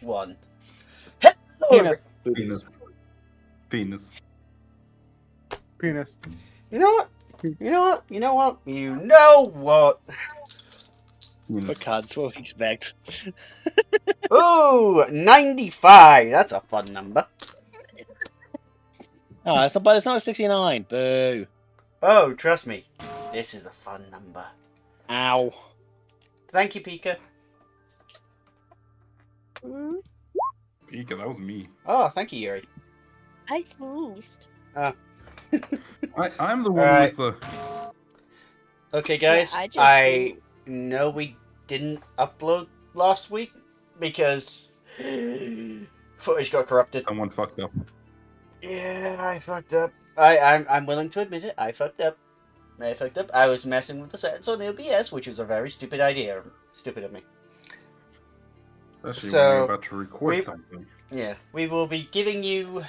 1. Hello, Penis. Penis. Penis. You know what? You know what? You know what? You know what? Penis. That's what we expect. Ooh, 95. That's a fun number. Oh, it's not 69. Boo. Oh, trust me. This is a fun number. Ow. Thank you, Pika. Pika, that was me. Oh, thank you, Yuri. I sneezed. I'm the one Alright. with the... Okay, guys. I just I know we didn't upload last week because footage got corrupted. Someone fucked up. Yeah, I fucked up. I'm willing to admit it. I fucked up. I was messing with the settings on the OBS, which was a very stupid idea. Stupid of me. Especially So, when you're about to record we've- something. Yeah, we will be giving you,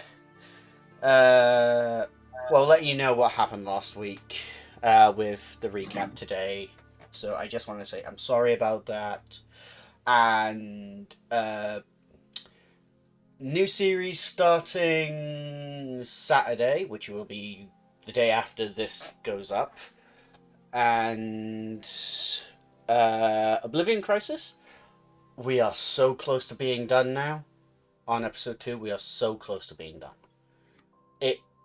well, letting you know what happened last week, with the recap today. So I just want to say I'm sorry about that. And, new series starting Saturday, which will be the day after this goes up. And, Oblivion Crisis. We are so close to being done now. On episode 2, we are so close to being done.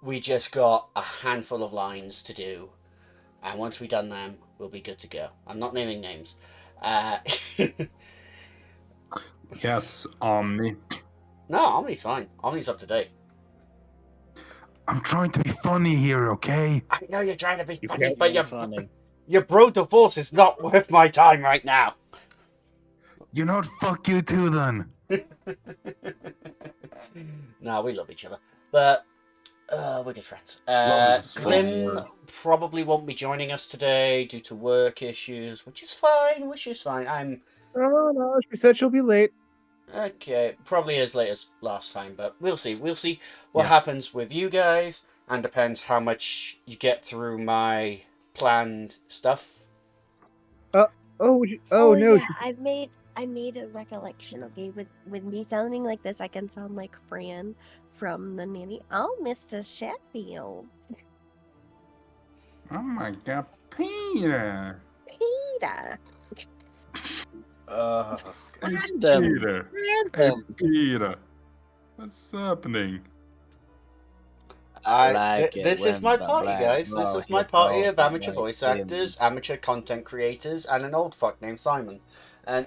We just got a handful of lines to do, and once we've done them, we'll be good to go. I'm not naming names. Yes, Omni. No, Omni's fine. Omni's up to date. I'm trying to be funny here, okay? I know you're trying to be You funny, can't but be funny. your bro divorce is not worth my time right now. You know what? Fuck you too, then. No, we love each other, but we're good friends. Love is a strong Glim word. probably won't be joining us today due to work issues, which is fine. No, she said she'll be late. Okay, probably as late as last time, but we'll see. We'll see what Yeah. happens with you guys, and depends how much you get through my planned stuff. No, yeah, she... I made a recollection. Okay, with me sounding like this, I can sound like Fran from the nanny. Oh, Mr. Sheffield, Oh my god, Peter! Peter. Random. Peter! Hey, Peter! What's happening? This is my party, guys. This is my party of amateur voice actors, amateur content creators, and an old fuck named Simon. And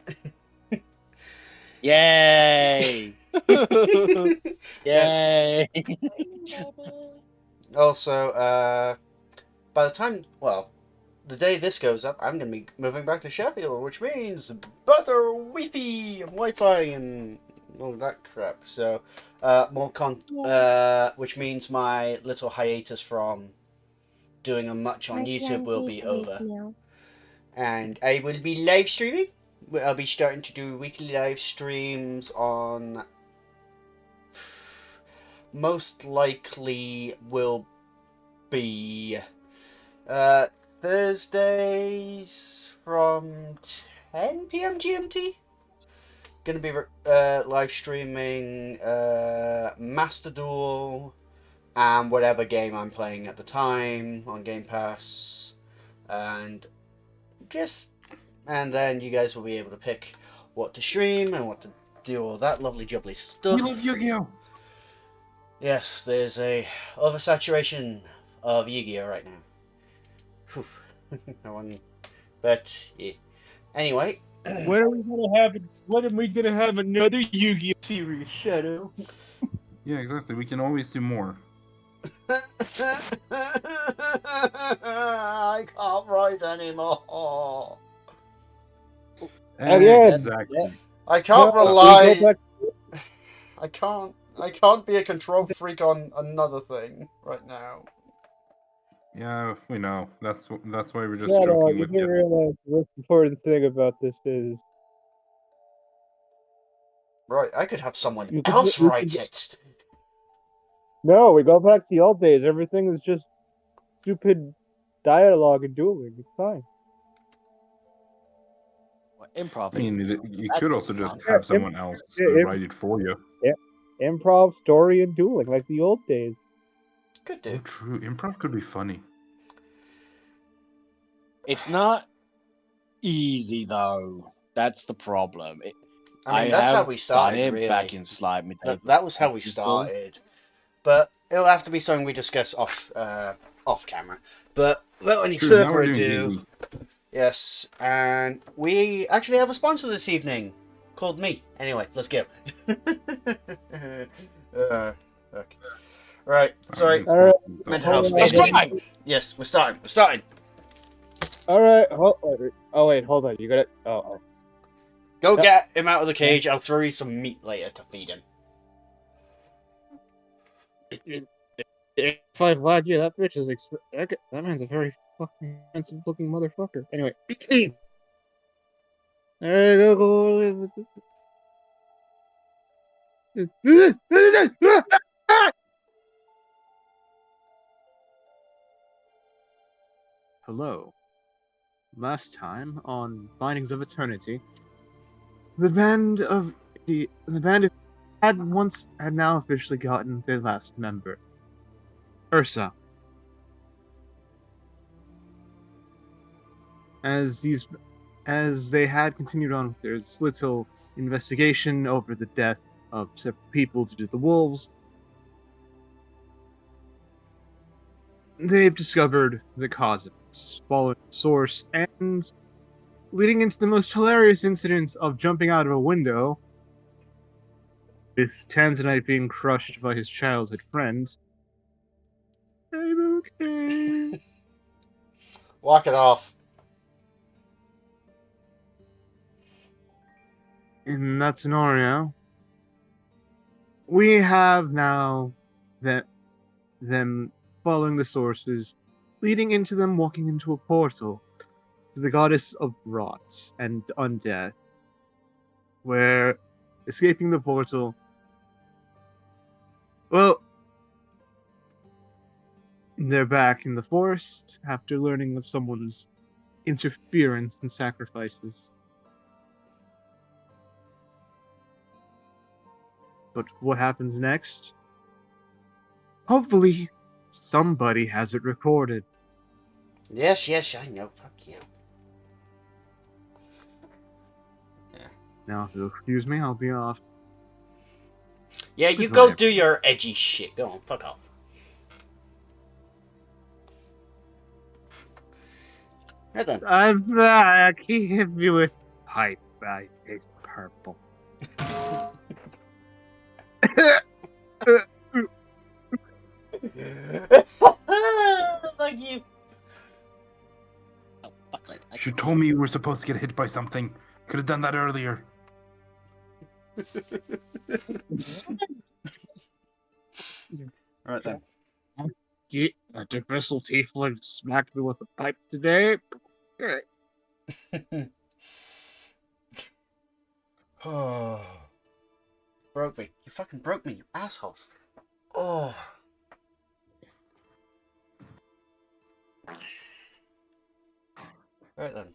Yay! Yay! also, by the time, the day this goes up, I'm gonna be moving back to Sheffield, which means better Wi-Fi and Wi-Fi and all that crap. So, which means my little hiatus from doing a much on YouTube will be over. And I will be live streaming. I'll be starting to do weekly live streams on. Most likely will be Thursdays from 10 p.m. GMT. Gonna be live streaming Master Duel and whatever game I'm playing at the time on Game Pass, and then you guys will be able to pick what to stream and what to do, all that lovely jubbly stuff. We love Yu-Gi-Oh! Yes, there's a oversaturation of Yu-Gi-Oh right now. Whew. No one, but yeah. Anyway. When are we gonna have another Yu-Gi-Oh series, Shadow? Yeah, exactly. We can always do more. I can't write anymore. Exactly. I can't No, rely. I can't be a control freak on another thing right now. Yeah, we know. That's why we're just No, joking you with didn't you. realize the most important thing about this is... Right, I could have someone You could- else you write could- it. No, we go back to the old days. Everything is just stupid dialogue and dueling. It's fine. Improv. I mean, you That's could also just fun. have someone else yeah, write it for you. improv, story, and dueling like the old days. Could Oh, do. true. Improv could be funny. It's not easy though. That's the problem. I mean, that's how have we done started, it really. back in Slide Medieval. That was how we People. started. But it'll have to be something we discuss off camera. But without any True, now further we're doing ado, D&D. yes, and we actually have a sponsor this evening called me. Anyway, let's go. Okay. Right, sorry, All right. mental health Hold on. speaking. Yes, we're starting. We're starting. All right. Oh wait, hold on. You got it. Oh. Go Yep. get him out of the cage. I'll throw you some meat later to feed him. If I lied, yeah, that bitch is that man's a very fucking handsome looking motherfucker. Anyway. Alright, go. Hello. Last time on Bindings of Eternity, the band had now officially gotten their last member, Ursa. As they had continued on with their little investigation over the death of several people due to the wolves, they've discovered the cause of it, following the source, and leading into the most hilarious incidents of jumping out of a window, with Tanzanite being crushed by his childhood friends. I'm okay. Walk it off. In that scenario, we have now that them following the sources, leading into them walking into a portal to the goddess of rot and undeath, where escaping the portal, well, they're back in the forest after learning of someone's interference and sacrifices. But what happens next? Hopefully, somebody has it recorded. Yes, I know. Fuck you. Now, if you'll excuse me, I'll be off. Yeah, you Goodbye, go do your edgy shit. Go on, fuck off. Right then. I'm back. He hit me with pipe. I taste purple. Fuck you. Oh, fuck it. You should told me you were supposed to get hit by something. Could have done that earlier. Right then. A differential tiefling smacked me with a pipe today. Okay. Oh. Broke me. You fucking broke me, you assholes. Oh. Right then.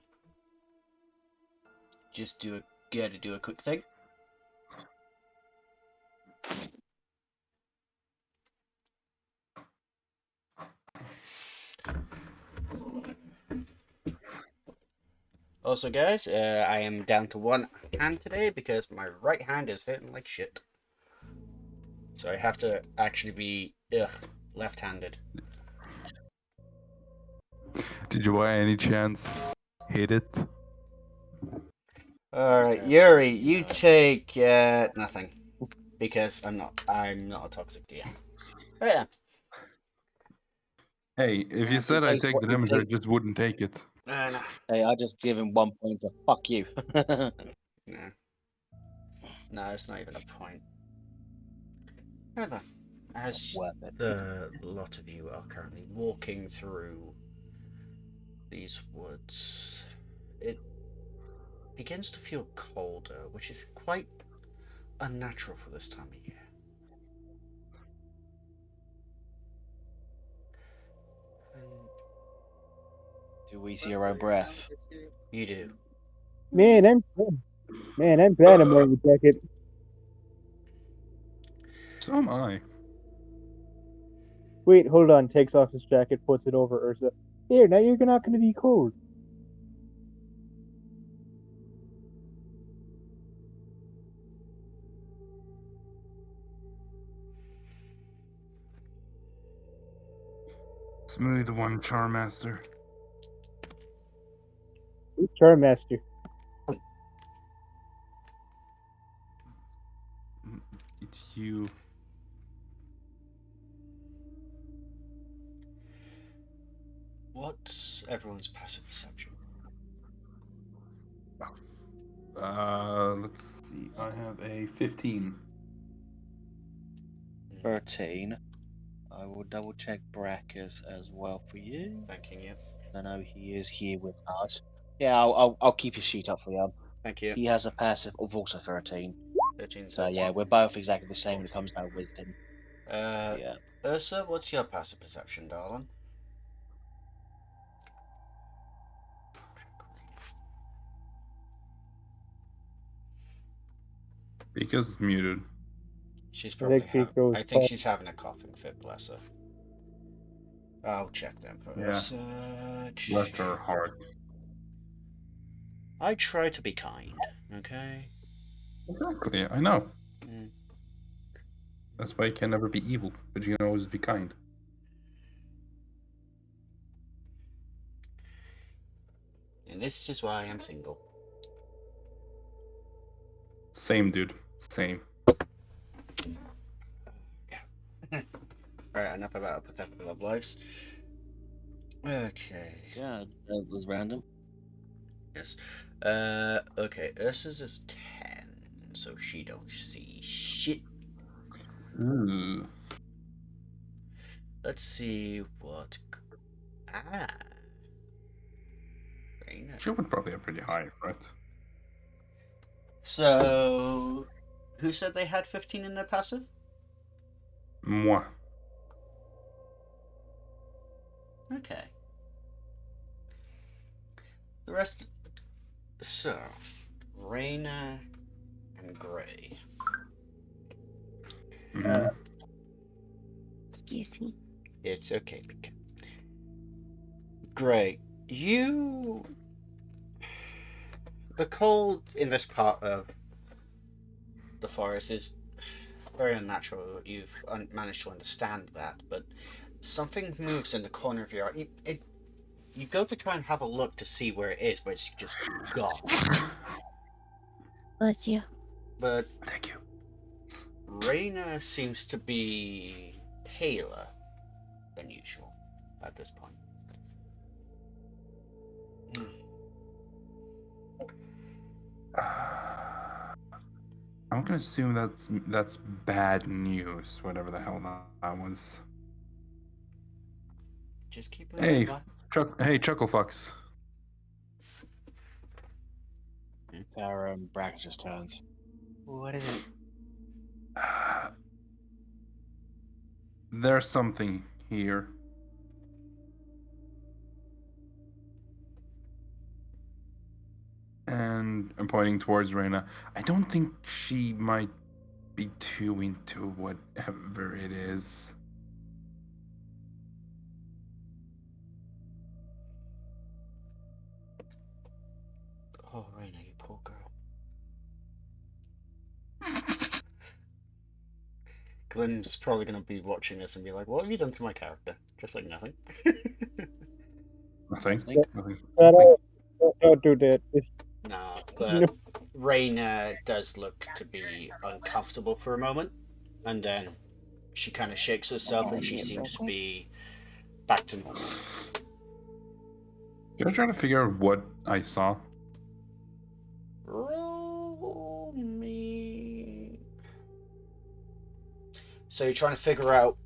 Just gotta do a quick thing. Also, guys, I am down to one hand today because my right hand is hurting like shit. So I have to actually be left-handed. Did you by any chance hit it? All right, Yuri, you take nothing because I'm not a toxic DM. Right then. Hey, if you said I'd take the damage, I just wouldn't take it. No. Hey, I just give him 1 point to fuck you. No. No, it's not even a point. Right then. As Worth it. the lot of you are currently walking through these woods, it begins to feel colder, which is quite unnatural for this time of year. Do we see our own breath? You do. Man, I'm glad I'm wearing a jacket. So am I. Wait, hold on. Takes off his jacket, puts it over Ursa. There, now you're not going to be cold. Smooth one, Charmaster. Who's Charmaster? It's you. What's everyone's passive perception? Let's see. I have a 15. 13. I will double check Brackus as well for you. Thanking you. 'Cause I know he is here with us. Yeah, I'll keep his sheet up for you. Thank you. He has a passive of also 13. 13, So 13. yeah, we're both exactly the same when it comes to our wisdom. Uh, Yeah. Ursa, what's your passive perception, darling? Because it's muted. She's I probably think she goes. I think she's having a coughing fit, bless her. I'll check them for Yeah. Ursa. Bless her heart. I try to be kind, okay? Exactly, I know. Mm. That's why you can never be evil, but you can always be kind. And this is why I'm single. Same, dude. Same. Alright, enough about our pathetic love lives. Okay. Yeah, that was random. Yes. Okay, Ursa's is 10, so she don't see shit. Ooh. Let's see what. Ah. Raina. She would probably have pretty high, right? So, who said they had 15 in their passive? Moi. Okay. The rest. So, Raina and Gray. Mm-hmm. Excuse me. It's okay, Pika. Gray, you. The cold in this part of the forest is very unnatural. You've managed to understand that, but something moves in the corner of your eye. You go to try and have a look to see where it is, but it's just gone. Bless you. But Thank you. Raina seems to be paler than usual at this point. I'm gonna assume that's bad news, whatever the hell that was. Just keep Hey, moving. hey, Chucklefucks. Our Brackus just turns. What is it? There's something here. And I'm pointing towards Reyna. I don't think she might be too into whatever it is. Oh, Raina, you poor girl. Glenn's probably going to be watching this and be like, "What have you done to my character?" Just like nothing. Nothing. Think? Nothing. Don't do that. Nah, No. but Raina does look to be uncomfortable for a moment, and then she kind of shakes herself and she seems to be back to normal. Can I try to figure out what I saw? Roll me. So you're trying to figure out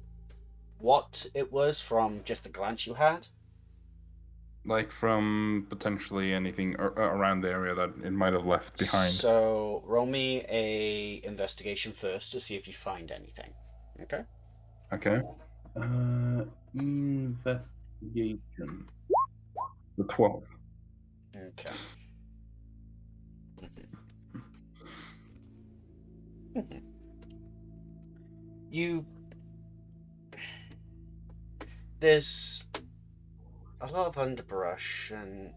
what it was from just the glance you had? Like from potentially anything around the area that it might have left behind. So roll me a investigation first to see if you find anything. Okay. Okay. Investigation. The 12. Okay. You there's a lot of underbrush, and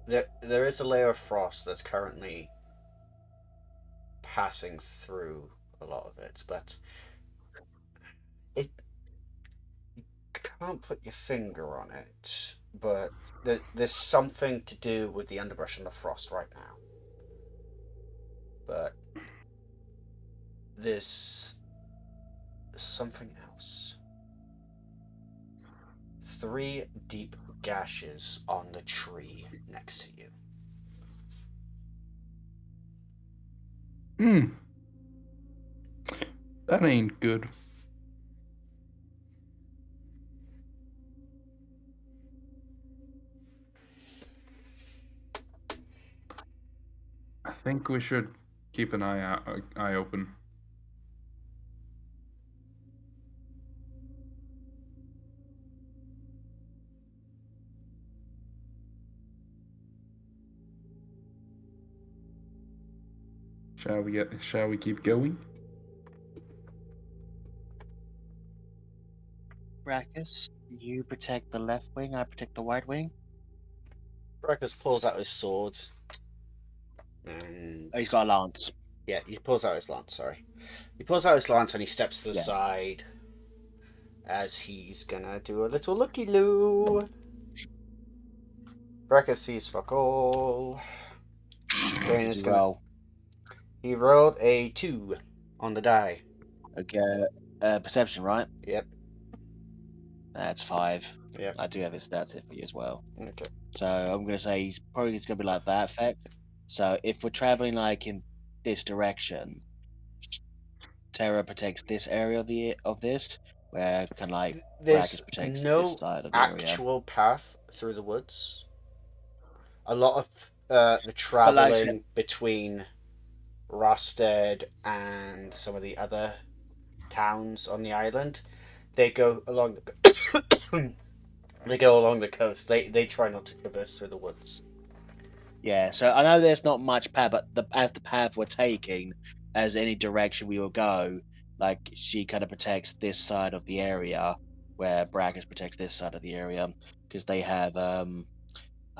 there is a layer of frost that's currently passing through a lot of it, but it can't put your finger on it. But there's something to do with the underbrush and the frost right now. But there's something else. 3 deep gashes on the tree next to you. Hmm. That ain't good. I think we should keep an eye open. Shall we keep going? Brackus, you protect the left wing, I protect the right wing. Brekus pulls out his sword. And Oh, he's got a lance. yeah, he pulls out his lance, sorry. He pulls out his lance and he steps to the Yeah. side as he's gonna do a little looky-loo. Brekus sees fuck all. Brain Did is you gonna... roll? He rolled a 2 on the die. Okay, perception, right? Yep. That's 5. Yep. I do have his stats here for you as well. Okay. So I'm gonna say he's probably gonna be like that effect. So if we're traveling like in this direction, Terra protects this area of this, where kind of like There's Brackus protects this no side of the area. actual path through the woods. A lot of the But like I said, traveling between Rosted and some of the other towns on the island, they go along the they go along the coast. They try not to traverse through the woods. yeah. So I know there's not much path, but as the path we're taking, as any direction we will go, like she kind of protects this side of the area, where Brackus protects this side of the area, because they have, I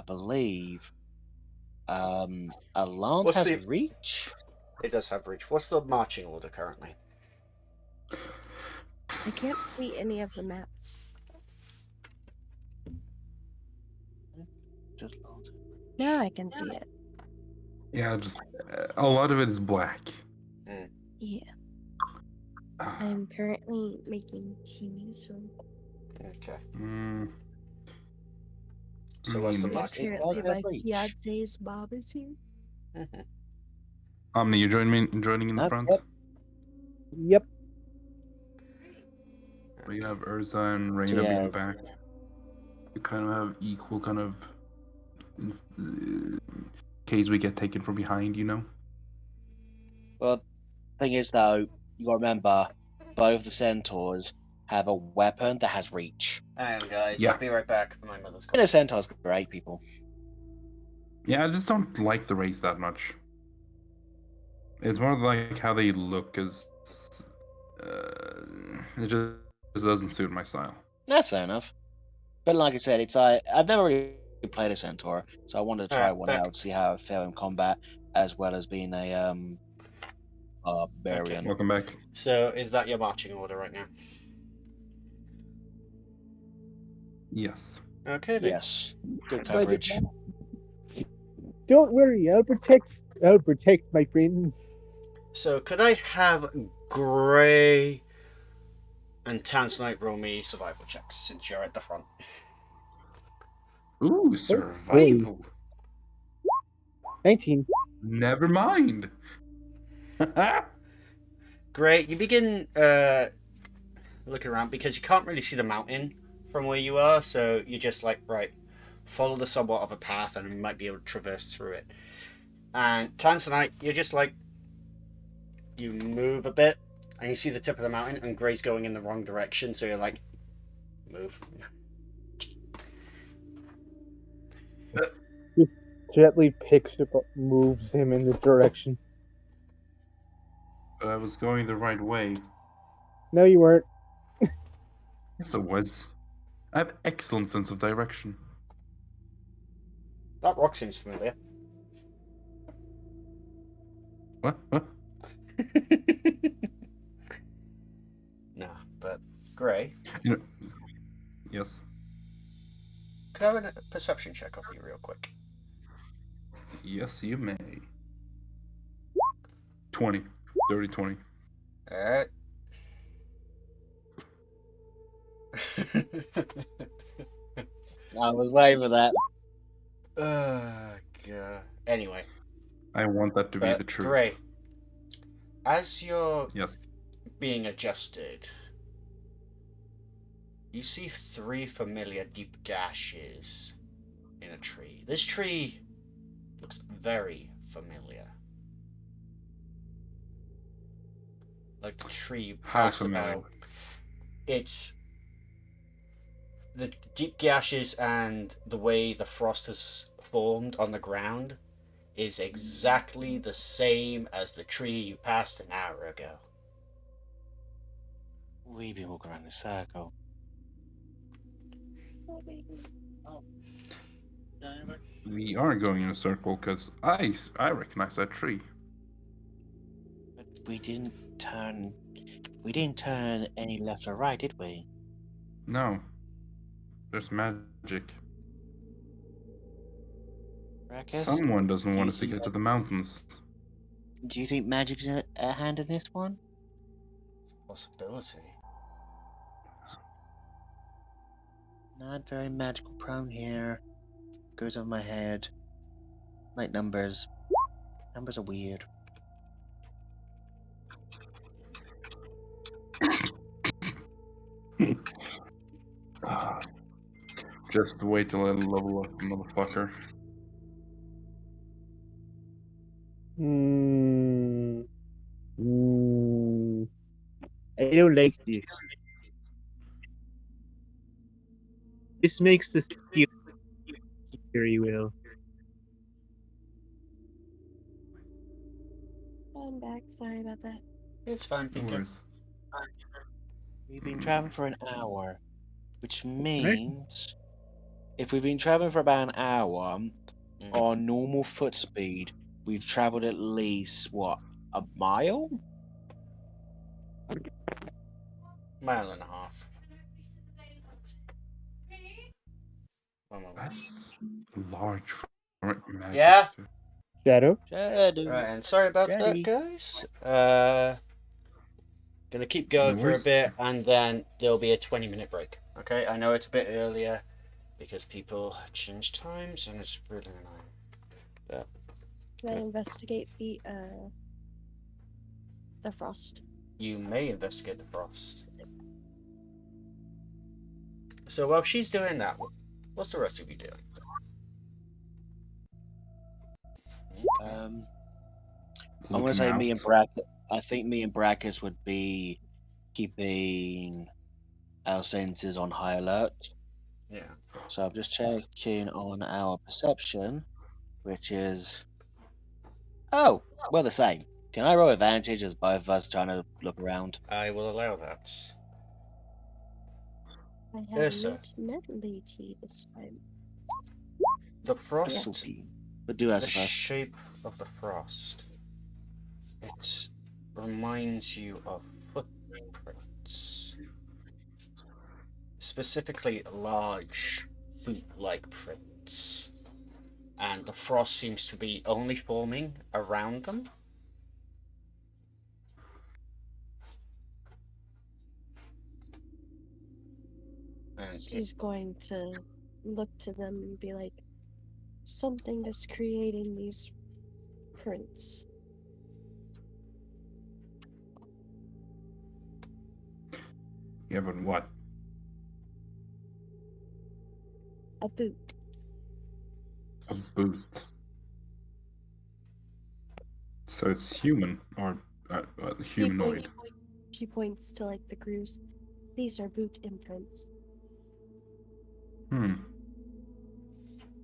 believe, a lance What's has the? reach. It does have reach. What's the marching order currently? I can't see any of the map. Just lance. Now I can see it. Yeah, just a lot of it is black. Yeah. Ah, I'm currently making tea, so Okay. mm, So what's the mean, marching It apparently does order? have my reach. fiance's mom is here. Mhm. Omni, you joining in the front? Yep. Yep. We have Urza and So Reyna being yeah, back. We kind of have equal kind of case we get taken from behind, you know? well, thing is though, you gotta remember, both the centaurs have a weapon that has reach. Hang on, guys. Yeah. I'll be right back. My mother's You calling. know, centaurs are great people. Yeah, I just don't like the race that much. It's more like how they look, as it just doesn't suit my style. That's fair enough. But like I said, I've never really played a centaur, so I wanted to try one Back. out, see how it felt in combat, as well as being a barbarian. Welcome back. So is that your marching order right now? Yes. Okay then. Yes, good But coverage. don't worry, I'll protect my friends. So could I have Gray and Tanzanite roll me survival checks since you're at the front? Ooh, survival. 19. Never mind. Gray, you begin looking around because you can't really see the mountain from where you are, so you're just like, right, follow the somewhat of a path and you might be able to traverse through it. And Tanzanite, you're just like, you move a bit and you see the tip of the mountain and Gray's going in the wrong direction, so you're like, move. Gently picks up, moves him in the direction. but I was going the right way. No, you weren't. Yes, I was. I have excellent sense of direction. That rock seems familiar. What? What? Nah, but Gray, You know, yes. can I have a perception check off you real quick? Yes, you may. 20. Dirty 20. Alright. I was waiting for that. God. Anyway, I want that to be the but truth. Gray, as you're Yes. being adjusted, you see 3 familiar deep gashes in a tree. This tree looks very familiar. Like the tree you How passed familiar? about. It's the deep gashes and the way the frost has formed on the ground is exactly the same as the tree you passed an hour ago. We've been walking around in a circle. We are going in a circle because I recognize that tree. But we didn't turn. We didn't turn any left or right, did we? No. There's magic. Brackus? Someone doesn't Do want you us to think? get to the mountains. Do you think magic's a hand in this one? Possibility. Not very magical prone here. Goes over my head. Like numbers. Numbers are weird. Just wait till I level up, motherfucker. Hmm. I don't like this. This makes the skill very well. I'm back. Sorry about that. It's fine, No Pinker. worries. We've been traveling for an hour, which Right? means if we've been traveling for about an hour on normal foot speed, we've traveled at least what, a mile? Mile and a half. One moment. That's large for magic. Yeah? Too. Shadow? Shadow. Right, and sorry about that, Ready. guys. Gonna keep going No for a worries. bit, and then there'll be a 20-minute break. Okay, I know it's a bit earlier because people change times, and it's really annoying. Can I investigate the frost? You may investigate the frost. So while she's doing that, what's the rest of you doing? I'm gonna Looking say out. me and Bracket. I think me and Brackets would be keeping our senses on high alert. Yeah. So I'm just checking on our perception, which is we're the same. Can I roll advantage as both of us trying to look around? I will allow that. I have Ursa, not tea this time. the frost, 14. But do as the a first. shape of the frost, it reminds you of footprints. Specifically large boot-like prints. And the frost seems to be only forming around them. And She's going to look to them and be like, something is creating these prints. Yeah, but what? A boot. A boot. So it's human or humanoid. She points to like the grooves. These are boot imprints. Hmm.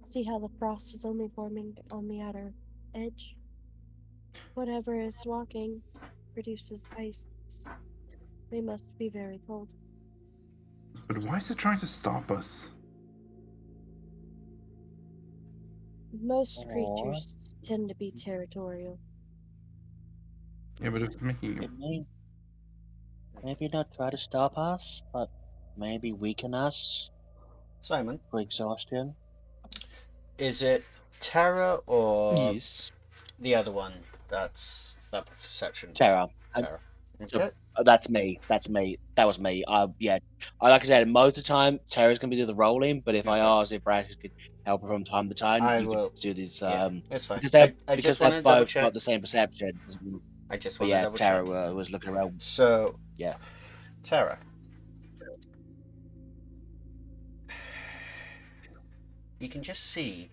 See how the frost is only forming on the outer edge? Whatever is walking produces ice. They must be very cold. But why is it trying to stop us? Most Or creatures tend to be territorial. Yeah, but it's making. it may maybe not try to stop us, but maybe weaken us Simon, for exhaustion. is it Terra or Yes. the other one? That's that perception. Terra. Terra. So Okay. that's me. That's me. That was me. Yeah. I like I said, most of the time Terra's gonna be doing the rolling, but if I Okay. asked if Brash could help her from time to time, I you could will. do this. Yeah, it's fine. I Because just they're wanted to double both check. got the same perception. I just But want to yeah, double check. Terra was looking around. So, Yeah. Terra, you can just see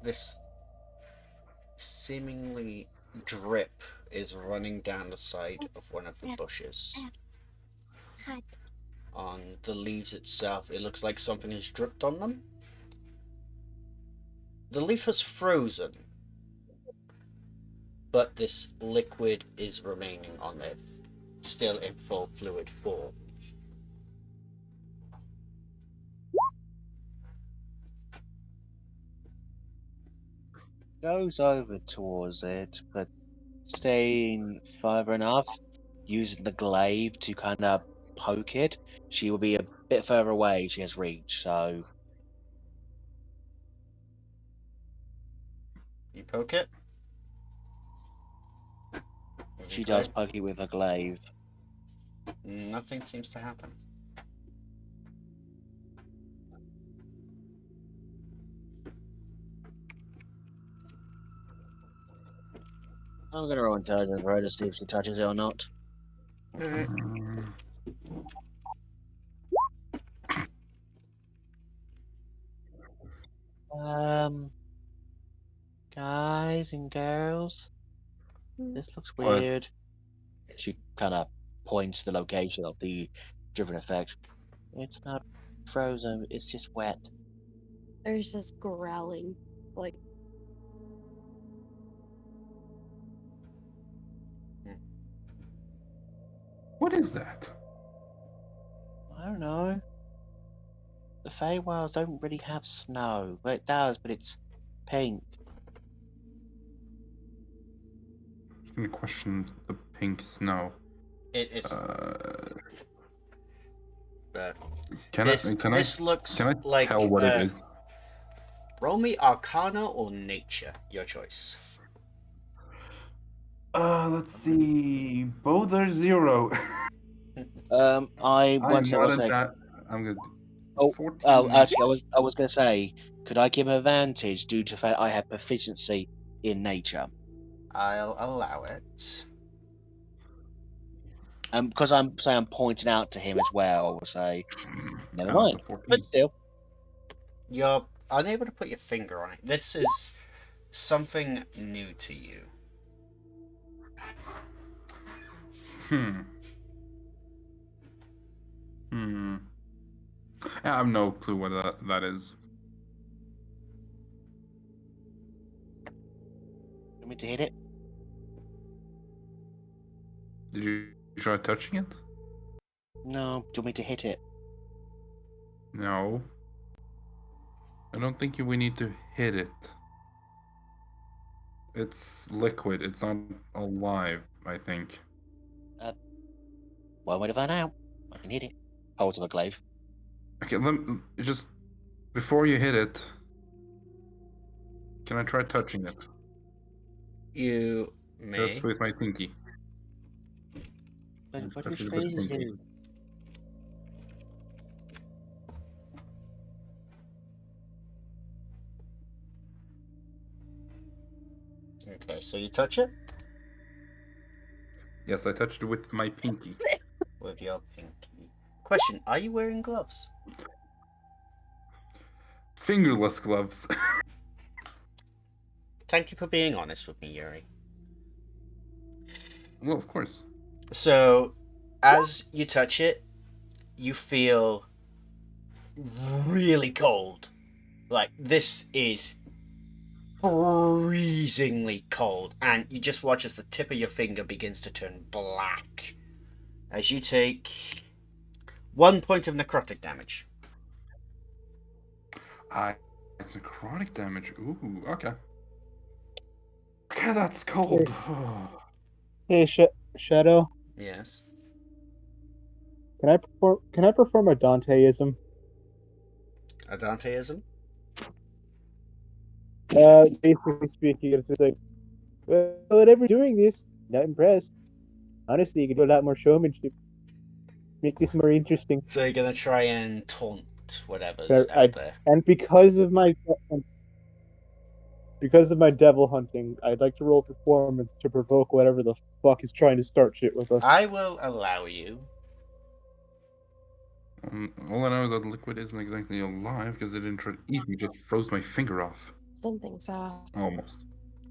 this seemingly drip is running down the side of one of the bushes. Hot. On the leaves itself, it looks like something has dripped on them. The leaf has frozen, but this liquid is remaining on it, still in full fluid form. Goes over towards it, but staying further enough, using the glaive to kind of poke it. She will be a bit further away. She has reach, so You poke it. she does poke it with her glaive. Nothing seems to happen. I'm gonna roll intelligence for her to see if she touches it or not. Um, Um, guys and girls, Hmm. this looks What? weird. She kind of points the location of the driven effect. It's not frozen. It's just wet. There's this growling, like What is that? I don't know. The Feywilds don't really have snow. Well, it does, but it's pink. I'm gonna question the pink snow. It's Can this. I can This I looks can I like. tell what it is? Roll me Arcana or Nature, your choice. Let's see. Both are 0. I one I'm sec, not one in sec. that. I'm good. Oh, 14. actually, I was gonna say, could I give him advantage due to the fact I have proficiency in nature? I'll allow it. Because I'm pointing out to him as well. I will say, never Oh, it's a mind. 14. But still, You're unable to put your finger on it. This is something new to you. Hmm. I have no clue what that is. want me to hit it? Did you try touching it? No. Do you want me to hit it? No. I don't think we need to hit it. It's liquid. It's not alive, I think. One way to find out. I can hit it. Hold to the glaive. Okay, just before you hit it, can I try touching it? You may. Just with my pinky. But Just what do you touch it with the freeze pinky. do? Okay, so you touch it Yes, I touched it with my pinky. with your pinky. Question: are you wearing gloves? Fingerless gloves. Thank you for being honest with me, Yuri. Well, of course. So, as you touch it, you feel really cold. Like, this is freezingly cold, and you just watch as the tip of your finger begins to turn black as you take 1 point of necrotic damage. It's necrotic damage. Ooh, okay. Okay, that's cold. Hey, Shadow, Yes. can I perform a Danteism? A Danteism? Basically speaking, it's just like, well, whatever doing this, not impressed. Honestly, you could do a lot more showmanship, make this more interesting. So you're gonna try and taunt whatever's I, out there. and because of my devil hunting, I'd like to roll performance to provoke whatever the fuck is trying to start shit with us. I will allow you. All I know is that Liquid isn't exactly alive because it didn't try to eat me, just froze my finger off. Something's off. Almost.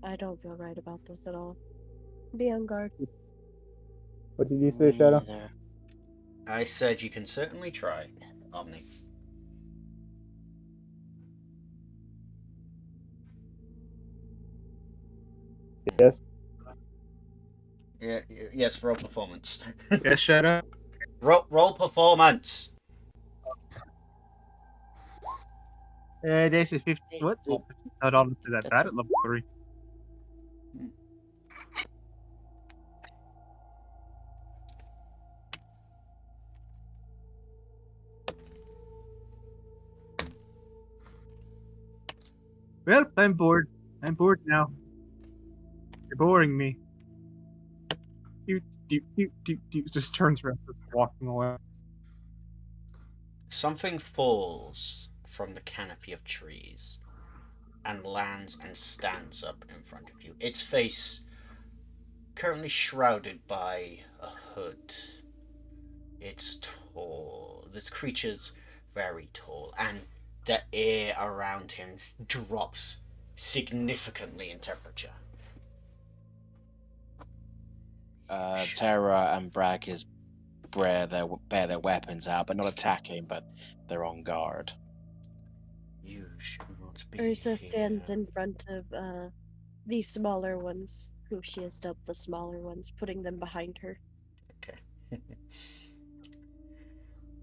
I don't feel right about this at all. Be on guard. What did you say, Shadow? Neither. I said you can certainly try, Omni. Yes. Yeah, yes, roll performance. Yes, Shadow. roll performance. This is 50. What? Yep. Not honestly that bad at level 3. Well, I'm bored. I'm bored now. You're boring me. Just turns around, starts walking away. Something falls from the canopy of trees and lands and stands up in front of you. Its face currently shrouded by a hood. It's tall. This creature's very tall, and the air around him drops significantly in temperature. Terra and Brachis bear their weapons out, but not attacking, but they're on guard. You should not be Ursa here. stands in front of the smaller ones, who she has dubbed the smaller ones, putting them behind her. Okay.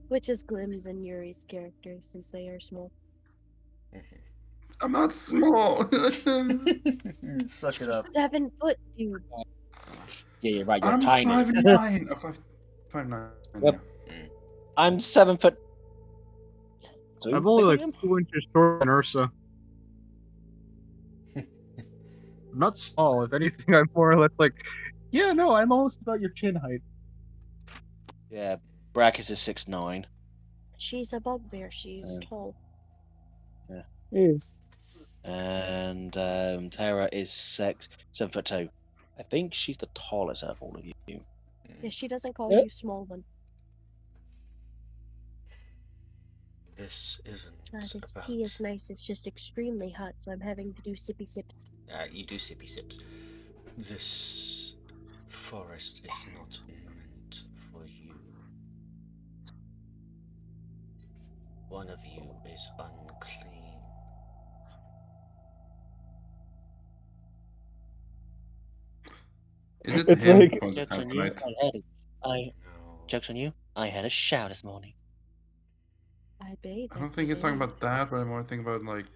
Which is Glim's and Yuri's characters, since they are small. I'm not small. Suck it up. 7 foot, dude. Yeah, you're right. You're I'm tiny. 5'9". 5'9". Yep. Yeah. I'm 7 foot. I'm only like 2 inches shorter than Ursa. I'm not small. If anything, I'm more or less like, yeah, no, I'm almost about your chin height. Yeah, Brachis is 6'9". She's a bugbear. She's tall. Yeah. And Terra is 7'2". I think she's the tallest out of all of you. Yeah, she doesn't call you small one. This isn't This about... tea is nice. It's just extremely hot, so I'm having to do sippy sips. You do sippy sips. This forest is not meant for you. One of you is unclean. Is it It's him like- who's Jokes on you. tonight? No. Jokes on you. I had a shower this morning. I bathe. I don't think it's talking about that, but I'm more thinking about like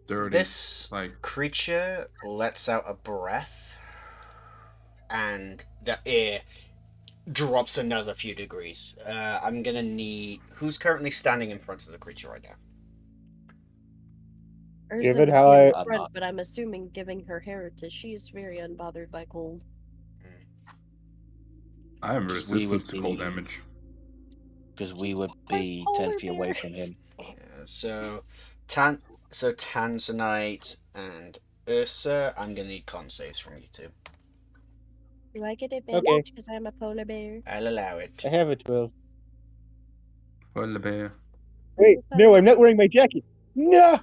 dirty. This like creature lets out a breath, and the air drops another few degrees. I'm gonna need... Who's currently standing in front of the creature right now? Ursa Given would be how in I- the I'm front, not. but I'm assuming, giving her heritage, she is very unbothered by cold. I have Because we would resistance to cold be- damage. Because we She's would my be polar 10 feet away bear. from him. So Tanzanite and Ursa, I'm gonna need con saves from you two. Do I get advantage Okay. because I'm a polar bear? I'll allow it. I have a 12. Well, the bear. Wait, no, I'm not wearing my jacket. No!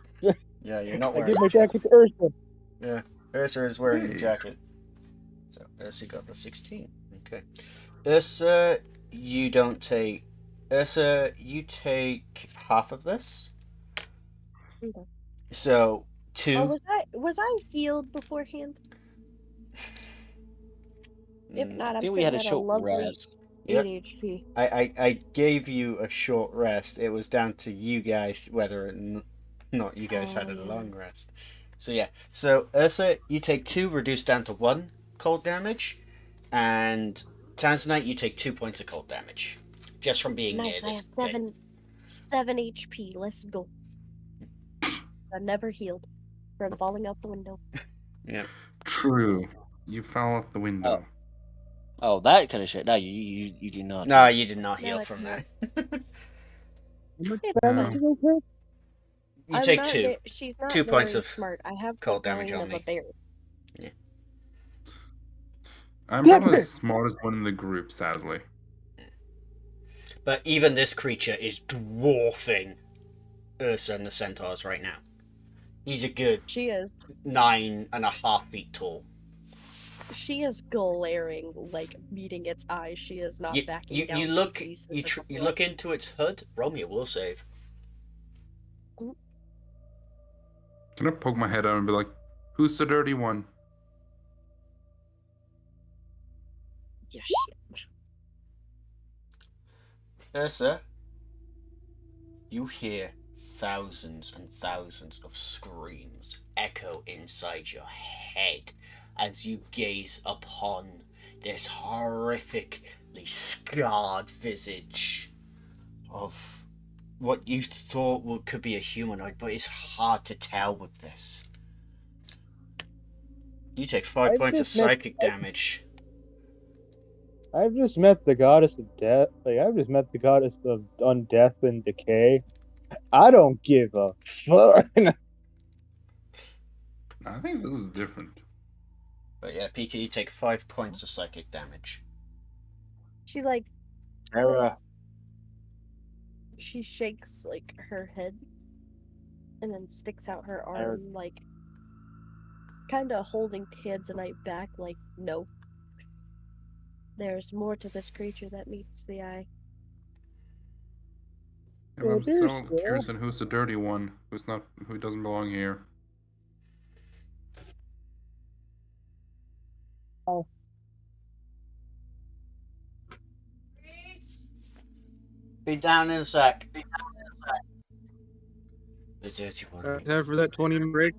Yeah, you're not I wearing give my a jacket. jacket to Ursa. Yeah, Ursa is wearing a Hey. jacket. So Ursa got the 16. Okay. Ursa, you don't take... Ursa, you take half of this. Okay. So 2. Oh, was I healed beforehand? If Mm, not, I I'm think we had sitting a at a short lovely rest. 8 Yep. HP. I gave you a short rest. It was down to you guys whether or not you guys had Oh, a yeah. long rest. So yeah. So Ursa, you take 2, reduced down to 1 cold damage, and Tanzanite, you take 2 points of cold damage, just from being near Nice. I this have thing. 7 HP. Let's go. I never healed from falling out the window. Yeah. True. You fell off the window. Oh, that kind of shit. No, you do not. No, Yes. you did not No, heal I from can't. that. It's No. fine. You take 2. She's not 2 points very of smart. I have the cold damage brain on of a me. bear. I'm probably the smartest one in the group, sadly. But even this creature is dwarfing Ursa and the centaurs right now. He's a good She is 9.5 feet tall. glaring, like meeting its eyes. She is not backing down. You She look sees this as a you threat. look into its hood. Roll me a will save. Can I poke my head out and be like, who's the dirty one? Yeah, shit. Ursa, you hear thousands and thousands of screams echo inside your head as you gaze upon this horrifically scarred visage of what you thought could be a humanoid, but it's hard to tell with this. You take 5 points of psychic damage. I've just met the goddess of death. Like, I've just met the goddess of undeath and decay. I don't give a fuck. I think this is different. But yeah, PK, you take 5 points of psychic damage. She like Terror. she shakes like her head and then sticks out her arm like kind of holding Tanzanite back like no. There's more to this creature that meets the eye. Yeah, but I'm so curious on who's the dirty one, who doesn't belong here. Oh. Be down in a sec. The dirty one. Time for that 20 break.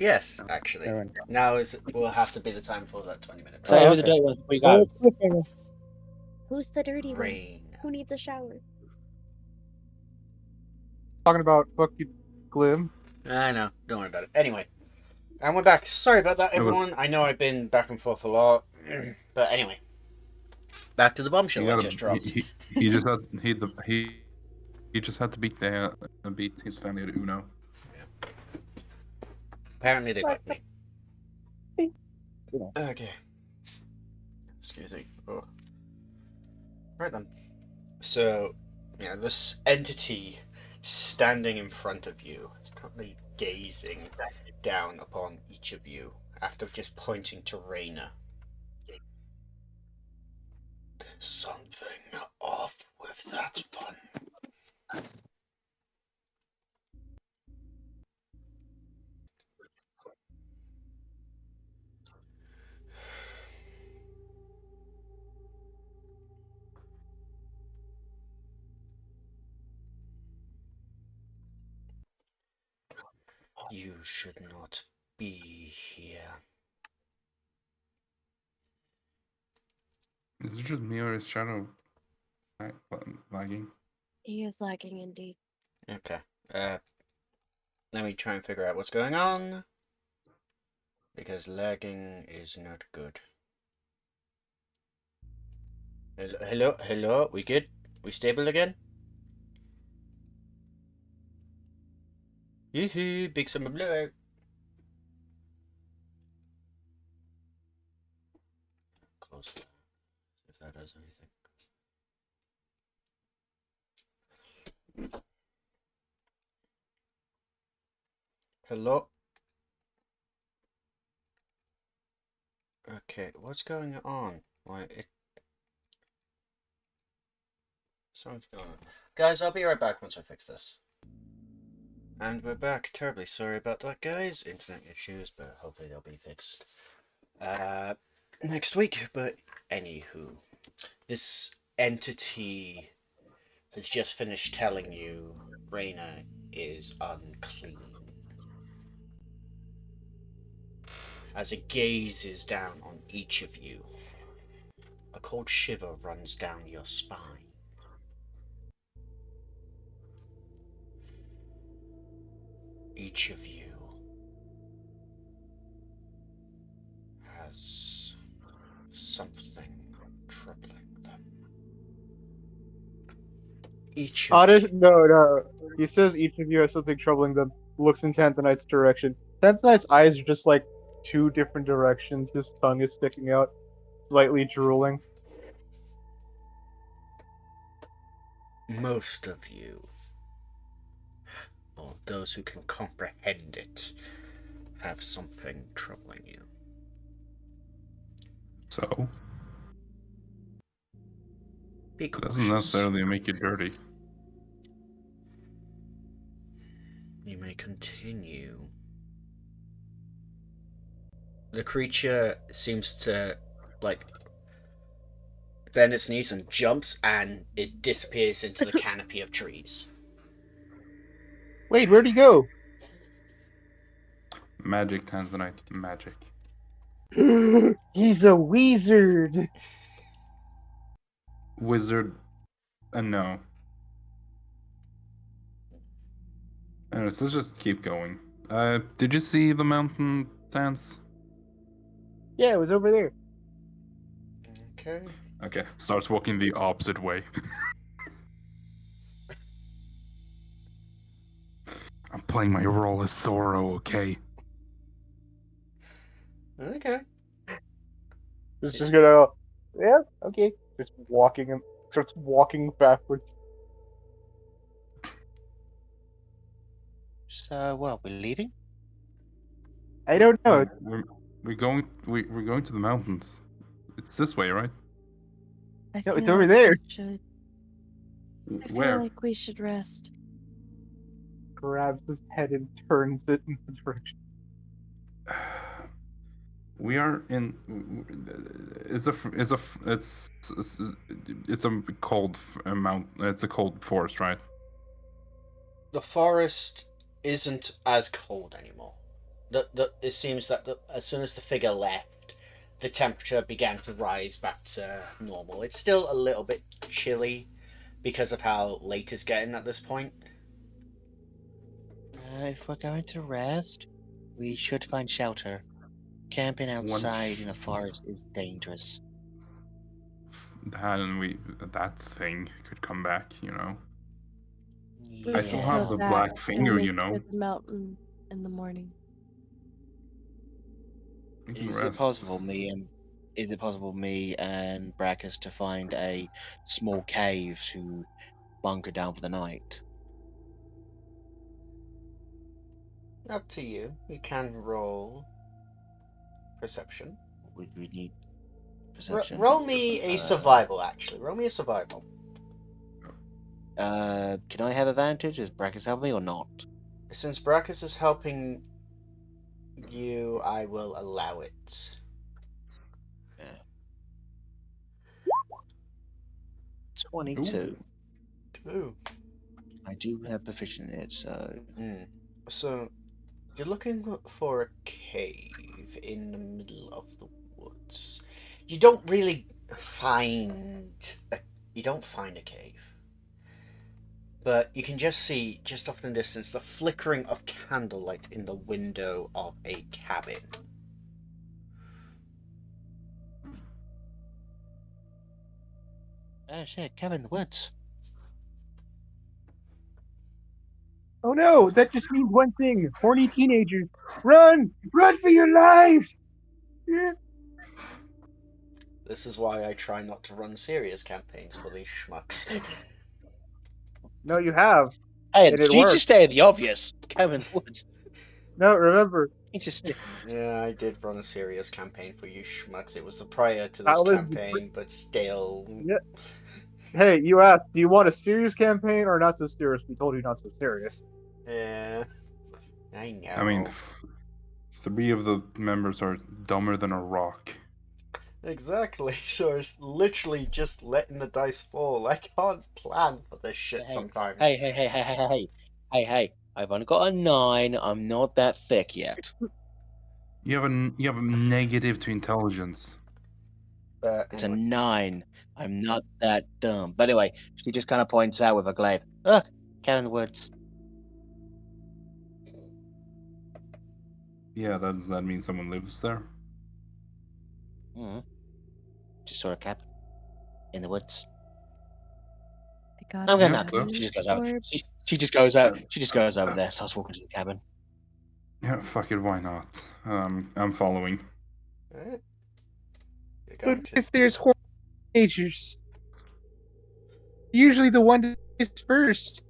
Yes, actually. Alright. Now will have to be the time for that 20-minute break. Say who the okay. dirty one before you go. Who's the dirty one? Rain. Who needs a shower? Talking about fuck you, Glim. I know. Don't worry about it. Anyway. And we're back. Sorry about that, No, but- everyone. I know I've been back and forth a lot. But anyway. Back to the bombshell I just dropped. He just had he just had to beat his family at Uno. Apparently they What? bugged me. Okay. Excuse me. Oh. Right then. So, yeah, this entity standing in front of you is currently gazing down upon each of you after just pointing to Raina. There's something off with that pun. You should not be here. Is it just me or is Shadow lagging? He is lagging indeed. Okay. Let me try and figure out what's going on. Because lagging is not good. Hello? We good? We stable again? Yoo-hoo, big summer blowout. Close that. If that does anything. Hello? Okay, what's going on? Why something's going on. Guys, I'll be right back once I fix this. And we're back. Terribly sorry about that, guys. Internet issues, but hopefully they'll be fixed next week. But anywho, this entity has just finished telling you Reyna is unclean. As it gazes down on each of you, a cold shiver runs down your spine. Each of you has something troubling them. Each of Honest, you. no. He says each of you has something troubling them. Looks in Tanzanite's direction. Tanzanite's eyes are just like two different directions. His tongue is sticking out, slightly drooling. Most of you, or those who can comprehend it, have something troubling you. So, Be it doesn't cautious. necessarily make you dirty. You may continue. The creature seems to, like, bend its knees and jumps, and it disappears into the canopy of trees. Wait, where'd he go? Magic, Tanzanite, magic. He's a wizard. Wizard, no. Anyways, let's just keep going. Did you see the mountain dance? Yeah, it was over there. Okay. Okay, starts walking the opposite way. I'm playing my role as Zorro, okay? Okay. It's just gonna go, yeah, okay. Just walking him, starts walking backwards. So, well, we're leaving? I don't know. We're going to the mountains. It's this way, right? I No, feel it's over like there. we should. I feel Where? like we should rest. Grabs his head and turns it in the direction. We are in. It's a cold mount. It's a cold forest, right? The forest isn't as cold anymore. It seems that as soon as the figure left, the temperature began to rise back to normal. It's still a little bit chilly because of how late it's getting at this point. If we're going to rest, we should find shelter. Camping outside in a forest is dangerous. That thing could come back, you know. We I could still go have the back black and finger, make you know. it to the mountain in the morning. We can Is it rest. possible me and Brackus to find a small cave to bunker down for the night? Up to you. You can roll perception. Would we need perception? Roll me a survival, actually. Roll me a survival. Can I have advantage? Is Brackus helping me or not? Since Brackus is helping you, I will allow it. Yeah. 22. Ooh. I do have proficient in it, so. So, you're looking for a cave in the middle of the woods. You don't really find a cave. But you can just see, just off in the distance, the flickering of candlelight in the window of a cabin. Oh shit, cabin in the woods. Oh no, that just means one thing. Horny teenagers. Run! Run for your lives! This is why I try not to run serious campaigns for these schmucks. No, you have. Hey, And it you worked. just stay the obvious. Cabin in the woods. No, remember, You just stay. Yeah, I did run a serious campaign for you schmucks. It was the prior to that this was campaign, but still. Yeah. Hey, you asked, do you want a serious campaign or not so serious? We told you not so serious. Yeah. I know. I mean, 3 of the members are dumber than a rock. Exactly. So it's literally just letting the dice fall. I can't plan for this shit Hey, sometimes. hey! I've only got a 9. I'm not that thick yet. You have a negative to intelligence. It's a Anyway. 9. I'm not that dumb. But anyway, she just kind of points out with a glaive. Look, cabin in the woods. Yeah, does that mean someone lives there? Hmm. Just sort of cabin in the woods. I got I'm a going Yeah, up. so? She cabin just goes over. for She just goes out. She just goes over there. Starts walking to the cabin. Yeah, fuck it, why not? I'm following. You're But going to. if there's horror creatures, usually the one is first.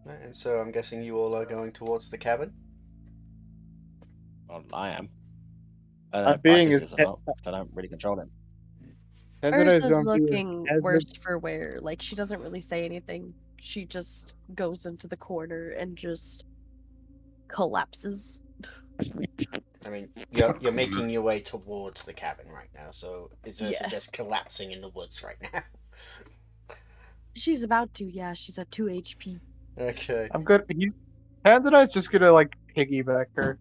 Right, and so I'm guessing you all are going towards the cabin? Well, I am. I don't know I'm if being Brackus as is or not, because I don't really control him. Ursa's don't be looking as worse for wear. Like, she doesn't really say anything. She just goes into the corner and just collapses. I mean, you're making your way towards the cabin right now, so is Ursa Yeah. just collapsing in the woods right now? She's about to, yeah. She's at 2 HP. Okay. I'm good. Hands and I's just gonna like piggyback her.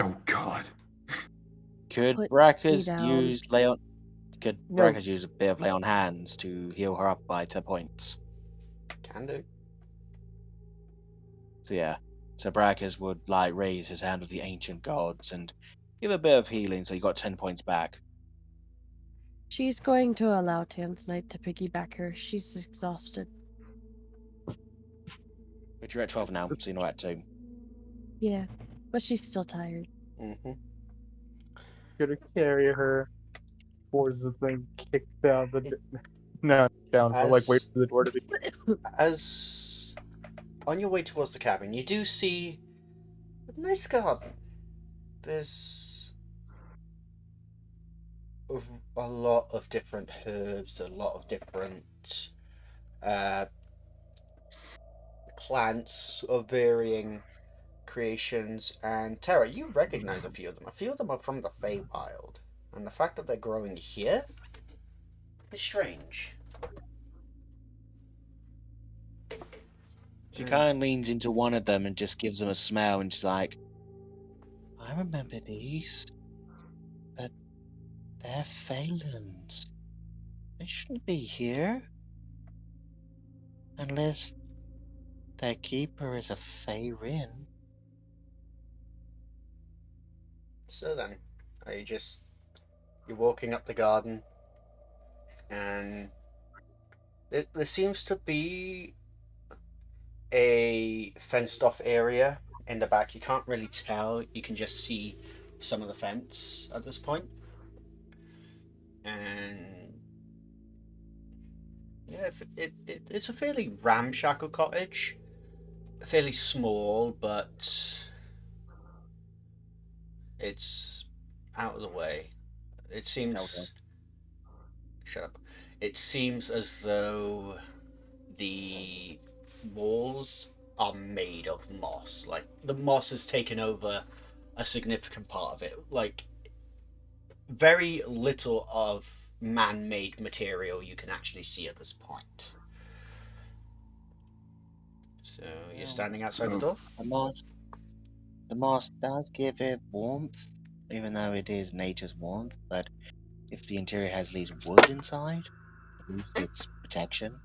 Oh god. Could Put me Brackus down. use lay on? Could No. Brackus use a bit of lay on hands to heal her up by 10 points? Can do. So yeah. So Brackus would like raise his hand with the ancient gods and give a bit of healing, so you got 10 points back. She's going to allow Tanzanite to piggyback her. She's exhausted. But you're at 12 now, so you're not at 2. Yeah, but she's still tired. Mm-hmm. Gonna carry her towards the thing, kick down the It- no down, but like wait As for the door to be. as on your way towards the cabin, you do see a nice garden. There's a lot of different herbs, a lot of different uh, plants of varying creations. And Tara, you recognize a few of them. A few of them are from the Feywild, and the fact that they're growing here is strange. She kind of leans into one of them and just gives them a smell, and she's like, I remember these, but they're Phelan's. They shouldn't be here. Unless their keeper is a Feyrin. So then, are you're walking up the garden, and there seems to be a fenced off area in the back. You can't really tell. You can just see some of the fence at this point. And yeah, it's a fairly ramshackle cottage. Fairly small, but it's out of the way. It Okay. seems. Shut up. It seems as though the walls are made of moss. Like the moss has taken over a significant part of it. Like very little of man-made material you can actually see at this point. So you're Well, standing outside the So, door. the moss, the moss does give it warmth, even though it is nature's warmth. But if the interior has at least wood inside, at least it's protection.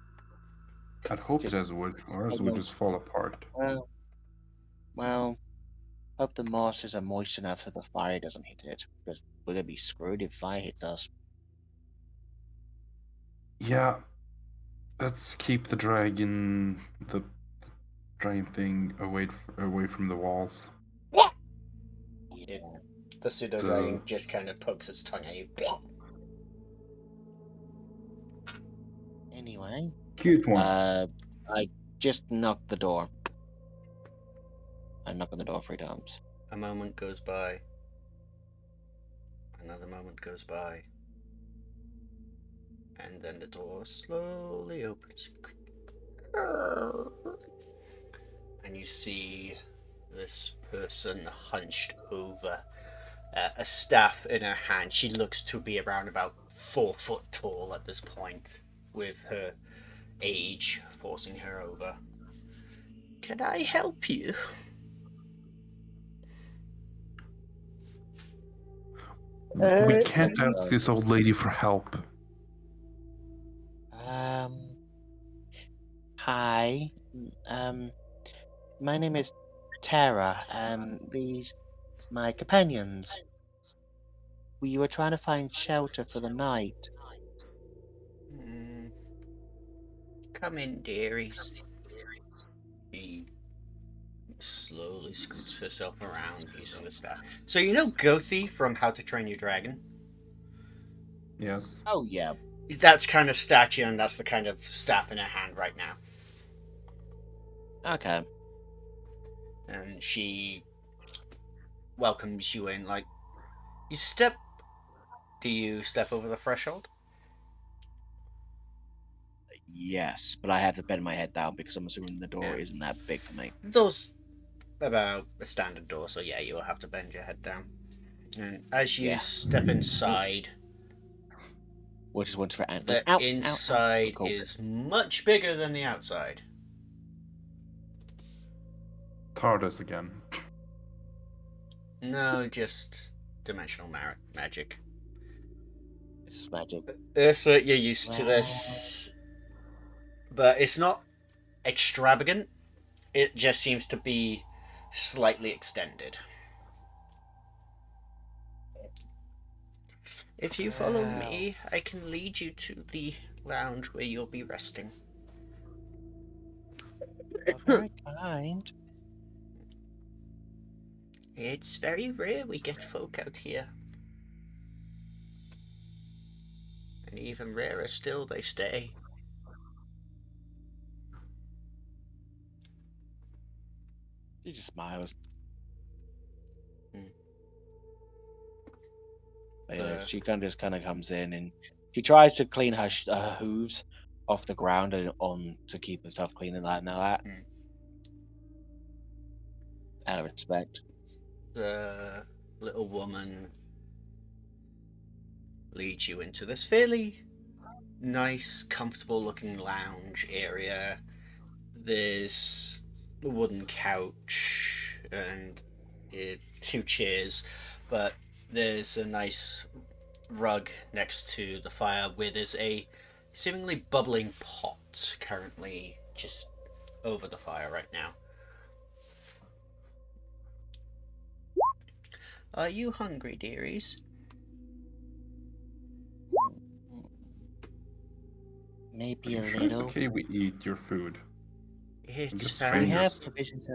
I'd hope it Just has wood, or else hope it would the, just fall apart. well, hope the mosses are moist enough so the fire doesn't hit it, because we're gonna be screwed if fire hits us. Yeah, let's keep the dragon thing away from the walls. It, Yeah. the pseudo So, dragon just kind of pokes its tongue at you. Anyway, cute one. I just knocked the door. I knock on the door 3 times. A moment goes by. Another moment goes by. And then the door slowly opens. And you see this person hunched over, a staff in her hand. She looks to be around about 4 foot tall at this point, with her age forcing her over. Can I help you? We can't ask this old lady for help. Hi. My name is Tara. These my companions. We were trying to find shelter for the night. Mm, come in, dearies. She slowly scoots herself around using the staff. So you know Gothi from How to Train Your Dragon? Yes. Oh yeah. That's kind of stature, and that's the kind of staff in her hand right now. Okay. And she welcomes you in. Like, you step. Do you step over the threshold? Yes, but I have to bend my head down because I'm assuming the door Yeah. isn't that big for me. The door's about a standard door, so yeah, you will have to bend your head down. And as you Yeah. step inside, Which is once for antlers. the Ow, ow, ow. inside Cool. is much bigger than the outside. TARDIS again. No, just dimensional magic. This is magic. Eartha, you're used to Wow. this, but it's not extravagant. It just seems to be slightly extended. If you follow me, I can lead you to the lounge where you'll be resting. You're very kind. It's very rare we get folk out here. And even rarer still, they stay. She just smiles. But yeah, she just kind of comes in and she tries to clean her hooves off the ground and on to keep herself clean and that. Hmm. Out of respect. The little woman leads you into this fairly nice, comfortable looking lounge area. There's a wooden couch and 2 chairs, but there's a nice rug next to the fire where there's a seemingly bubbling pot currently just over the fire right now. Are you hungry, dearies? Maybe Are a you sure it's little. okay we eat your food? It's Just fine. We have strangers.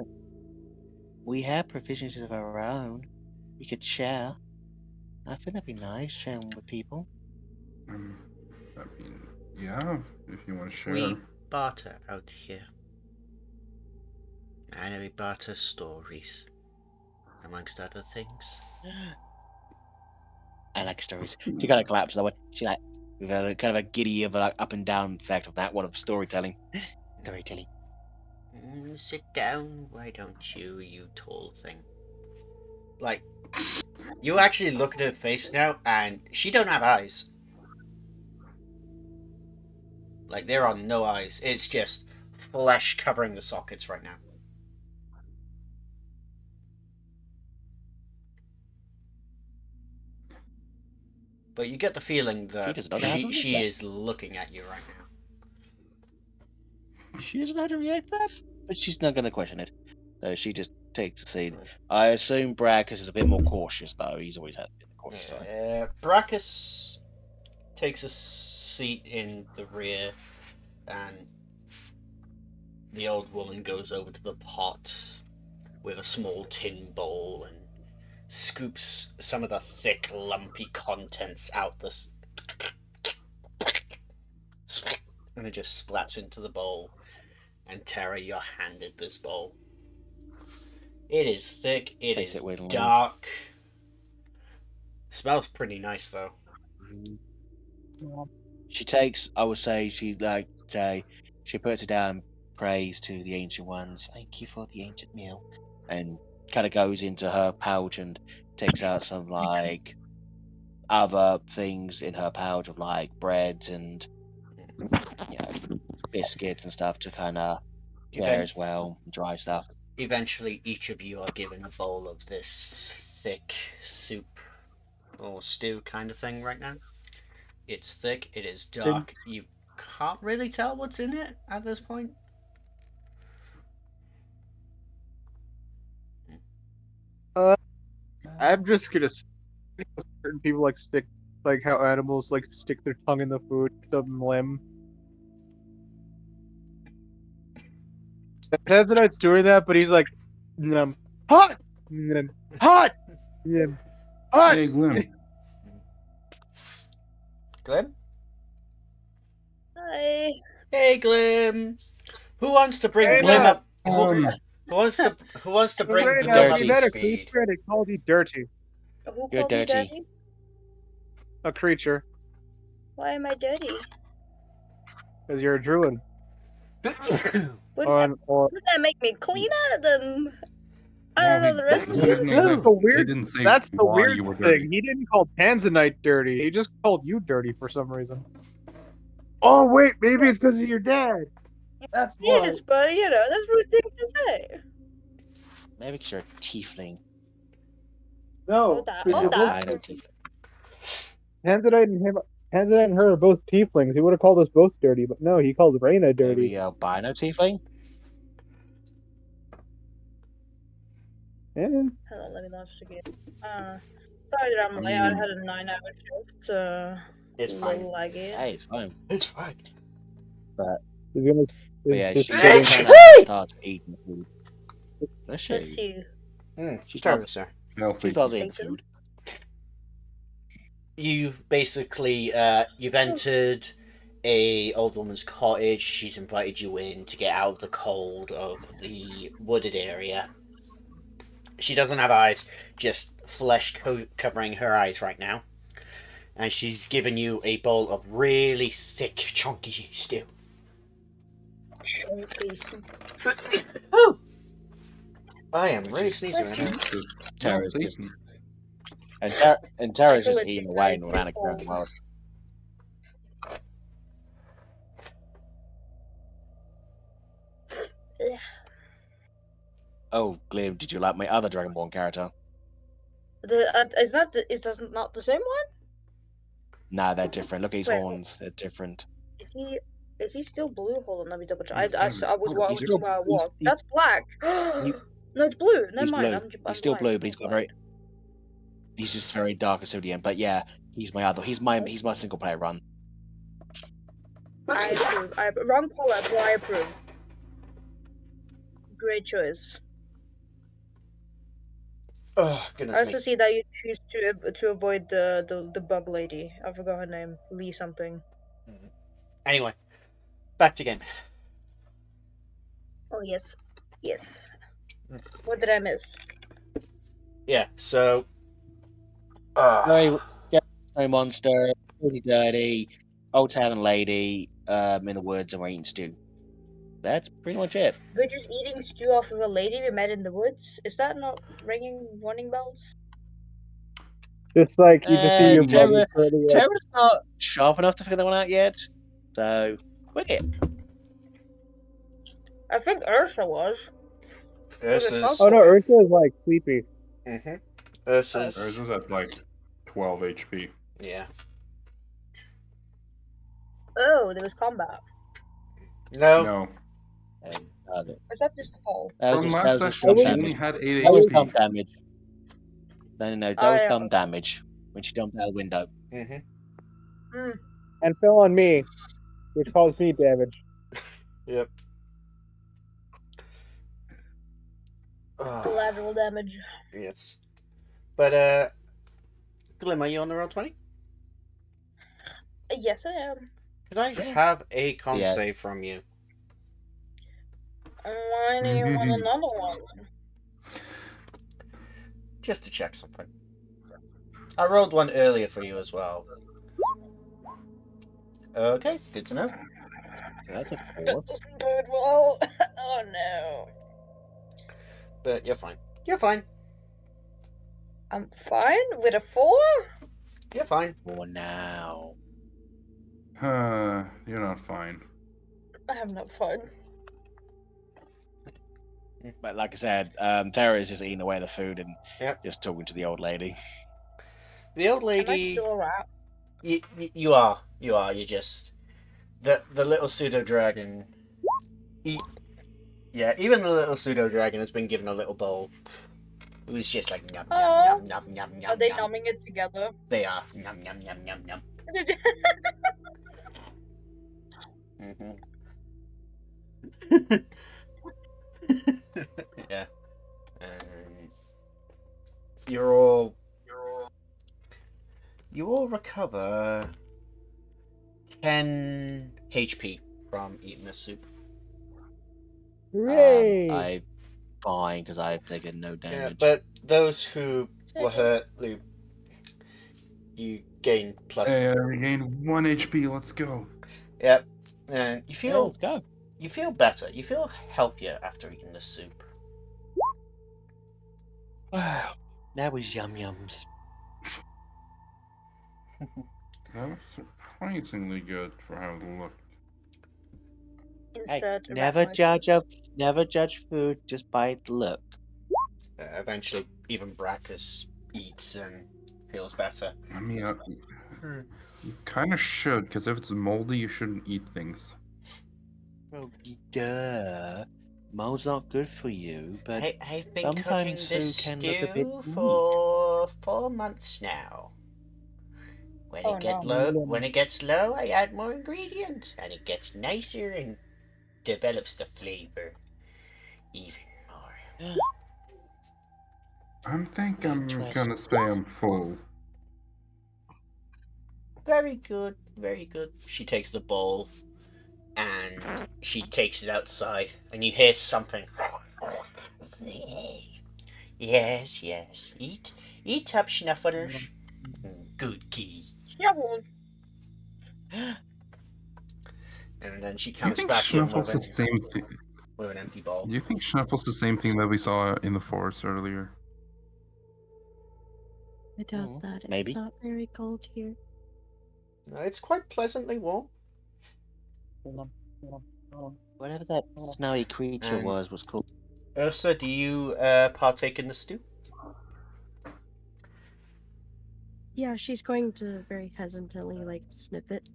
provisions of our own. We could share. I think that'd be nice, sharing with people. I mean, yeah, if you want to share. We barter out here. And we barter stories, amongst other things. I like stories. She kind of claps that way. She like with a kind of a giddy of like up and down effect of that one of storytelling. Storytelling. Sit down, why don't you, you tall thing? Like, you actually look at her face now, and she don't have eyes. Like, there are no eyes. It's just flesh covering the sockets right now. But you get the feeling that doesn't know how to react she that. is looking at you right now. She doesn't know how to react to that, but she's not going to question it. So she just takes the seat. I assume Brackus is a bit more cautious, though. He's always had the cautious side. Brachus takes a seat in the rear, and the old woman goes over to the pot with a small tin bowl and scoops some of the thick, lumpy contents out this, and it just splats into the bowl. And Tara, you're handed this bowl. It is thick. It Takes is it willingly. dark. Smells pretty nice though. She takes, I would say, she puts it down, praise to the ancient ones. Thank you for the ancient meal. And kind of goes into her pouch and takes out some like other things in her pouch of like breads and biscuits and stuff to kind of there as well, dry stuff. Eventually, each of you are given a bowl of this thick soup or stew kind of thing right now. It's thick, it is dark. You can't really tell what's in it at this point. I'm just gonna certain people like how animals like stick their tongue in the food, some limb. Tanzanite's doing that, but he's like, hot, hot, hot. Hey, Glim. Glim? Hi. Hey, Glim! Who wants to bring Hey, Glim no. up? Who wants to bring Right Glim now, up we to met a speed? creature and it called you dirty. Who You're called me dirty. dirty? A creature, Why am I dirty? because you're a druid. Wouldn't, Or wouldn't that make me cleaner than I don't know the rest of he you? didn't that's exactly, the weird. he didn't say That's the why weird you were thing. dirty. He didn't call Tanzanite dirty. He just called you dirty for some reason. Oh wait, maybe it's because of your dad. That's why. Yes, but you know that's rude thing to say. Maybe because you're a tiefling. No, Hold that. because Hold you're that. Albino tiefling. Tanzanite and her are both tieflings. He would have called us both dirty, but no, he called Reyna dirty. Maybe albino tiefling. Yeah. Hold on, let me launch again. Sorry that I'm late. I had a 9-hour shift. It's a fine. little laggy. Hey, it's fine. It's fine. He's gonna. But yeah, he's she getting- kind of starts eating food. Bless Let's you. see. She Sorry, starts, sir. she starts eating food. You basically you've entered a old woman's cottage. She's invited you in to get out of the cold of the wooded area. She doesn't have eyes, just flesh covering her eyes right now. And she's given you a bowl of really thick, chunky stew. Oh, please. Oh! I am Which really is- sneezing right now. Tara's No, just, Satan. and Tara's I feel just it eating is away nice and and panicking around the world. Yeah. Oh, Glim, did you like my other Dragonborn character? Is that not the same one? Nah, they're different. Look at his Wait, horns. They're different. Is he still blue? Hold on, let me double check. He's I kind was of- watching He's still, while I he's, walked. he's, That's black. he- No, it's blue. Never he's mind. blue. I'm He's still blind. blue, but he's I'm got blind. he's just very dark obsidian. But yeah, he's my single player run. I approve. Wrong color, but I approve. Great choice. Oh, I goodness also me. see that you choose to avoid the bug lady. I forgot her name. Lee something. Anyway, back to game. Oh yes, yes. What did I miss? Yeah, so. Very scary monster, really dirty, old tavern lady, in the woods, and we're eating stew. That's pretty much it. We're just eating stew off of a lady we met in the woods. Is that not ringing warning bells? Just like you just see your mom curling up. Tara's not sharp enough to figure that one out yet. So, wicket. I think Ursa was. Ursa's. Oh no, Ursa is like sleepy. Mm-hmm. Ursa's. Hers is at like 12 HP. Yeah. Oh, there was combat. No. No. And, Is that just a fall? From last that was session, thumb she damage. only had 8 That was HP. thumb damage. No, that was thumb damage when she jumped out the window. Mm-hmm. And fell on me, which caused me damage. Yep. Collateral damage. Yes. But, Glim, are you on the roll 20? Yes, I am. Could I have a con Yeah. save from you? Why do you want another one? Just to check something. I rolled one earlier for you as well. Okay, good to know. That's a 4. That doesn't bode well. Oh no. But you're fine. You're fine. I'm fine with a 4? You're fine. For now. You're not fine. I am not fine. But like I said, Tara is just eating away the food and Yep. just talking to the old lady. The old Am I lady. still around? You are. You are. You just the little pseudo dragon. Yeah, even the little pseudo dragon has been given a little bowl. It was just like yum Oh. yum yum yum yum Are they yum. numbing it together? They are yum yum yum yum yum. Yeah. You all recover 10 HP from eating this soup. I'm fine because I've taken no Yeah, damage. but those who were hurt, you gain plus. Hey, I regained 1 HP. Let's go. Yep. And you Yeah, feel let's go. you feel better. You feel healthier after eating this soup. Wow. That was yum yums. That was surprisingly good for how it looked. Hey, Insert never judge food just by the look. Eventually, even Brackus eats and feels better. I mean, you kind of should, because if it's moldy, you shouldn't eat things. Well, duh. Mold's not good for you, but I've been cooking sometimes this food can look a bit stew neat. for 4 months now. When Oh, it gets no. low, I add more ingredients, and it gets nicer and develops the flavor even more. I think I'm gonna Interesting. say I'm full. Very good, very good. She takes the bowl and she takes it outside, and you hear something. Yes, yes. Eat up, Schnufflers. Good kitty. Shuffle. And then she Do you comes think back in Schnuffle's the same thing? with an empty bowl. Do you think Schnuffle's the same thing that we saw in the forest earlier? I doubt that. It's maybe. not very cold here. No, it's quite pleasantly warm. Whatever that snowy creature And- was cool. Ursa, do you partake in the stew? Yeah, she's going to very hesitantly like sniff it.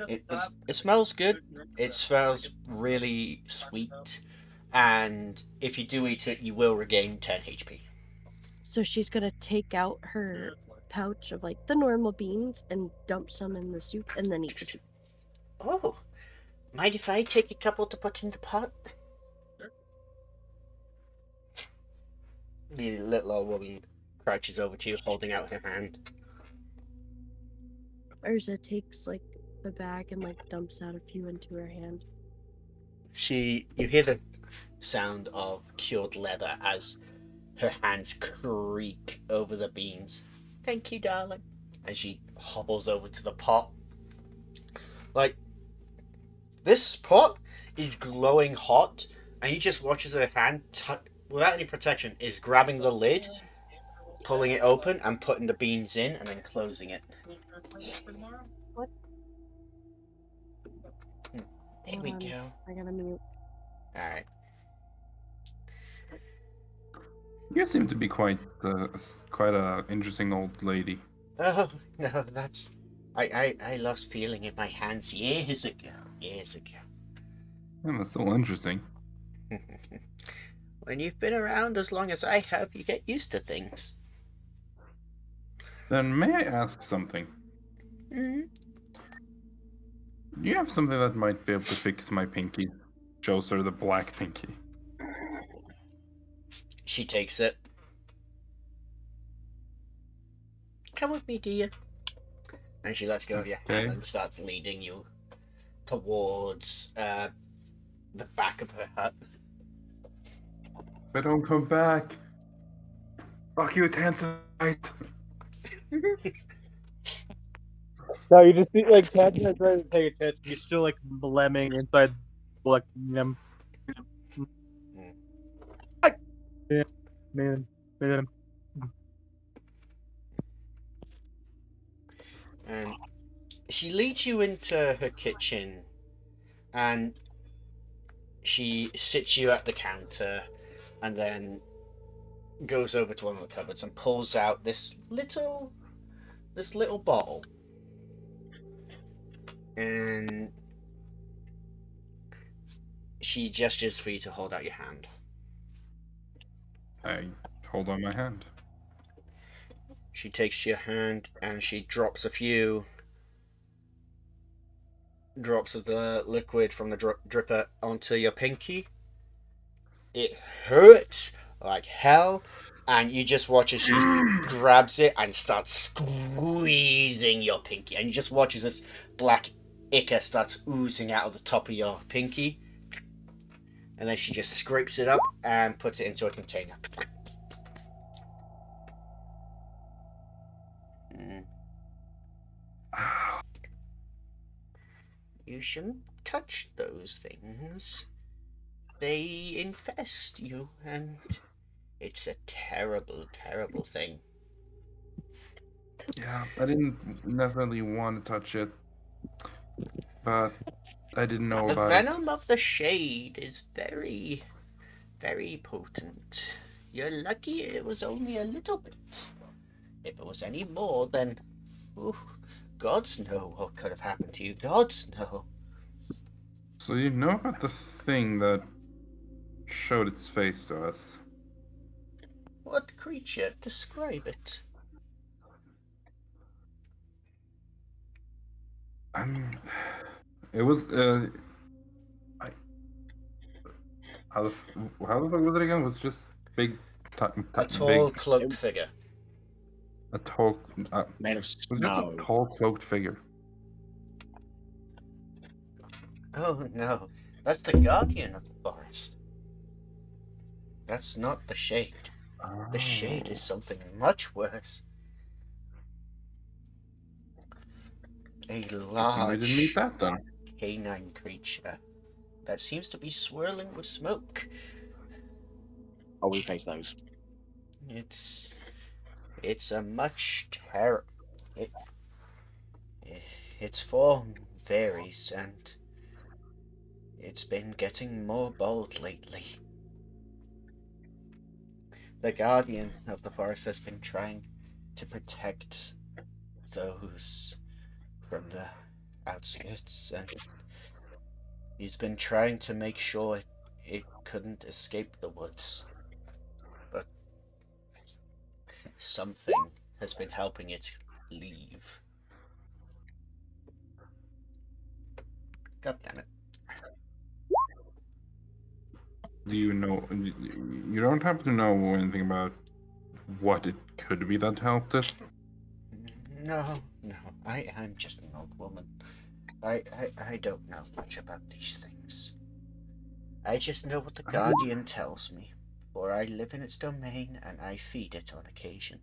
It smells good. It smells really sweet. And if you do eat it, you will regain 10 HP. So she's gonna take out her pouch of like the normal beans and dump some in the soup and then eat the soup. Oh, mind if I take a couple to put in the pot? The little old woman crouches over to you, holding out her hand. Urza takes like the bag and like dumps out a few into her hand. You hear the sound of cured leather as her hands creak over the beans. Thank you, darling. And she hobbles over to the pot. Like, this pot is glowing hot, and you just watch as her hand, without any protection, is grabbing the lid, pulling it open, and putting the beans in, and then closing it. What? There we Hold on, go. I gotta mute. Alright. You seem to be quite a interesting old lady. Oh, no, that's... I lost feeling in my hands years ago. Yeah, that's still interesting. When you've been around as long as I have, you get used to things. Then may I ask something? Mm-hmm. Do you have something that might be able to fix my pinky? Shows her the black pinky. She takes it. Come with me, dear. And she lets go of your hand Okay. and starts leading you towards the back of her hut. If I don't come back, fuck you, Tanzanite. No, you just see like Ted's not trying to pay attention. He's still like blemming inside, collecting them. Man, man, man. And she leads you into her kitchen, and she sits you at the counter, and then goes over to one of the cupboards and pulls out this little bottle, and she gestures for you to hold out your hand. I hold on my hand. She takes your hand and she drops a few drops of the liquid from the dripper onto your pinky. It hurts like hell, and you just watch as she grabs it and starts squeezing your pinky, and you just watch as this black ichor starts oozing out of the top of your pinky, and then she just scrapes it up and puts it into a container. You shouldn't touch those things. They infest you, and it's a terrible, terrible thing. Yeah, I didn't necessarily want to touch it, but I didn't know The about it. venom of the shade is very, very potent. You're lucky it was only a little bit. If it was any more, then, ooh, gods know what could have happened to you. Gods know. So you know about the thing that showed its face to us? What creature? Describe it. It was I, how the how the fuck was it again? It was just big, A tall, big, cloaked figure. a tall. Made of It was just a snow. tall, cloaked figure. Oh no, that's the guardian of the forest. That's not the shade. The shade is something much worse. A We didn't meet large that then. canine creature that seems to be swirling with smoke. Oh, we face those. It's a much terror. It, its form varies, and it's been getting more bold lately. The guardian of the forest has been trying to protect those from the outskirts, and he's been trying to make sure it couldn't escape the woods. But something has been helping it leave. God damn it. Do you know? You don't happen to know anything about what it could be that helped it? No, I'm just an old woman. I don't know much about these things. I just know what the Guardian tells me, for I live in its domain and I feed it on occasion.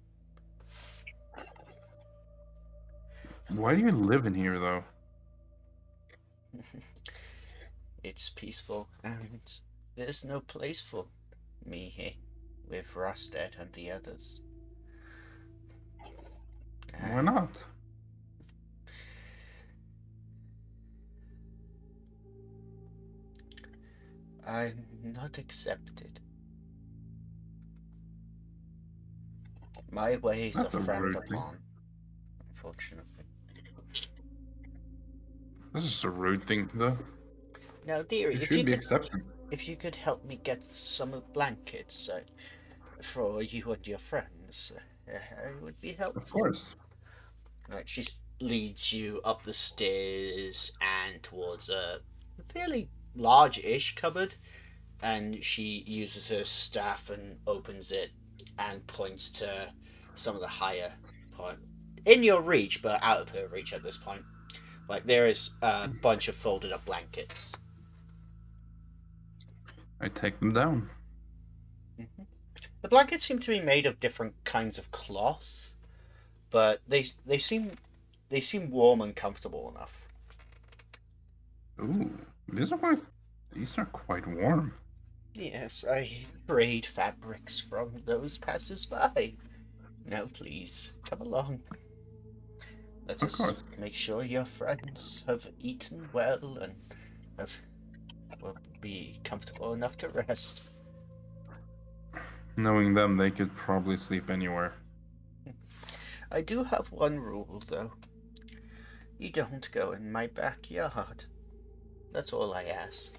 Why do you live in here, though? It's peaceful, and there's no place for me here with Rosted and the others. Why not? I'm not accepted. My ways That's are a frowned rude thing. upon, unfortunately. This is a rude thing, though. Now, dearie, You should be accepted. if you could help me get some of the blankets for you and your friends, it would be helpful. Of course. Right, she leads you up the stairs and towards a fairly large-ish cupboard, and she uses her staff and opens it and points to some of the higher part in your reach, but out of her reach at this point. Like there is a bunch of folded up blankets. I take them down. Mm-hmm. The blankets seem to be made of different kinds of cloth, but they seem they seem warm and comfortable enough. Ooh, these are quite warm. Yes, I trade fabrics from those passers-by. Now please, come along. Let Of us course. make sure your friends have eaten well and will be comfortable enough to rest. Knowing them, they could probably sleep anywhere. I do have one rule, though. You don't go in my backyard. That's all I ask.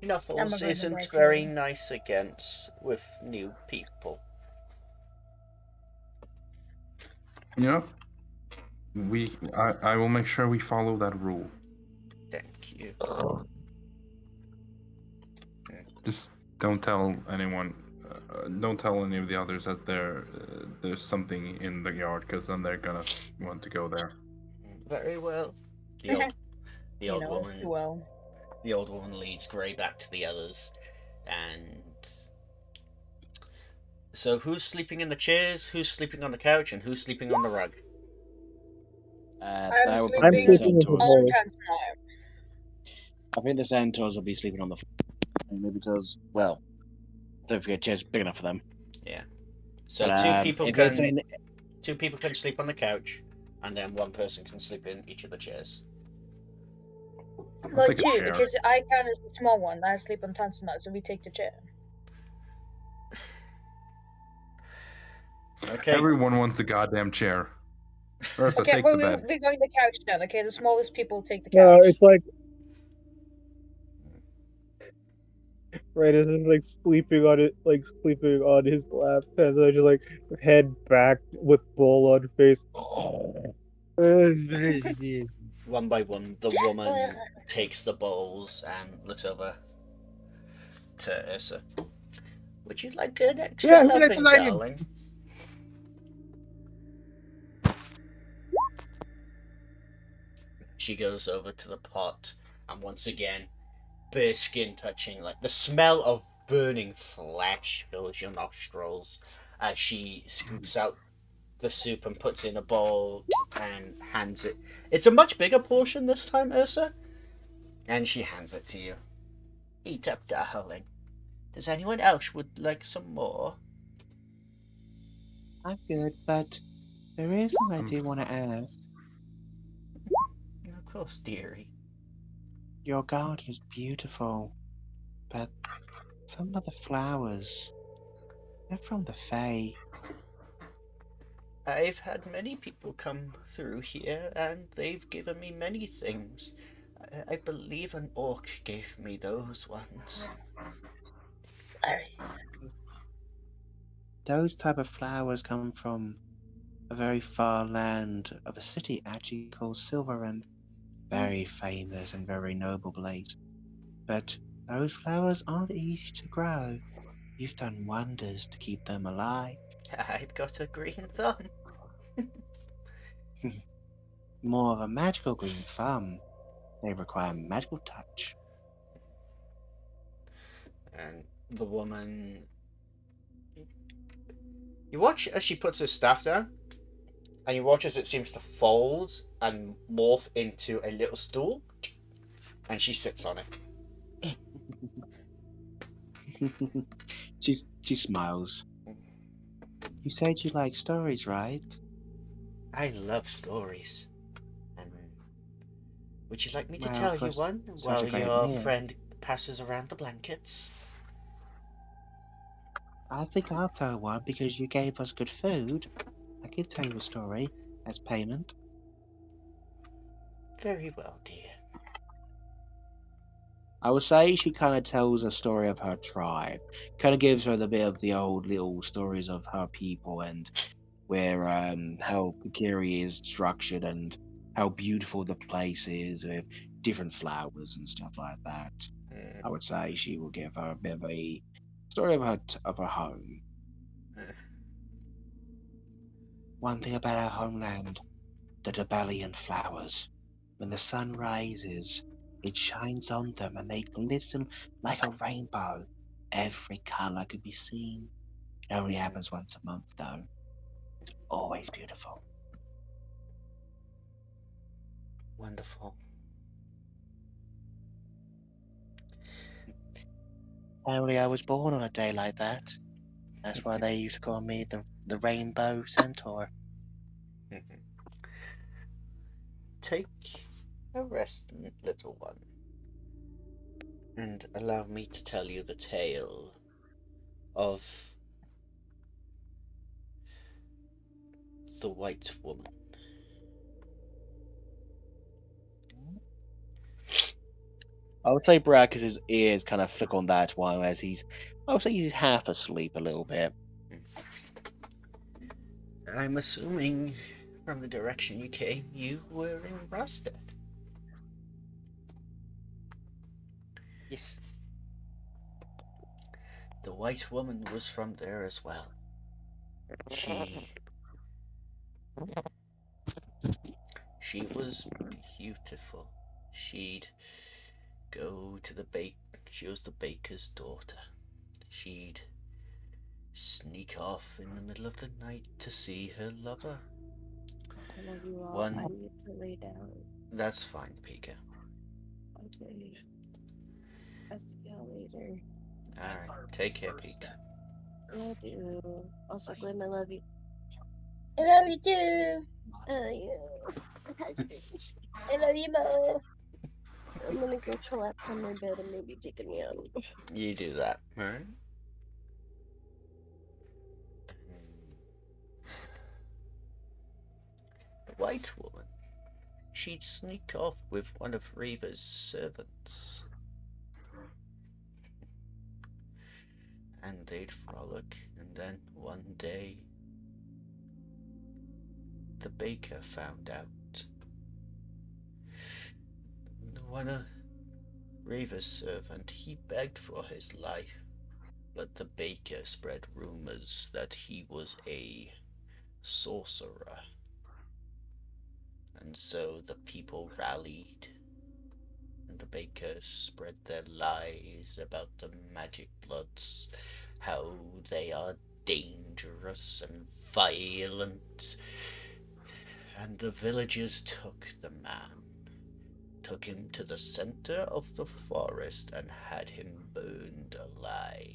Knuffles going to isn't backyard. very nice against with new people. You know, I will make sure we follow that rule. Thank you. Just don't tell anyone. Don't tell any of the others that there's something in the yard, because then they're gonna want to go there. Very well. The old Us too woman. well. The old woman leads Grey back to the others, and so who's sleeping in the chairs? Who's sleeping on the couch? And who's sleeping on the rug? I'm That would sleeping probably be the sleeping with the centaurs. boys. Tanzanite. I think the centaurs will be sleeping on the floor, mainly because, well, don't forget chairs big enough for them. Yeah. So But, two people if it's can in, sleep on the couch, and then one person can sleep in each of the chairs. I'll No, take a two, chair. because I count as the small one. I sleep on Tanzanite, so we take the chair. Okay. Everyone wants a goddamn chair. Ursa, Okay, take well, the bed. we're going the couch then. Okay, the smallest people take the couch. It's like right as he's like sleeping on his lap, and then just like head back with bowl on face. One by one, the woman takes the bowls and looks over to Ursa. Would you like an extra Yeah, helping, that's darling? She goes over to the pot, and once again, bare skin touching, like the smell of burning flesh fills your nostrils as she scoops out the soup and puts it in a bowl and hands it. It's a much bigger portion this time, Ursa, and she hands it to you. Eat up, darling. Does anyone else would like some more? I'm good, but there is something I do want to ask. Of course, dearie. Your garden is beautiful, but some of the flowers, they're from the Fae. I've had many people come through here, and they've given me many things. I believe an orc gave me those ones. Those type of flowers come from a very far land of a city actually called Silverend. Very famous and very noble place. But those flowers aren't easy to grow. You've done wonders to keep them alive. I've got a green thumb. More of a magical green thumb. They require magical touch. And the woman. You watch as she puts her staff down, and you watch as it seems to fold and morph into a little stool, and she sits on it. She smiles. You said you like stories, right? I love stories. And would you like me to Well, tell for you one such while a great your meal. friend passes around the blankets? I think I'll tell one because you gave us good food. I can tell you a story as payment. Very well, dear. I would say she kind of tells a story of her tribe. Kind of gives her the bit of the old little stories of her people and where how Kiri is structured and how beautiful the place is with different flowers and stuff like that. I would say she will give her a bit of a story of her home. One thing about our homeland, the Debellian flowers. When the sun rises, it shines on them and they glisten like a rainbow. Every color could be seen. It only happens once a month, though. It's always beautiful. Wonderful. Apparently, I was born on a day like that. That's why they used to call me the Rainbow Centaur. Take a rest, little one, and allow me to tell you the tale of the White Woman. I would say Brackus's ears kind of flick on that one as I would say he's half asleep a little bit. I'm assuming from the direction you came, you were in Rostad. Yes. The White Woman was from there as well. She was beautiful. She'd go to the bake. She was the baker's daughter. She'd sneak off in the middle of the night to see her lover. I love you all. One. I need to lay down. That's fine, Pika. Okay. I'll see y'all later. Alright, take care, Pika. I do. Also, Glim, I love you. I love you too. Yeah. Husband. I love you more. I'm gonna go collapse on my bed and maybe take a nap. You do that, alright? The White Woman. She'd sneak off with one of Reva's servants. And they'd frolic, and then one day the baker found out. One of Reva's servant, he begged for his life, but the baker spread rumors that he was a sorcerer. And so the people rallied, and the bakers spread their lies about the magic bloods, how they are dangerous and violent. And the villagers took the man, took him to the center of the forest, and had him burned alive.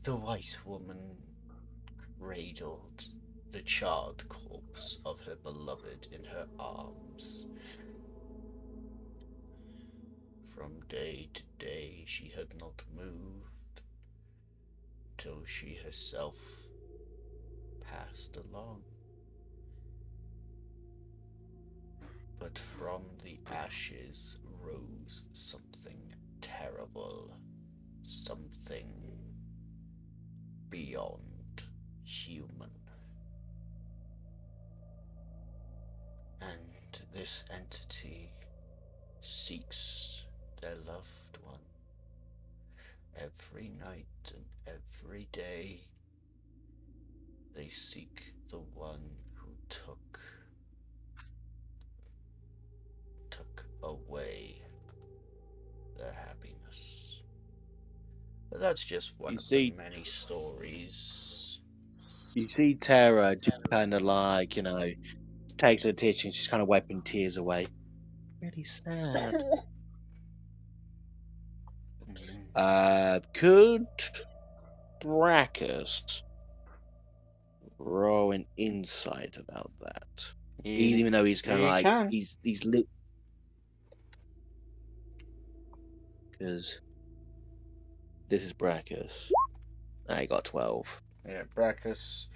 The White Woman cradled the charred corpse of her beloved in her arms. From day to day she had not moved, till she herself passed along. But from the ashes rose something terrible, something beyond human. And this entity seeks their loved one every night and every day. They seek the one who took away their happiness. But that's just one You of the see, many stories. you see Tara just kind of like takes her tissue and she's kind of wiping tears away. Really sad. Could Brackus roll an insight about that? Even though he's kind of You like can. he's lit because this is Brackus. I got 12. Yeah, Brackus.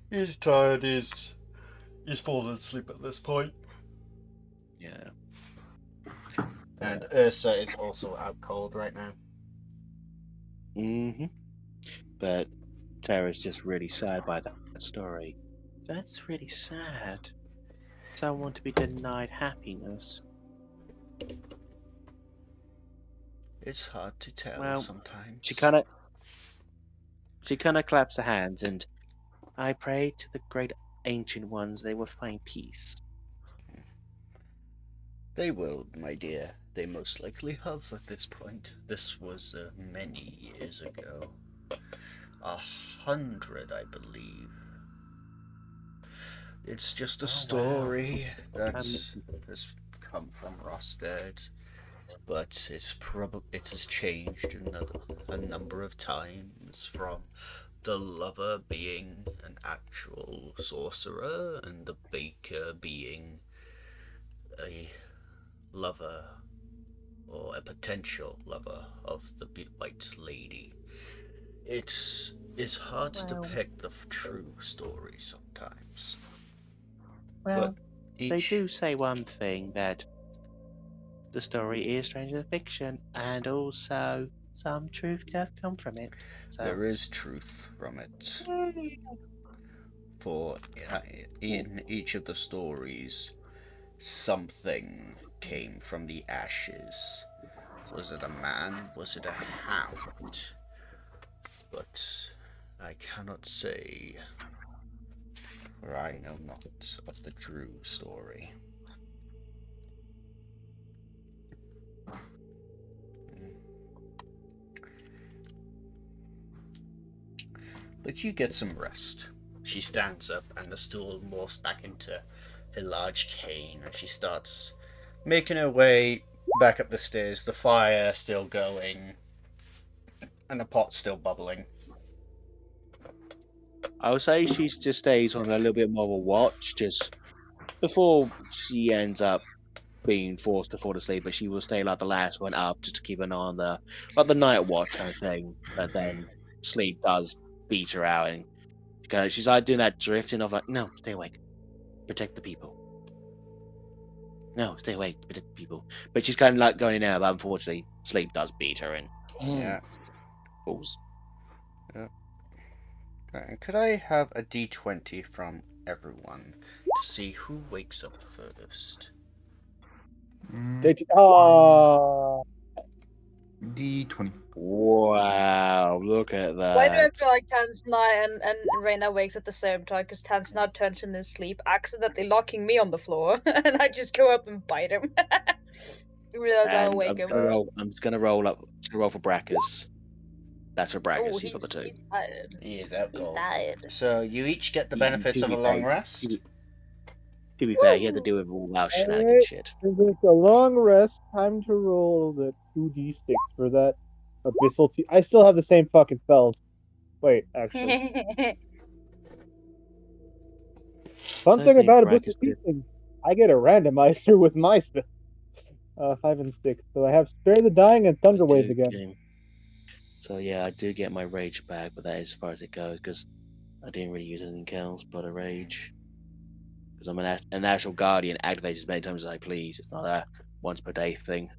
He's tired. He's fallen asleep at this point. Yeah. And Ursa is also out cold right now. Mm-hmm. But Tara's just really sad by that story. That's really sad. Someone to be denied happiness. It's hard to tell Well, sometimes. she kind of claps her hands and I pray to the great ancient ones they will find peace. They will, my dear. They most likely have at this point. This was many years ago. 100, I believe. It's just a Oh, wow. story that Um, has come from Rosted, but it has changed a number of times from the lover being an actual sorcerer and the baker being a lover or a potential lover of the White Lady. It is hard to Well, depict the true story sometimes, but well, they each do say one thing that the story is stranger than fiction, and also some truth does come from it. So, there is truth from it. For in each of the stories, something came from the ashes. Was it a man? Was it a hound? But I cannot say, for I know not of the true story. But you get some rest. She stands up, and the stool morphs back into a large cane, and she starts making her way back up the stairs, the fire still going, and the pot still bubbling. I would say she just stays on a little bit more of a watch, just before she ends up being forced to fall asleep. But she will stay like the last one up, just to keep an eye on the night watch kind of thing. But then sleep does beat her out, and she's like doing that drifting of like, no, stay awake, protect the people. No, stay awake, protect the people. But she's kind of like going in there, but unfortunately, sleep does beat her and Yeah. falls. Could I have a d20 from everyone to see who wakes up first? Oh, D20. Wow, look at Why do I that. feel like Tansna and Reina wakes at the same time? Because Tansna turns in his sleep, accidentally locking me on the floor, and I just go up and bite him. Realize I'll And wake him. I'm just gonna roll up to roll for Brackers. That's for Oh, Brackers. He got the 2. he's tired. He is out He's cold. tired. So you each get the Yeah, benefits to of a be fair, long to rest. be, to be fair, he had to Woo! deal with all our shenanigan alright. shit. Since it's a long rest, time to roll the 2d6 for that abyssal I still have the same fucking spells. Wait, actually. Fun Don't thing think about abyssal Brackers did teaching, I get a randomizer with my spell. 5 and 6. So I have Spare the Dying and I Thunderwave do again. game. So yeah, I do get my rage back, but that is as far as it goes because I didn't really use anything else but a rage. Because I'm an actual guardian, activates as many times as I please. It's not a once per day thing.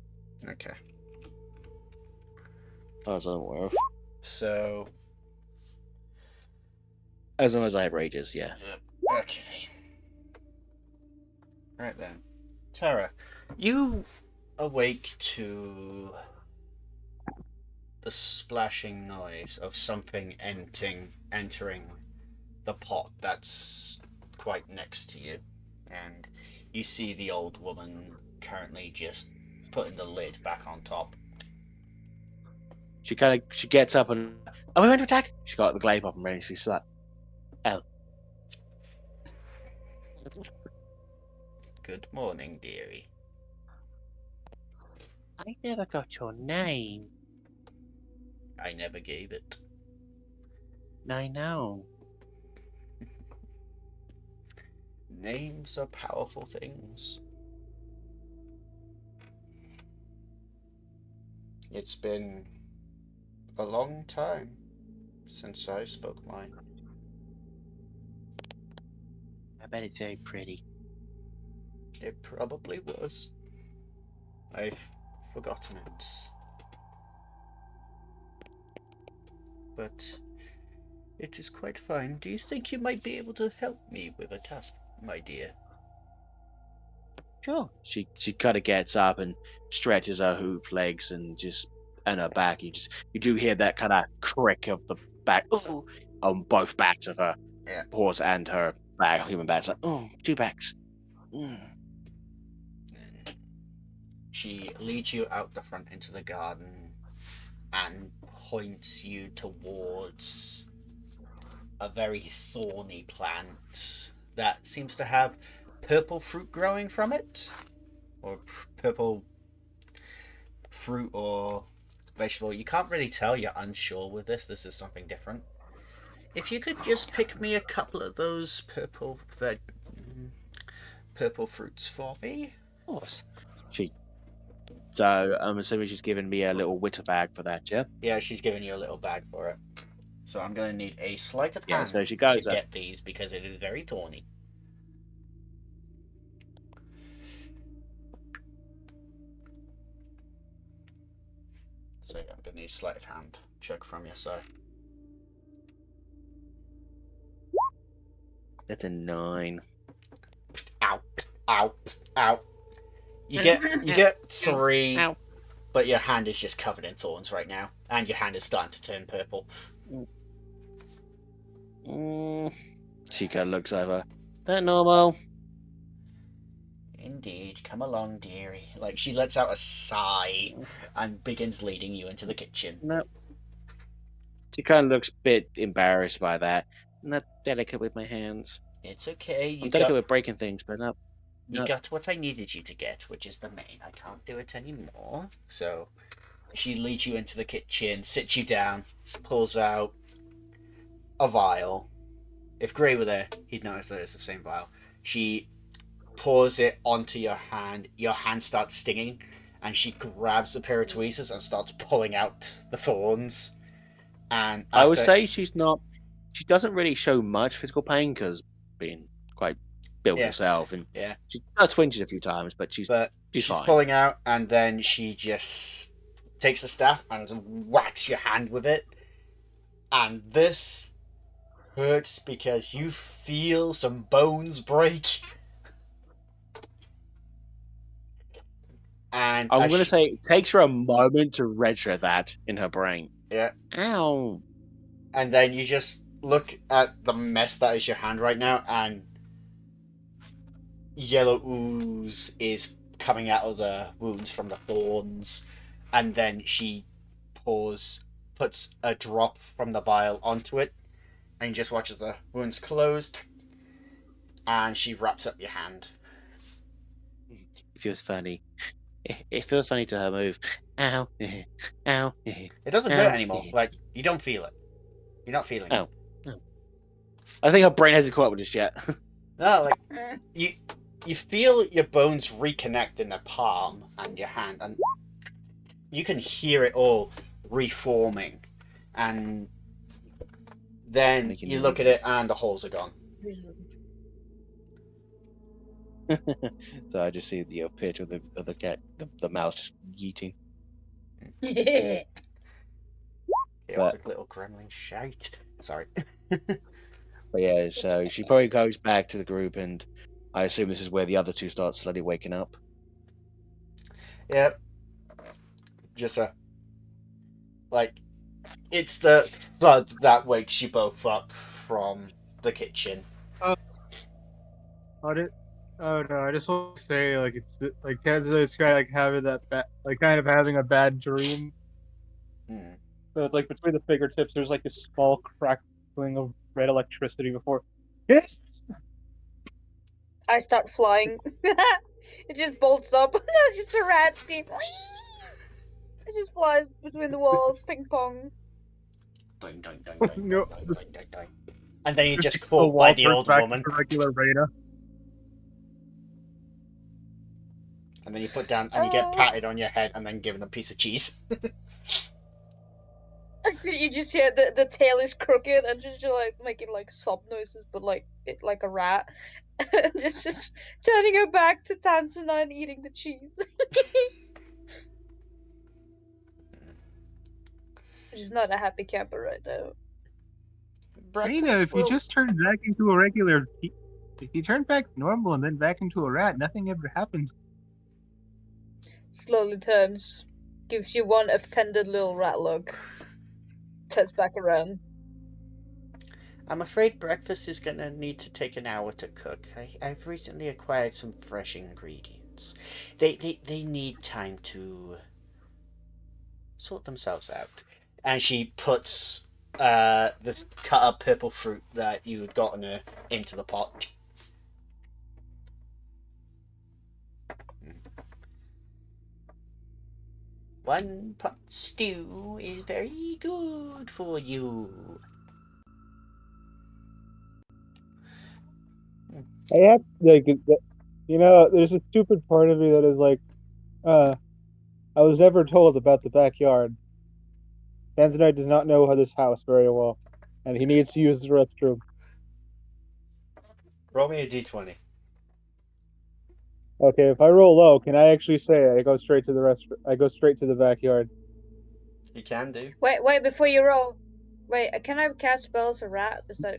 Okay. As I'm aware of. So. As long as I have rages, yeah. Okay. Right then. Tara, you awake to the splashing noise of something entering the pot that's quite next to you, and you see the old woman currently just putting the lid back on top. She gets up and are we going to attack? She got the glaive up and ready. She's like, oh, Good morning, dearie. I never got your name. I never gave it. I know. Names are powerful things. It's been a long time since I spoke mine. I bet it's very pretty. It probably was. I've forgotten it. But it is quite fine. Do you think you might be able to help me with a task, my dear? Sure. She kind of gets up and stretches her hoof legs and her back. You do hear that kind of crick of the back ooh, on both backs of her Yeah. horse and her back, human back. It's like, oh, 2 backs. Mm. She leads you out the front into the garden and points you towards a very thorny plant that seems to have purple fruit growing from it, or purple fruit or vegetable. You can't really tell. You're unsure with this. This is something different. If you could just pick me a couple of those purple fruits for me. Of course. So I'm assuming she's given me a little witter bag for that, yeah? Yeah, she's giving you a little bag for it. So I'm going to need a sleight of Yeah, hand so she to goes up. get these because it is very thorny. So yeah, I'm going to need a sleight of hand check from you, so. That's a 9. Ow, ow, ow. You get 3, Ow. but your hand is just covered in thorns right now, and your hand is starting to turn purple. She kind of looks over. That normal? Indeed, come along, dearie. Like, she lets out a sigh and begins leading you into the kitchen. No. She kind of looks a bit embarrassed by that. I'm not delicate with my hands. It's okay, I'm delicate with breaking things, but no. you got what I needed you to get, which is the main. I can't do it anymore. So, she leads you into the kitchen, sits you down, pulls out a vial. If Gray were there, he'd notice that it's the same vial. She pours it onto your hand starts stinging, and she grabs a pair of tweezers and starts pulling out the thorns. And I would say she doesn't really show much physical pain because being quite built herself, and she does twinges a few times, but she's fine. Pulling out, and then she just takes the staff and whacks your hand with it, and this hurts because you feel some bones break. And I'm going to say it takes her a moment to register that in her brain. Yeah. Ow. And then you just look at the mess that is your hand right now, and yellow ooze is coming out of the wounds from the thorns. And then she puts a drop from the vial onto it, and just watches the wounds closed, and she wraps up your hand. It feels funny. It feels funny to her move. Ow. Ow. It doesn't hurt anymore. Like, you don't feel it. You're not feeling it. No. I think her brain hasn't caught up with this yet. No, like, you feel your bones reconnect in the palm and your hand, and you can hear it all reforming. And then you look at it, and the holes are gone. So I just see the picture of the cat, the mouse yeeting. Chaotic little gremlin shite. Sorry. But yeah, so she probably goes back to the group, and I assume this is where the other two start slowly waking up. Yep. Just it's the thud that wakes you both up from the kitchen. Oh no! I just want to say, like, it's like Kazuo described, like having kind of having a bad dream. Mm. So it's like between the fingertips, there's like this small crackling of red electricity before. Yes. I start flying. It just bolts up. Just a rat scream. It just flies between the walls, ping pong. Doing, doing, doing, Oh, doing, no. doing, doing, doing, doing. And then you're just The caught wall by the turns old back woman. into regular Reyna. And then you put down, and you get patted on your head, and then given a piece of cheese. You just hear the tail is crooked and just like making like sob noises, but like a rat. just turning her back to Tansana and eating the cheese. She's not a happy camper right now. Reyna, if you just turn back into a regular, if you turn back normal and then back into a rat, nothing ever happens. Slowly turns, gives you one offended little rat look, turns back around. I'm afraid breakfast is going to need to take an hour to cook. I've recently acquired some fresh ingredients. They need time to sort themselves out. And she puts the cut up purple fruit that you had gotten her into the pot. 1 pot stew is very good for you. I have like, there's a stupid part of me that is like, I was never told about the backyard. Tanzanite does not know how this house very well, and he needs to use the restroom. Roll me a d20. Okay, if I roll low, can I actually say I go straight to the restroom? I go straight to the backyard. You can do. Wait, before you roll. Wait, can I cast spells or rat? Is that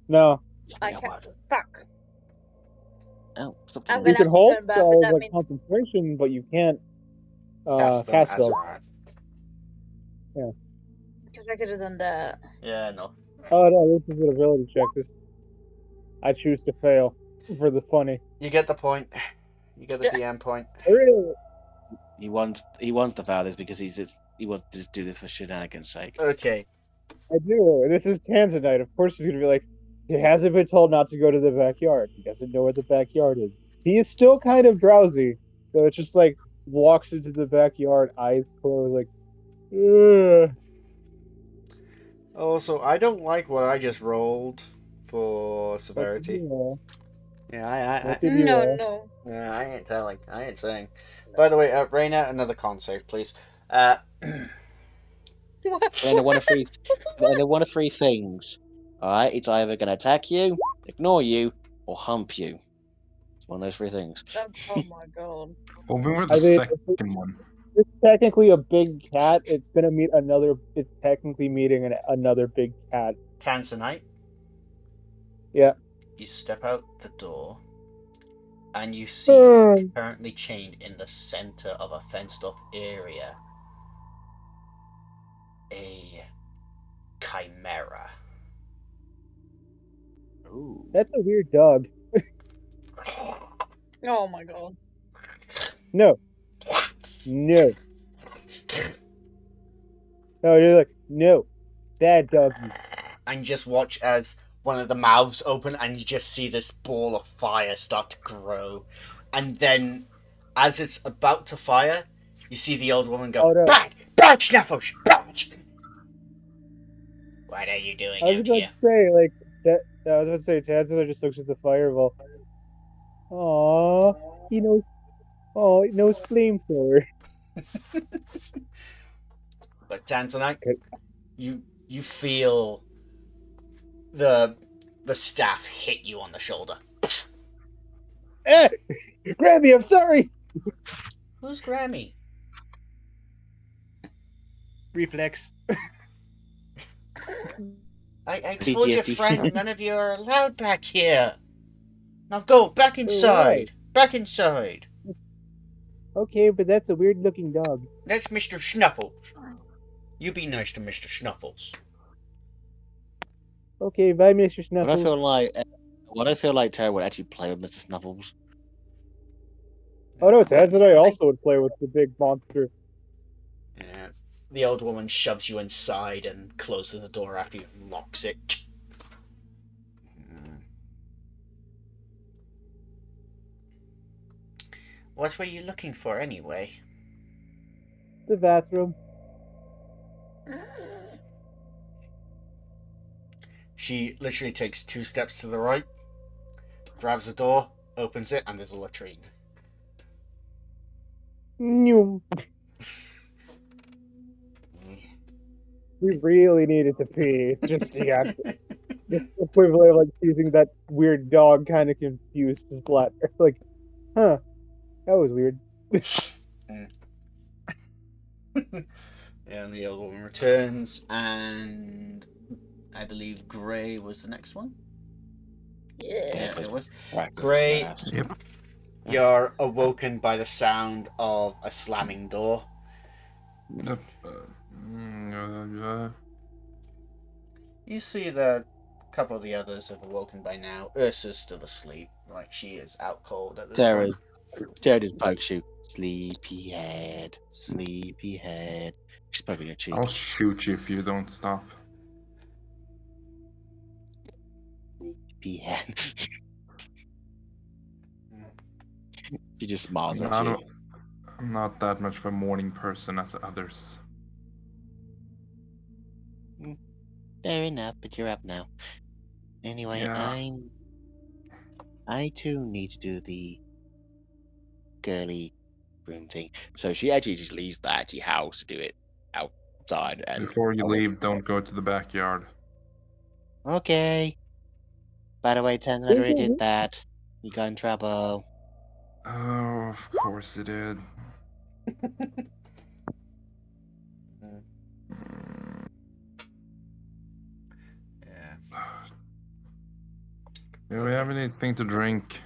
No, I Yeah, can what? fuck. Oh, stop I'm doing you gonna can have to hold turn back, but spells that like means concentration, but you can't Cast them cast as spells. a rat. because I could have done that. Yeah, no. Oh no, this is an ability check. I choose to fail for the funny. You get the point. You get the DM point. Really? He wants to fail this because he wants to just do this for shenanigans' sake. Okay. I do. This is Tanzanite. Of course, he's gonna be like, he hasn't been told not to go to the backyard. He doesn't know where the backyard is. He is still kind of drowsy, so it's just like walks into the backyard, eyes closed, like, ugh. Also, I don't like what I just rolled for What did severity. you know? Yeah, What did you No, know? no. yeah, I ain't telling. I ain't saying. By the way, Raina, another con save, please. Uh, What? And then one of three, and then one of three things. All right, it's either going to attack you, ignore you, or hump you. It's one of those three things. Oh my god. Hoping for the I mean, second one. it's technically a big cat. It's gonna meet another. It's technically meeting another big cat. Tanzanite, Yeah. you step out the door, and you see currently chained in the center of a fenced-off area a chimera. Ooh. That's a weird dog. Oh my god. No. No. No, you're like, no. Bad doggy. And just watch as one of the mouths open and you just see this ball of fire start to grow. And then, as it's about to fire, you see the old woman go, Oh no. Bad! Bad, Snuffles! Bad! What are you doing I was out about here? to say, like, that, I was about to say, Tanzanite just looks at the fireball. Aww. He knows. Oh, he knows flamethrower. But Tanzanite, Okay. you feel the staff hit you on the shoulder. Eh! Grammy, I'm sorry! Who's Grammy? Reflex. I told your PTSD. friend none of you are allowed back here. Now go back Why? inside. Back inside. Okay, but that's a weird looking dog. That's Mr. Snuffles. You be nice to Mr. Snuffles. Okay, bye, Mr. What Snuffles. I feel like Terry would actually play with Mr. Snuffles. Oh no, Tanzanite also would play with the big monster. Yeah. The old woman shoves you inside and closes the door after you and locks it. What were you looking for anyway? The bathroom. She literally takes 2 steps to the right, grabs the door, opens it, and there's a latrine. Noom. We really needed to pee. It's just the equivalent of like using that weird dog kind of confused his bladder. Like, huh, that was weird. And the old woman returns, and I believe Gray was the next one. Yeah. It was. Right. Gray, Yep. you're awoken by the sound of a slamming door. The, You see that a couple of the others have awoken by now. Ursa's still asleep, like she is out cold at this point. Terry just pokes you. Sleepyhead. Sleepyhead. She's poking your cheek. I'll shoot you if you don't stop. Sleepyhead. She just smiles at I you. don't, I'm not that much of a morning person as others. Fair enough, but you're up now. Anyway, Yeah. I too need to do the girly room thing. So she actually just leaves the actually house to do it outside. And Before you leave, don't go to the backyard. okay. By the way, Tenzin, I already did that. You got in trouble. Oh, of course it did. Yeah. Do we have anything to drink?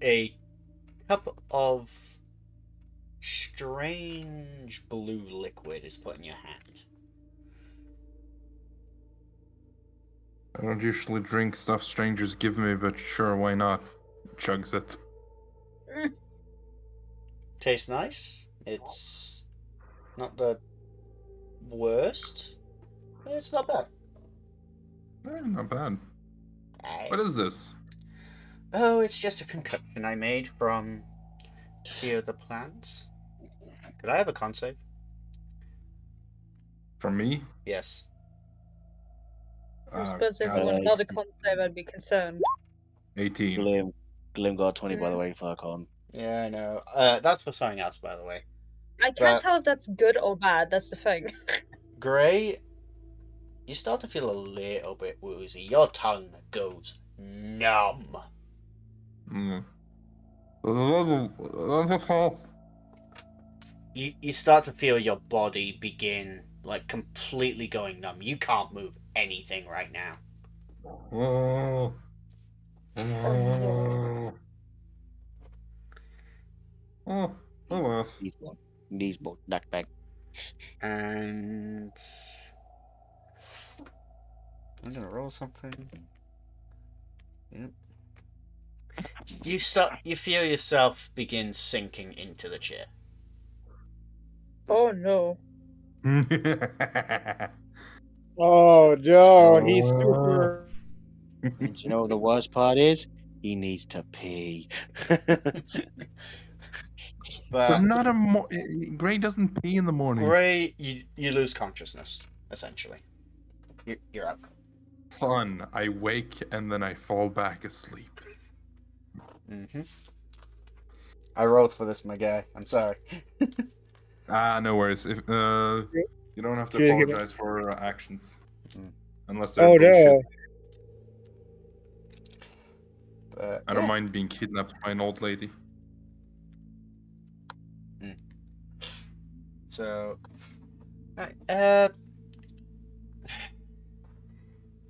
A cup of strange blue liquid is put in your hand. I don't usually drink stuff strangers give me, but sure, why not? Chugs it. Tastes nice. It's not the worst. But it's not bad. Not bad. What is this? Oh, it's just a concoction I made from a few of the plants. Could I have a con save? For me? Yes. I suppose if it God, was not a con save, I'd be concerned. 18. Glim got 20, by the way, for a con. Yeah, I know. That's for something else, by the way. I can't But- tell if that's good or bad. That's the thing. Gray, you start to feel a little bit woozy. Your tongue goes numb. Mm. You start to feel your body begin like completely going numb. You can't move anything right now. Oh, oh well. These both knocked back. And I'm gonna roll something. Yep. You feel yourself begin sinking into the chair. Oh no. Oh no, he's super. And you know what the worst part is? He needs to pee. But I'm not a Gray doesn't pee in the morning. Gray, you lose consciousness essentially. You're up. Fun. I wake and then I fall back asleep. I rolled for this, my guy. I'm sorry. No worries. If you don't have to Should I give apologize for actions, Mm. unless they're Oh bullshit. no. But, I don't mind being kidnapped by an old lady. So, alright,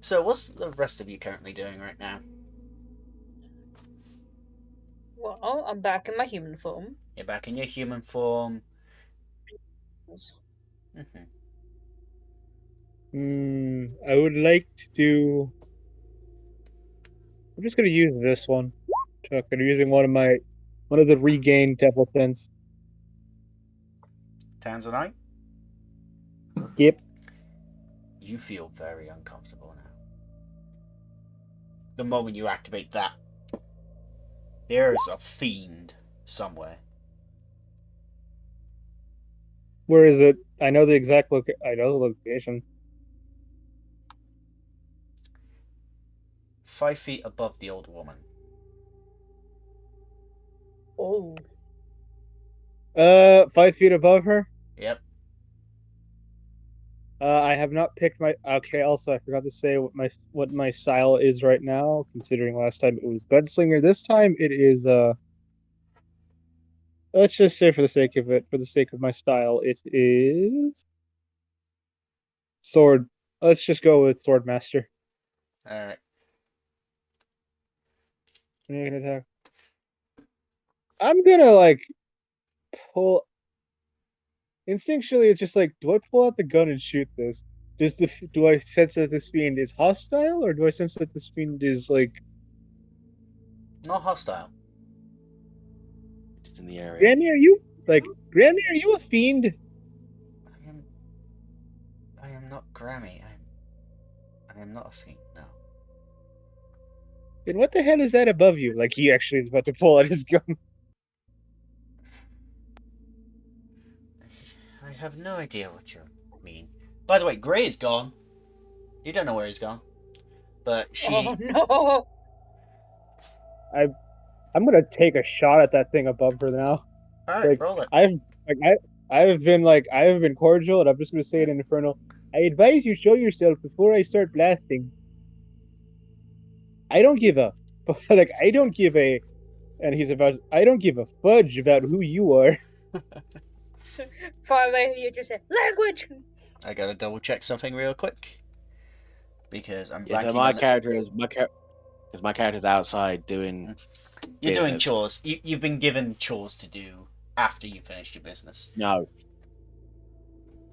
so what's the rest of you currently doing right now? Well, I'm back in my human form. You're back in your human form. I would like to do. I'm just gonna use this one. I'm using one of the regained devil pins. Tanzanite, Yep. you feel very uncomfortable now. The moment you activate that, there is a fiend somewhere. Where is it? I know the exact I know the location. 5 feet above the old woman. Oh. 5 feet above her. Yep. I have not picked my. Okay. Also, I forgot to say what my style is right now. Considering last time it was gunslinger, this time it is. Let's just say for the sake of it, for the sake of my style, it is sword. Let's just go with sword master. Alright. When you're gonna attack, I'm gonna like pull. Instinctually, it's just like, do I pull out the gun and shoot this? Do I sense that this fiend is hostile, or do I sense that this fiend is like Not hostile. Just in the area. Grammy? Grammy? Are you a fiend? I am not Grammy. I am not a fiend, no. Then what the hell is that above you? Like he actually is about to pull out his gun. I have no idea what you mean. By the way, Gray is gone. You don't know where he's gone. But she. Oh no! I'm gonna take a shot at that thing above her now. Alright, Like roll it. I've been cordial, and I'm just gonna say it in Infernal. I advise you show yourself before I start blasting. I don't give a like I don't give a and he's about I don't give a fudge about who you are. Far away, you just said language. I gotta double check something real quick. Because I'm Yeah, so blanking my on it. character is because my character's outside doing. You're doing business. chores. You've been given chores to do after you finished your business. No.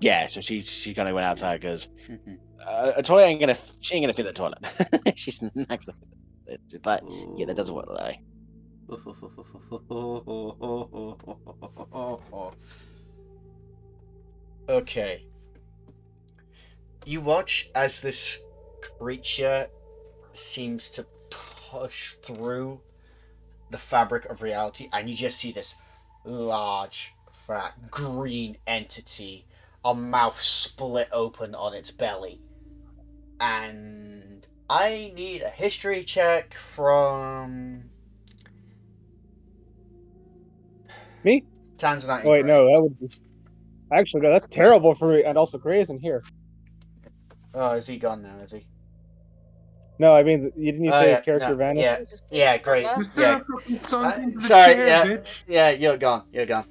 Yeah, so she kind of went outside because Mhm. a toilet ain't gonna she ain't gonna fit the toilet. She's not gonna fit it. It's like yeah, that doesn't work that way. Okay. You watch as this creature seems to push through the fabric of reality, and you just see this large, fat, green entity, a mouth split open on its belly. And I need a history check from Me? Tanzanite and Oh wait, Gray. no, that would be actually no, that's terrible for me. And also Gray isn't here. Oh, is he gone now? Is he? No, I mean you didn't you Oh say yeah, his character no, vanished? yeah, Jesus, yeah, great. Mama. You Yeah. still fucking sunk into the Sorry, chair, yeah, bitch. yeah, you're gone. You're gone.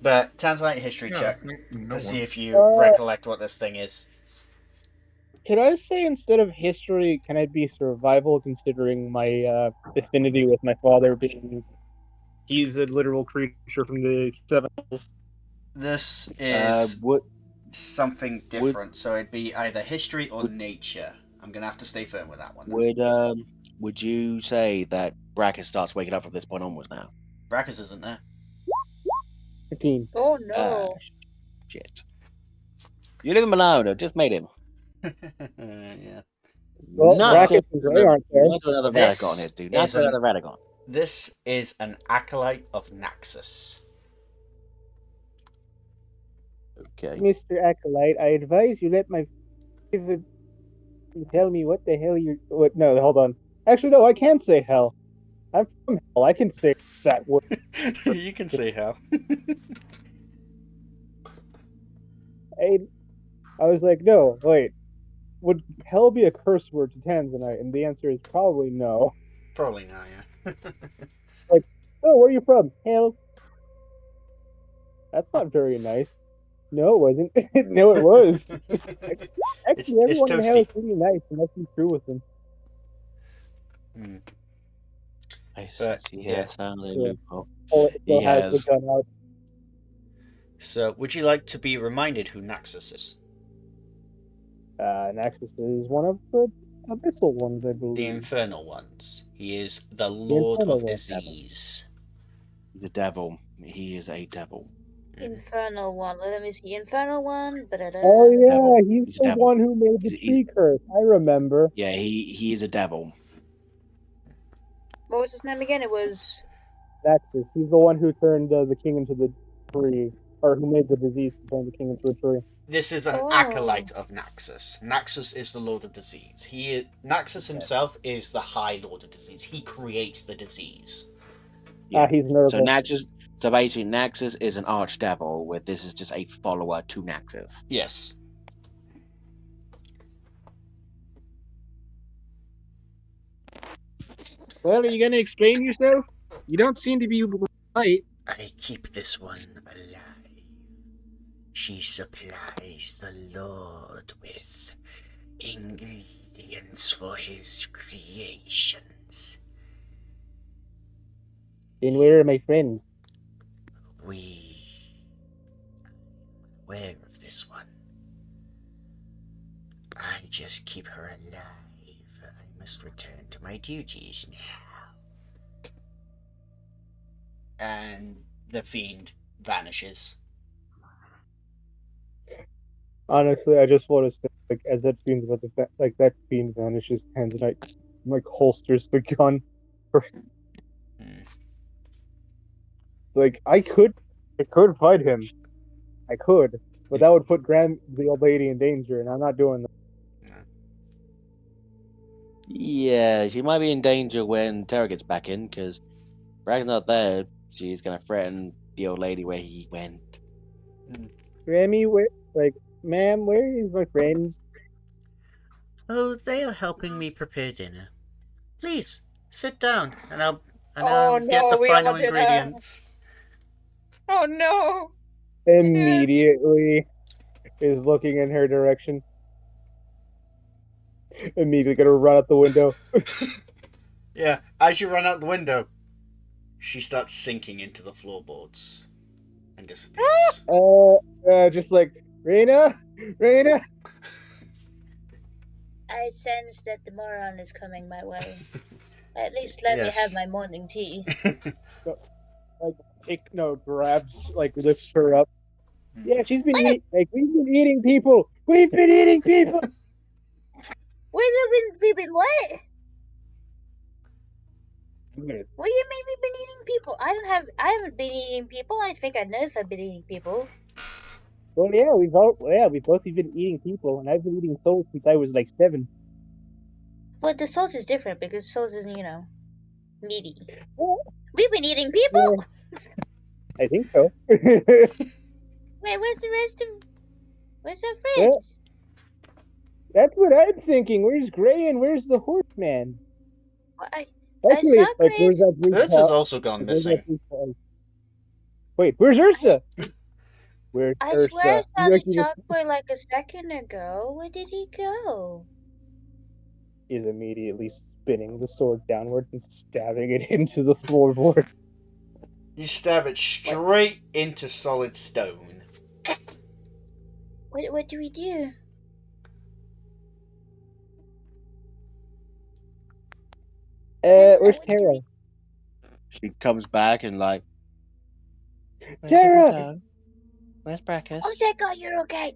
But Tanzanite history Yeah, check no to see one. if you recollect what this thing is. Can I say instead of history, can it be survival considering my affinity with my father being he's a literal creature from the seven hills. This is Would something would different, so it'd be either history or would nature. I'm gonna have to stay firm with that one. Though. would you say that Bracket starts waking up from this point onwards now? Brackus isn't there. 15. Oh Ah, no. shit. You leave him alone, though. Just made him. Yeah. Well, Not So- to Brackets and Gray aren't there. not to another This Radagon here, dude. Not is to another Radagon. This is an acolyte of Naxos. Okay. Mr. Acolyte, I advise you let my favorite tell me what the hell you're. What? No, hold on. Actually, no, I can't say hell. I'm from hell. I can say that word. You can say how. I was like, no, wait. Would hell be a curse word to Tanzanite? And the answer is probably no. Probably not, yeah. Oh, where are you from? Hell. That's not very nice. No, it wasn't. No, it was. it's Actually, everyone in hell toasty. is pretty nice, and that's true with them. Mm. I But, see. yeah. Has found a Yeah. loophole. Oh, it still He has the has. gun out. So, would you like to be reminded who Naxos is? Naxos is one of the abyssal ones, I The believe. infernal ones. He is the Lord infernal of ones. Disease. He's a devil. He is a devil. Infernal one. Let me see. Infernal one. Oh yeah, Devil. he's He's a the devil. one who made the He's- tree curse. I remember. Yeah, he is a devil. What was his name again? It was. Naxos. He's the one who turned the king into the tree, or who made the disease to turn the king into a tree. This is an Oh. acolyte of Naxos. Naxos is the Lord of Disease. Naxos himself is the High Lord of Disease. He creates the disease. Yeah. He's nervous. So Naxos. So basically, Naxos is an archdevil, where this is just a follower to Naxos. Yes. Well, are you gonna explain yourself? You don't seem to be able to fight. I keep this one alive. She supplies the Lord with ingredients for his creations. And where are my friends? We are aware of this one. I just keep her alive. I must return to my duties now. And the fiend vanishes. Honestly, I just want to say, like, as that fiend about to like that fiend vanishes, Tanzanite like holsters the gun. Hmm. Like I could fight him. I could. But that would put the old lady in danger, and I'm not doing that. Yeah, she might be in danger when Tara gets back in, because Brag's not there. She's gonna threaten the old lady where he went. Grammy, ma'am, where is my friends? Oh, they are helping me prepare dinner. Please sit down, and Oh I'll get the no, we final all did that. ingredients. Oh no. Immediately is looking in her direction. Immediately gonna run out the window. Yeah, as you run out the window, she starts sinking into the floorboards and disappears. Just like Raina, Raina. I sense that the moron is coming my way. At least let me have Yes. my morning tea. Grabs, lifts her up. Yeah, she's been eating. We've been eating people. We've been eating people. We've been what? I'm gonna- What do you mean we've been eating people? I haven't been eating people. I think I know if I've been eating people. Well, we've both been eating people, and I've been eating souls since I was like 7. But the sauce is different because sauce is, meaty. Well, We've been eating people. I think so. Wait, where's our Well, friends? that's what I'm thinking. Where's Gray and where's the horseman? Well, I Actually, saw where's Grace. that blue Ursa's cow? also gone missing. Wait, where's Ursa? Where's I Ursa? swear I saw You the actually chalk boy like a second ago. Where did he go? is immediately spinning the sword downwards and stabbing it into the floorboard. You stab it straight into solid stone. What do we do? Where's What do Tara? we- She comes back and like, where'd Tara! people go? Where's Brackus? Oh, thank God you're okay.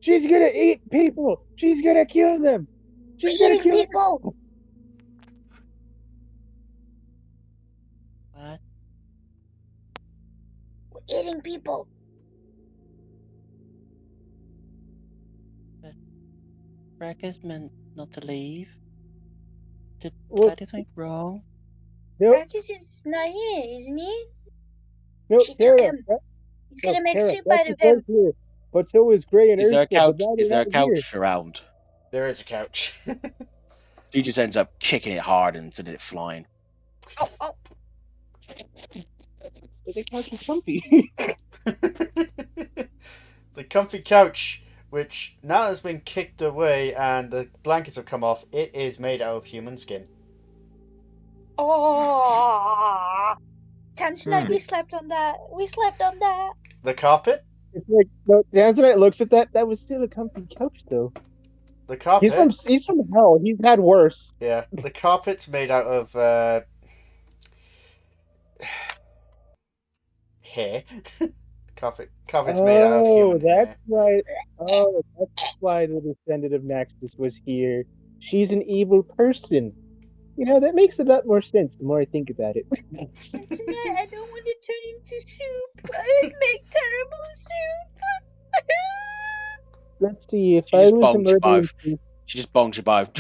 She's gonna eat people! She's gonna kill them! We're She's gonna eating kill them! people. What? We're eating people. Brackus meant not to leave. Did Well, I do something wrong? no, Practice is not here, isn't he? no, She took Tara! him. He's gonna make Tara, soup out Brackus of was him. here, but so is Gray and Is there a Ursa, but couch? now Is they're there a not here. couch around? There is a couch. She just ends up kicking it hard and sending it flying. Oh. But the couch is comfy. The comfy couch, which now has been kicked away and the blankets have come off, it is made out of human skin. Oh. Tantanite, Hmm. we slept on that. We slept on that. The carpet? It's like, no, Tanzanite looks at that. That was still a comfy couch, though. The carpet? He's from hell. He's had worse. Yeah. The carpet's made out of hair. Carpet's made out of Oh, human hair. that's why the descendant of Naxus was here. She's an evil person. That makes a lot more sense the more I think about it. Tantanite, I don't want to turn into soup. I'd make terrible soup. Let's see, if She I just was a bongs you murdering both. thief. She just bongs you both.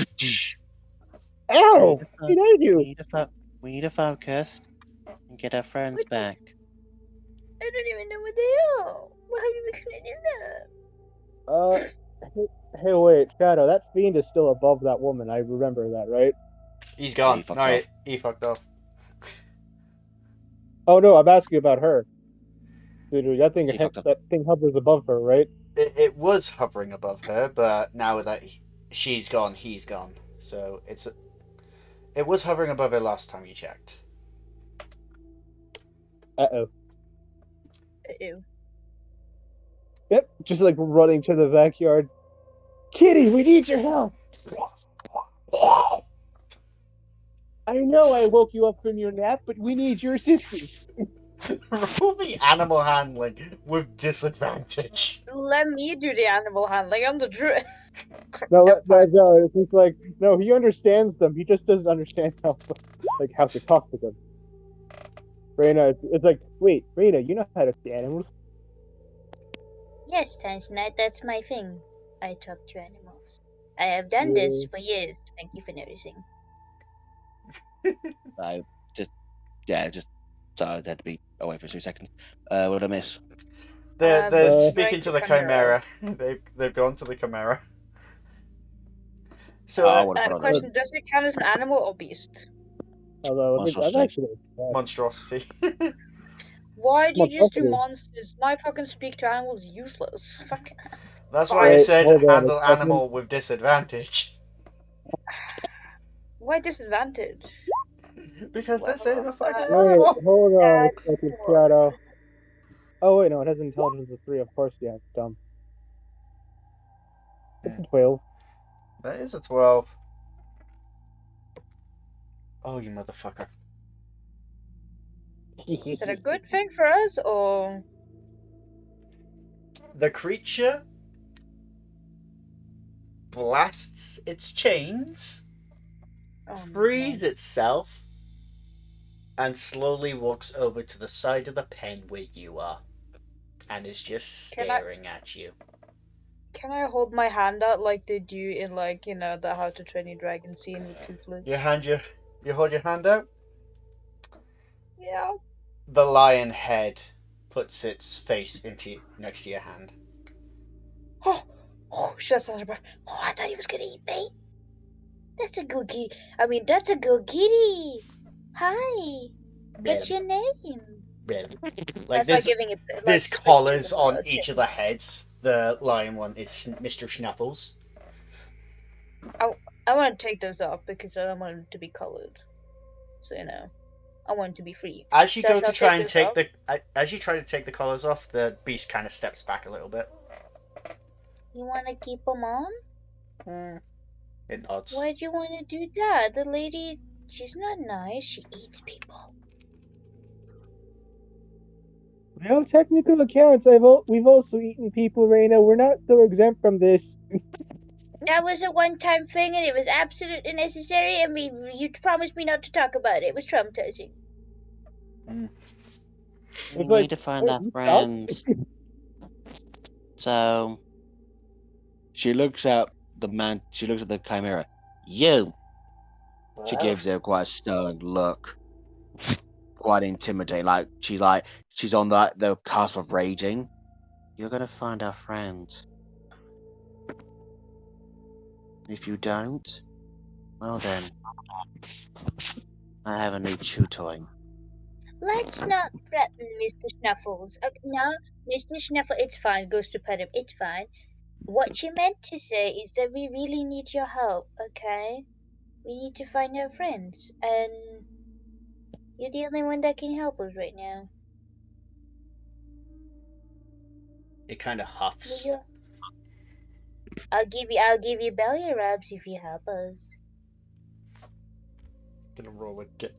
Ow! What did I do? We need to focus and get our friends What the- back. I don't even know what they are. How are we gonna do that? Hey, wait, Shadow, that fiend is still above that woman. I remember that, right? He's Yeah, gone. he fucked No, off. he fucked off. Oh no, I'm asking about her. Dude, She fucked up. that thing hovers above her, right? It was hovering above her, but now that she's gone, he's gone. So it was hovering above her last time you checked. Uh-oh. Ew. Yep, just like running to the backyard. Kitty, we need your help! I know I woke you up from your nap, but we need your assistance. Roll me animal handling with disadvantage. Let me do the animal handling. I'm the druid. No, it's just like, no, he understands them. He just doesn't understand how to talk to them. Reina, it's like, wait, Reina, you know how to see animals? Yes, Tanzanite, that's my thing. I talk to animals. I have done this for years. Thank you for noticing. So just sorry, I had to be away for 2 seconds. What did I miss? They're Destroying speaking to the the chimera. chimera. They've gone to the chimera. So I want to follow them. Question: does it count as an animal or beast? Although I'm Monstrosity. actually monstrosity. Why do you just do Monstrosity. monsters? My fucking speak to animals is useless. Fuck. That's why I Fine. Wait, said hold on a handle second. animal with disadvantage. Why disadvantage? Because this Whatever. ain't a fucking Wait, animal. hold on a Add second, 4. Shadow. Oh wait, no, it has intelligence of 3. Of course, yeah, dumb. It's a 12. That is a 12. Oh, you motherfucker. Is that a good thing for us or? The creature blasts its chains, Oh frees no. itself, and slowly walks over to the side of the pen where you are. And is just Can I staring at you. hold my hand out like they do in like the How to Train Your Dragon scene with Toothless? You hold your hand out. Yeah. The lion head puts its face next to your hand. She does her breath. Oh, I thought he was gonna eat me. That's a good kitty. I mean, that's a good kitty. Hi. What's your name? Like That's there's like giving it like there's spanking collars them on a each of chain. the heads. The lion one is Mr. Schnuffles. I want to take those off because I don't want them to be colored. So I want to be free. As you So I go to shall try take and those take off. as you try to take the collars off, the beast kind of steps back a little bit. You want to keep them on? It nods. Why'd you want to do that? The lady, she's not nice. She eats people. Well, technical accounts, we've also eaten people, Reina. We're not so exempt from this. That was a one-time thing, and it was absolutely necessary. And you promised me not to talk about it. It was traumatizing. We It's like, need to find wait, our you stopped? friends. So she looks at the man. She looks at the chimera. You. She gives her quite a stern look, quite intimidating. Like she's on the cusp of raging. You're gonna find our friends. If you don't, well then, I have a new chew toy. Let's not threaten Mr. Snuffles. No, Mr. Snuffle, it's fine. Goes to pet him. It's fine. What she meant to say is that we really need your help, okay? We need to find our friends, and you're the only one that can help us right now. It kind of Will huffs. you? I'll give you belly rubs if you help us. Gonna roll again.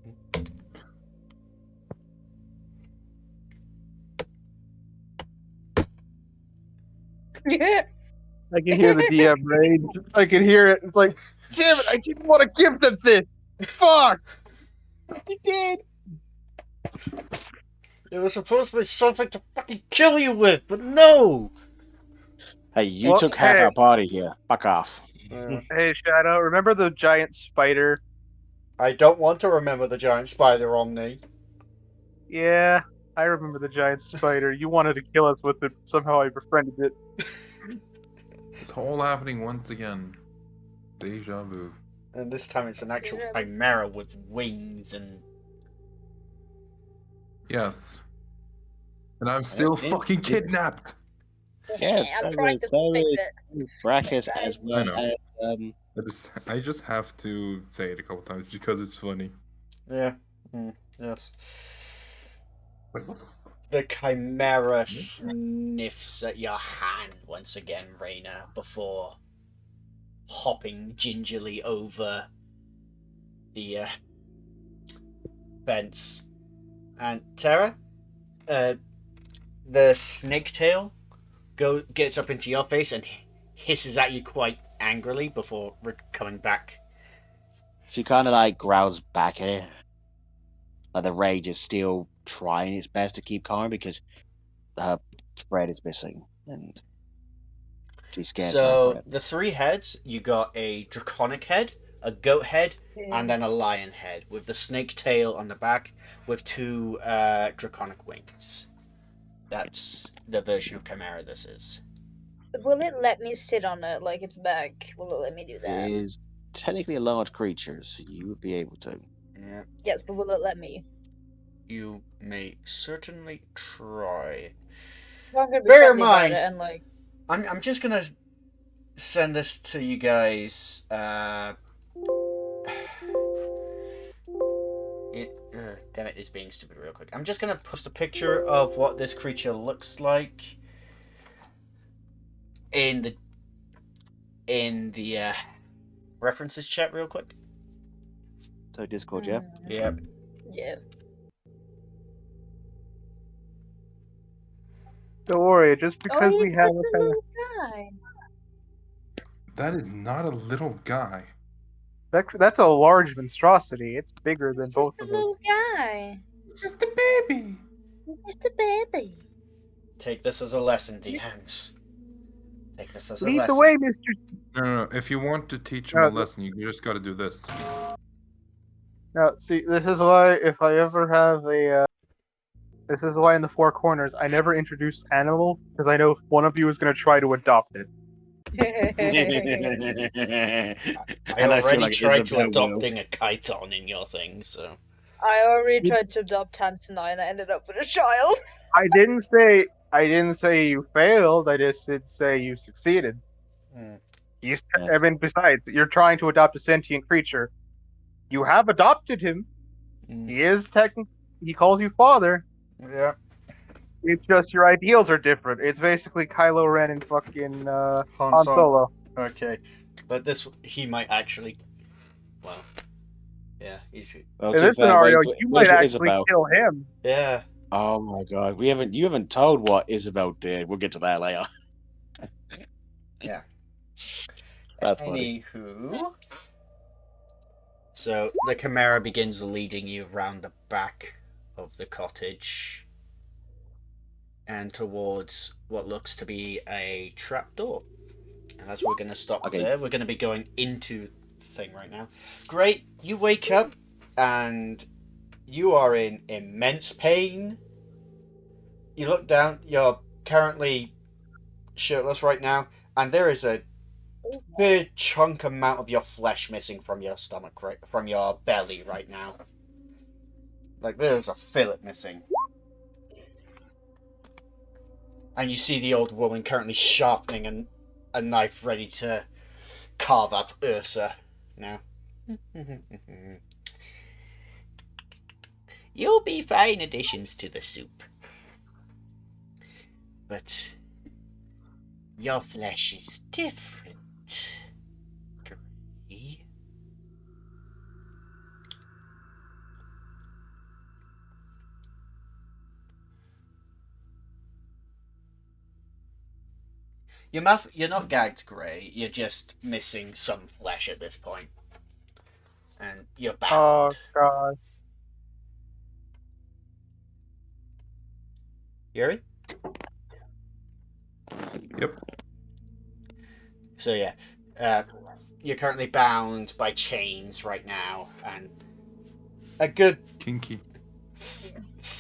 Yeah. I can hear the DM rage. I can hear it. It's like, damn it! I didn't want to give them this. Fuck! He did. It was supposed to be something to fucking kill you with, but no. Hey, you Well, took half hey, our party here. Fuck off. hey, Shadow. Remember the giant spider? I don't want to remember the giant spider on me. Yeah, I remember the giant spider. You wanted to kill us with it. Somehow I befriended it. It's all happening once again. Deja vu. And this time it's an actual Yeah. chimera with wings and. Yes. And I'm still Okay. fucking kidnapped. Yes, I'm so trying to fix it. bracket Trying. as I well know. as I just have to say it a couple times because it's funny. Yeah. Yes. The chimera sniffs at your hand once again, Raina, before hopping gingerly over the fence. And Tara, the snake tail gets up into your face and hisses at you quite angrily before coming back. she kind of like growls back at it. Like the rage is still trying its best to keep calm because her Fred is missing, and she's scared for her So friend. the 3 heads, you got a draconic head, a goat head, and then a lion head with the snake tail on the back with 2 draconic wings. That's the version of Chimera this is. Will it let me sit on it like its back? Will it let me do It that? is technically a large creature, so you would be able to. Yeah, Yes, but will it let me? you may certainly try. Well, I'm gonna be Bear in friendly about mind, it and like. I'm just gonna send this to you guys. Damn it, it's being stupid real quick. I'm just gonna post a picture of what this creature looks like in the references chat real quick. So Discord, yeah. Yep. Yeah. Don't worry, just Oh, because he's we have just a a kind of little guy. That is not a little guy. that's a large monstrosity. It's bigger He's than just both a of us. little guy. It's just a baby. He's just a baby. Take this as a lesson, DMs. Take this as a Lead the lesson. way, Mister. No. If you want to teach him a lesson, you just got to do this. No, see, this is why if I ever have a, this is why in the Four Corners I never introduce animal because I know one of you is going to try to adopt it. I And I feel already like tried to Isabel will. adopting a kython in your thing, so. I already tried to adopt Tanzanite and I ended up with a child. I didn't say you failed. I just did say you succeeded. Hmm. He's, Yes. I mean, besides, you're trying to adopt a sentient creature. You have adopted him. Mm. He is technically. He calls you father. Yeah. It's just your ideals are different. It's basically Kylo Ren and fucking Han Han Solo. Solo. Okay. But he might actually. Well. Yeah, he's. Well, In to be this fair, scenario, you might wait for actually Isabel. kill him. Yeah. Oh my god, you haven't told what Isabel did. We'll get to that later. Yeah. That's funny. Anywho. So the Chimera begins leading you around the back of the cottage and towards what looks to be a trapdoor. And as we're going to stop Okay. there, we're going to be going into the thing right now. Great, you wake up and you are in immense pain. You look down, you're currently shirtless right now, and there is a big chunk amount of your flesh missing from your stomach, from your belly right now. Like there's a fillet missing. And you see the old woman currently sharpening a knife ready to carve up Ursa now. You'll be fine additions to the soup. But your flesh is different, Gray. You're not gagged, Gray. You're just missing some flesh at this point. And you're bound. Oh god. Yuri? Yep. So yeah, you're currently bound by chains right now, and a good Kinky.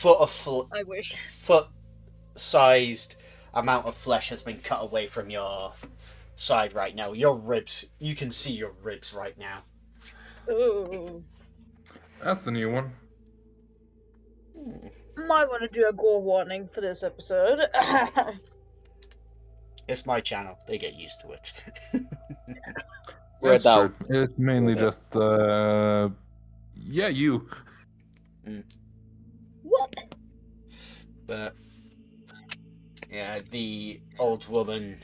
I wish. foot-sized amount of flesh has been cut away from your side right now. Your ribs, you can see your ribs right now. Ooh. That's the new one. Might want to do a gore warning for this episode. It's my channel. They get used to it. We're That's true. adults. It's mainly Yeah. just yeah, you. What? But yeah, the old woman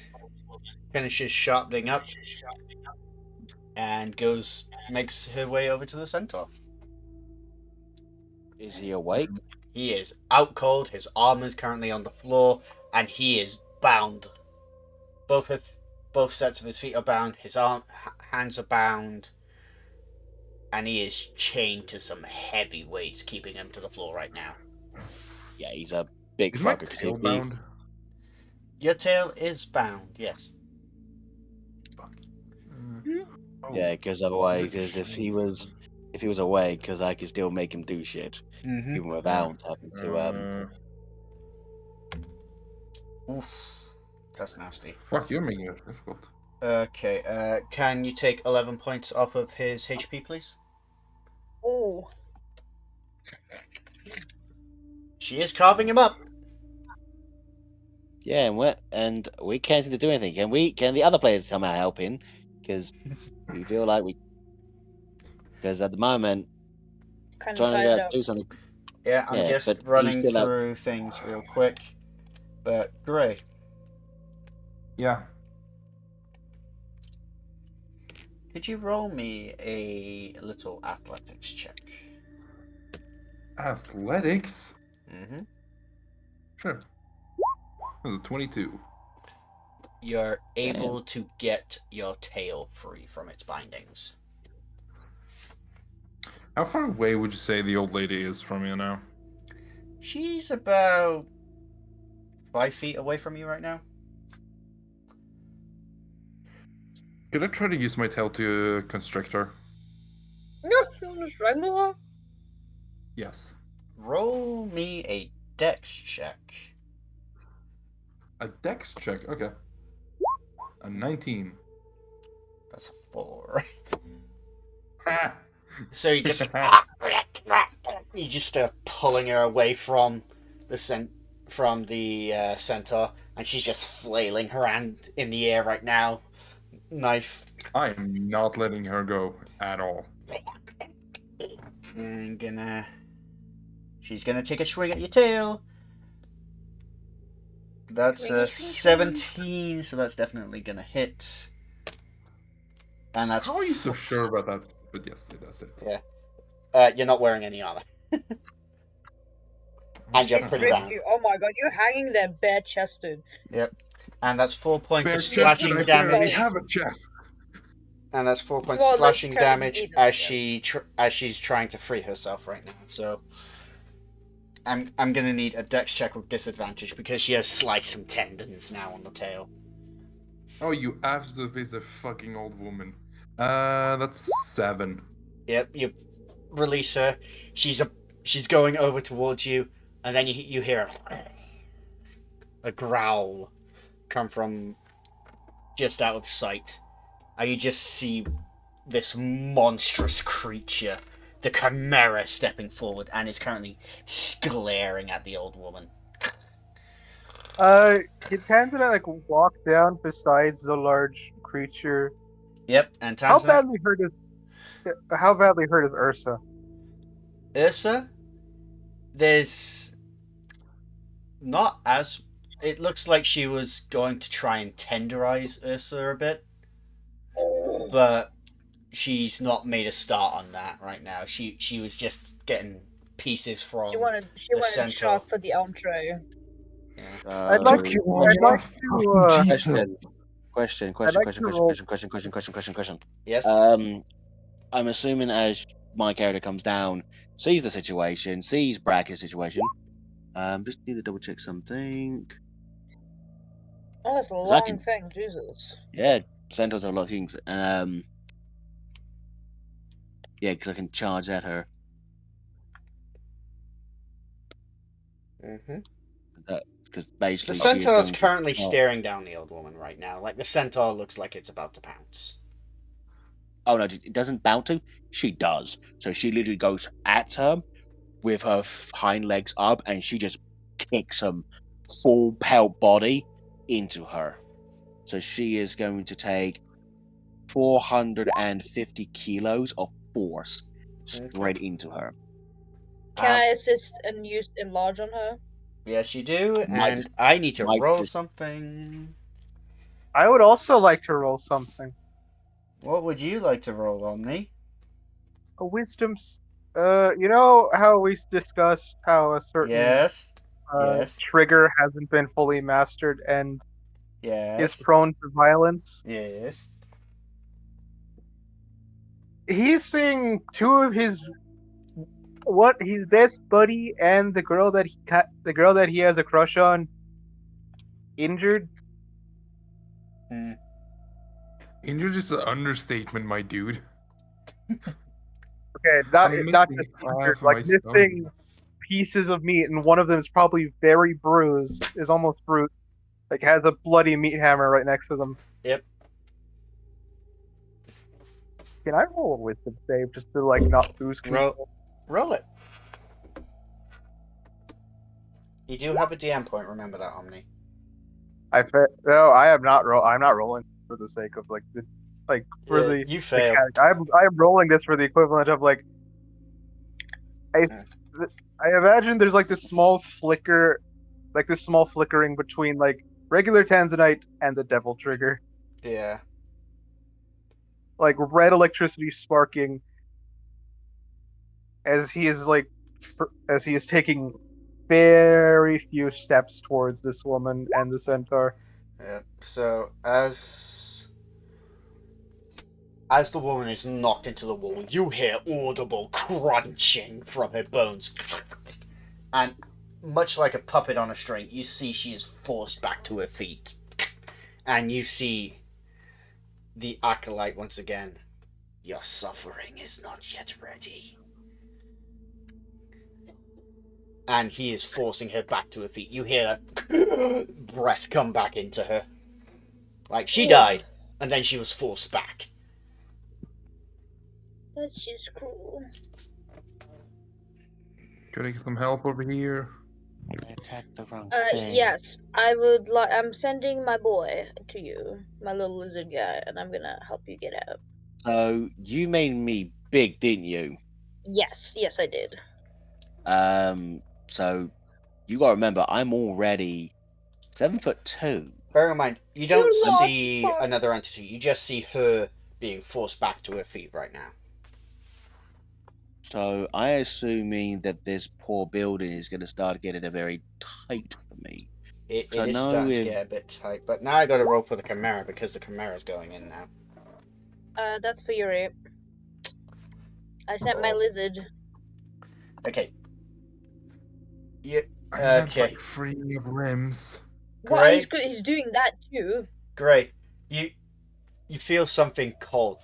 finishes sharpening up and makes her way over to the centaur. Is he awake? He is out cold. His armor's currently on the floor, and he is bound. Both sets of his feet are bound. His hands are bound, and he is chained to some heavy weights, keeping him to the floor right now. Yeah, he's a big Is my fucker. 'cause tail he'd be- bound? Your tail is bound, yes. Fuck. Oh, Yeah, because otherwise, holy because if he shit. was away, because I could still make him do shit Mm-hmm. even without having to. Oof. That's nasty. Fuck, you're making it difficult. Okay, can you take 11 points off of his HP, please? Oh. She is carving him up. Yeah, and we can't seem to do anything. Can the other players come out helping? Because we feel like because at the moment Kind of trying to figure tired out to out. do something. Yeah, I'm Yeah, just but he's running still out. through things real quick. But, Gray, Yeah. could you roll me a little athletics check? Athletics? Mm-hmm. Sure. That was a 22. You're Damn. able to get your tail free from its bindings. How far away would you say the old lady is from you now? She's about 5 feet away from you right now. Could I try to use my tail to constrict her? No, just regular. Yes. Roll me a dex check. A dex check? Okay. A 19. That's a 4. Ah! So you just start pulling her away from the centaur, and she's just flailing her hand in the air right now, knife. I am not letting her go at all. And she's gonna take a swing at your tail. That's a 17, so that's definitely gonna hit. And that's How are you so sure about that? But yes, it does it. Yeah. You're not wearing any armor. And you're She's pretty ripped round. you. Oh my god, you're hanging there bare chested. Yep. And that's 4 points Bare of chest, slashing and I barely damage. have a chest. And that's 4 points Well, of that's slashing kind of damage even, as yeah. she's trying to free herself right now. So I'm gonna need a dex check with disadvantage because she has sliced some tendons now on the tail. Oh, you absolute piece of fucking old woman. That's 7. Yep. You release her. She's going over towards you, and then you hear a growl come from just out of sight, and you just see this monstrous creature, the Chimera, stepping forward and is currently glaring at the old woman. Can Tanzanite like walk down besides the large creature? Yep, and How Tanzanite. badly hurt is Ursa? Ursa, there's not as. It looks like she was going to try and tenderize Ursa a bit, but she's not made a start on that right now. She was just getting pieces from She wanted the centaur. shock for the elm tree. I'd like to. Question. I'd like to roll. Question. Yes. I'm assuming as my character comes down, sees the situation, sees Bracket's situation. Just need to double check something. Oh, that's a 'Cause I long can- thing, Jesus. Yeah, centaurs have a lot of things. Yeah, because I can charge at her. Mm-hmm. Because The basically she is centaur's going to. currently staring down the old woman right now. Like the centaur looks like it's about to pounce. Oh no, it doesn't bound to. She does. So she literally goes at her with her hind legs up, and she just kicks him full pelt body into her. So she is going to take 450 kilos of force straight into her. Can I assist and use enlarge on her? Yes, you do, Might and just- I need to might roll just- something. I would also like to roll something. What would you like to roll on me? A wisdom's. You know how we discussed how a certain Yes. Yes. trigger hasn't been fully mastered and is Yes. prone to violence? Yes. He's seeing two of his best buddy and the girl that he has a crush on Injured? Injured is an understatement, my dude. Okay, not I'm not missing just half injured, of like my stomach. missing pieces of meat, and one of them is probably very bruised, is almost bruised, like has a bloody meat hammer right next to them. Yep. Can I roll a wisdom save just to like not lose control? Roll it. You do have a DM point. Remember that, Omni. No, I am not I'm not rolling for the sake of like the for the You fail. mechanic. I'm rolling this for the equivalent of like I I imagine there's like this small flicker, like this small flickering between like regular Tanzanite and the devil trigger, Yeah. like red electricity sparking as he is like as he is taking very few steps towards this woman and the centaur. Yeah. So as the woman is knocked into the wall, you hear audible crunching from her bones. And much like a puppet on a string, you see she is forced back to her feet. And you see the acolyte once again. Your suffering is not yet ready. And he is forcing her back to her feet. You hear that breath come back into her. Like she died, and then she was forced back. That's just cruel. Could I get some help over here? I attacked the wrong thing. Yes, I would like. I'm sending my boy to you, my little lizard guy, and I'm gonna help you get out. So you made me big, didn't you? Yes, I did. So you gotta remember, I'm already 7'2". Bear in mind, you don't You're not see fun. another entity. You just see her being forced back to her feet right now. So I assuming that this poor building is gonna start getting a very tight for me. It So is now starting to with get a bit tight, but now I got to roll for the Chimera because the Chimera's going in now. That's for your ape. I sent my Oh. lizard. Okay. Yeah. I meant Okay. like freeing of limbs. Well, Great. he's doing that too. Great. You feel something cold,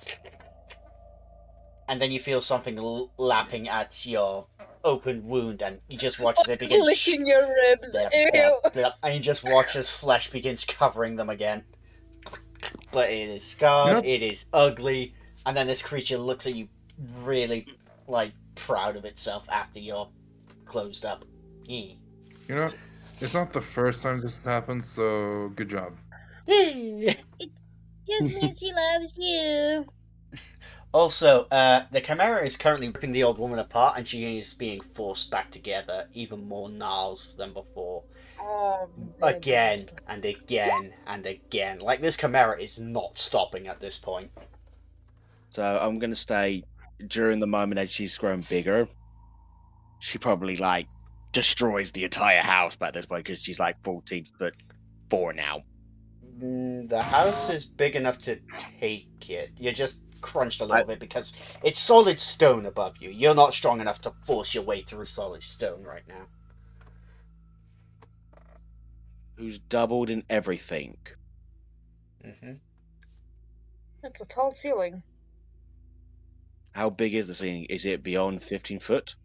and then you feel something lapping at your open wound, and you just watch as it begins. Licking your ribs. Blip, Ew. blip, blip, and you just watch as flesh begins covering them again. But it is scarred. Yep. It is ugly, and then this creature looks at you, really like proud of itself after you're closed up. Yeah. You know, it's not the first time this has happened, so good job. Just means he loves you. Also, the Chimera is currently ripping the old woman apart, and she is being forced back together, even more gnarls than before. Oh, Again and again and again. Like, this Chimera is not stopping at this point. So I'm gonna say during the moment that she's grown bigger, she probably like destroys the entire house by this point because she's like 14'4" now. The house is big enough to take it. You're just crunched a little bit because it's solid stone above you. You're not strong enough to force your way through solid stone right now. Who's doubled in everything. Mm-hmm. That's a tall ceiling. How big is the ceiling? Is it beyond 15 foot?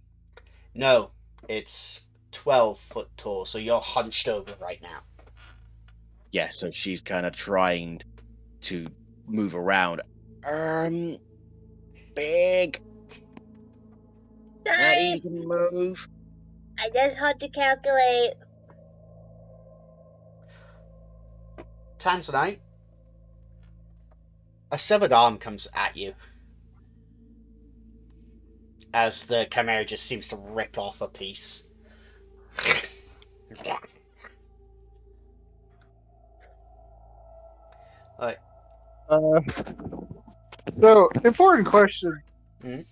No, it's 12 foot tall, so you're hunched over right now. Yeah, so she's kind of trying to move around. Big. Not Sorry, easy to move. that's hard to calculate. Tanzanite, a severed arm comes at you as the Chimera just seems to rip off a piece. Like, So, important question. Mhm.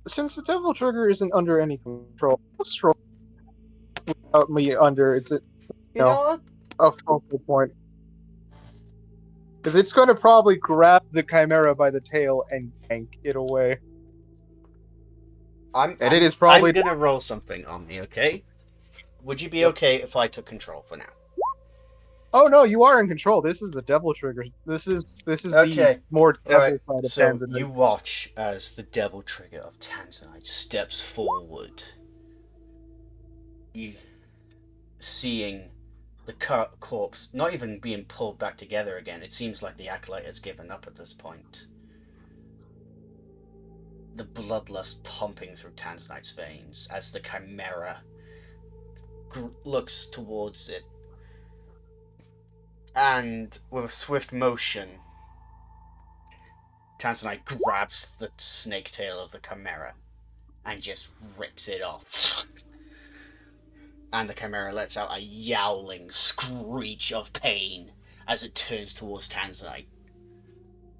Since the devil trigger isn't under any control, how strong without me under it's you know what? a focal point? Because it's going to probably grab the chimera by the tail and yank it away. I'm gonna roll something on me, okay? Would you be Yep. okay if I took control for now? Oh no, you are in control. This is the devil trigger. This is Okay. the more devil Right. side of So Tanzanite. you watch as the devil trigger of Tanzanite steps forward. You seeing the corpse not even being pulled back together again. It seems like the acolyte has given up at this point. The bloodlust pumping through Tanzanite's veins as the chimera looks towards it. And with a swift motion, Tanzanite grabs the snake tail of the chimera and just rips it off. And the chimera lets out a yowling screech of pain as it turns towards Tanzanite.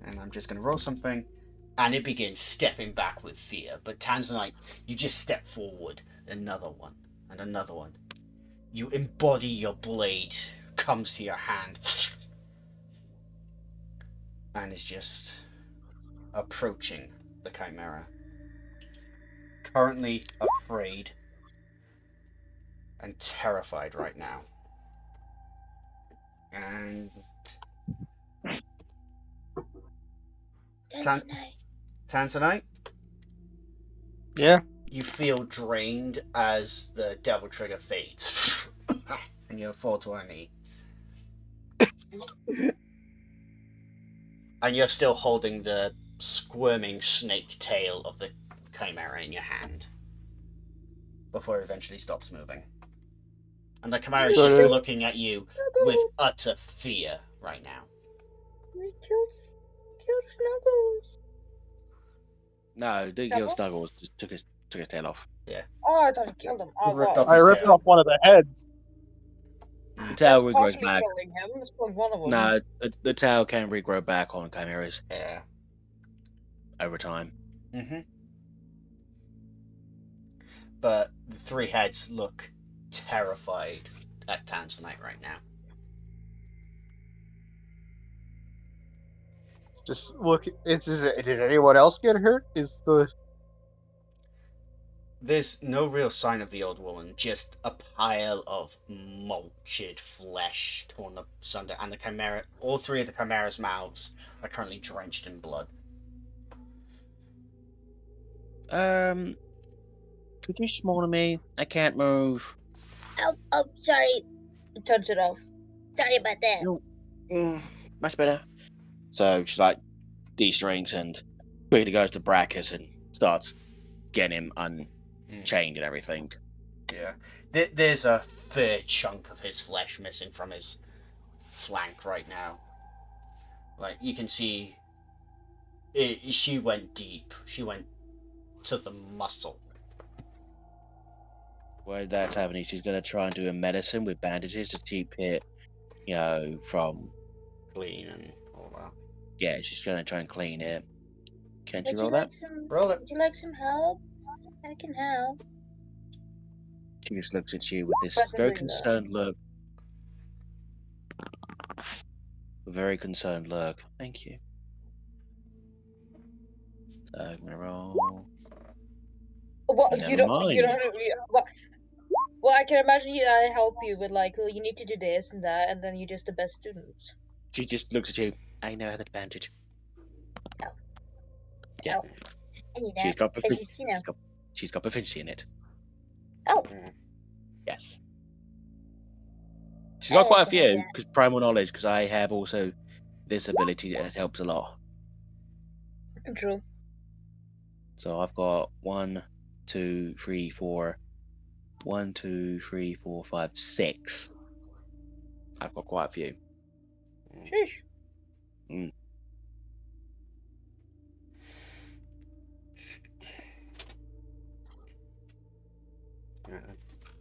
And I'm just going to roll something. And it begins stepping back with fear. But Tanzanite, you just step forward. Another one. And another one. You embody your blade. Comes to your hand. And is just approaching the chimera. Currently afraid and terrified right now. And Tanzanite. Tanzanite, Yeah. you feel drained as the devil trigger fades. And you fall to a knee. And you're still holding the squirming snake tail of the chimera in your hand. Before it eventually stops moving. And the chimera is just Good. looking at you with utter fear right now. We killed Snuggles. No, didn't kill Snuggles. Just took his tail off. Oh, I thought he killed him. Oh, Ripped wow. off I his ripped tail. off one of the heads. The That's tail regrows partially back. killing him. That's probably one of them. No, the tail can regrow back on chimeras Yeah. over time. Mm-hmm. But the three heads look terrified at Tanzanite right now. Just look. Did anyone else get hurt? There's no real sign of the old woman, just a pile of mulched flesh torn asunder, and the chimera, all three of the chimera's mouths are currently drenched in blood. Could you smaller me? I can't move. Oh, sorry. Turns it off. Sorry about that. No. Much better. So she's like de-strings and quickly goes to Brackus and starts getting him unchained and everything. Yeah. There's a fair chunk of his flesh missing from his flank right now. Like, you can see she went deep. She went to the muscle. While that's happening, she's gonna try and do a medicine with bandages to keep it, from Clean and all that. yeah. She's gonna try and clean it. Can't Would you you roll that? like some? Roll it. Would you like some help? I can help. She just looks at you with this very Possibly concerned look. A very concerned look. Thank you. So I'm gonna roll. What Never you don't mind. well, I can imagine I help you with like, well, you need to do this and that, and then you're just the best student. She just looks at you. I know that bandage. Oh. Yeah. Oh. I need She's that. got But proficiency. just, She's got proficiency in it. Oh. Yes. She's got quite a I have few that. because primal knowledge. Because I have also this ability that helps a lot. True. So I've got 1, 2, 3, 4. 1, 2, 3, 4, 5, 6. I've got quite a few. Sheesh. Mm.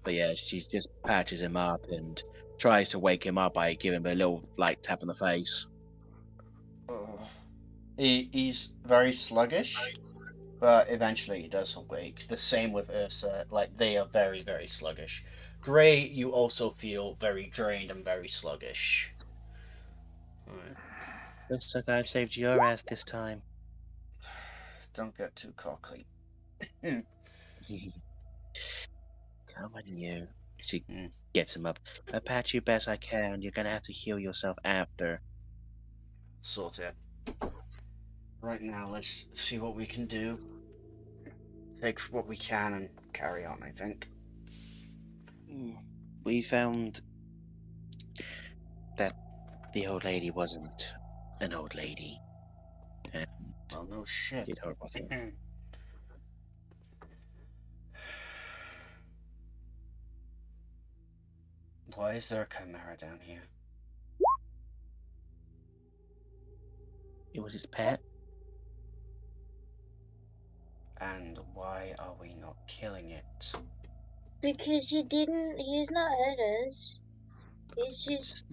But yeah, she just patches him up and tries to wake him up by giving him a little like tap on the face. He's very sluggish, but eventually he does awake. The same with Ursa. Like, they are very, very sluggish. Gray, you also feel very drained and very sluggish. Right. Looks like I've saved your ass this time. Don't get too cocky. Come on, you. She Mm. gets him up. I'll patch you best I can. You're gonna have to heal yourself after. Sort it. Right now, let's see what we can do. Take what we can and carry on, I think. We found that the old lady wasn't an old lady. And Well, no shit. did horrible things. Why is there a chimera down here? It was his pet. And why are we not killing it? Because he's not hurt us. He's just,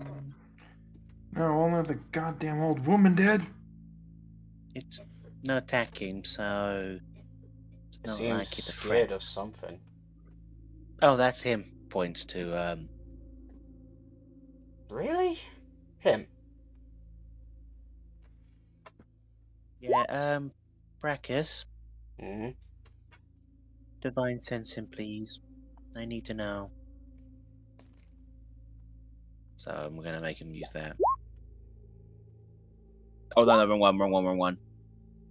No, only the goddamn old woman did. It's not attacking, so it's It not seems like it's a scared threat. of something. Oh, that's him. Points to Really? Him? yeah, Brachus. Mm-hmm. Divine sensing, please. I need to know. So I'm gonna make him use that. Oh no, no, wrong one.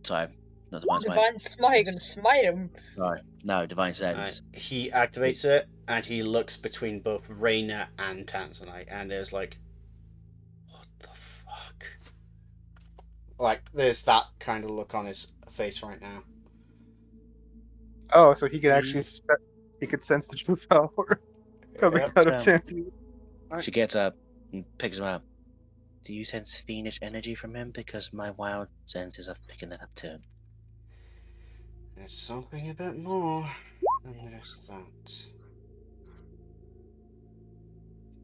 Sorry, not divine smite. Divine smite, you're gonna smite him. Sorry, no, divine sense. He activates it, and he looks between both Reyna and Tanzanite, and there's like, what the fuck? Like, there's that kind of look on his face right now. Oh, so he could actually he could sense the true power coming Yep. out of Tanty. She gets up and picks him up. Do you sense fiendish energy from him? Because my wild senses are picking that up too. There's something a bit more than just that.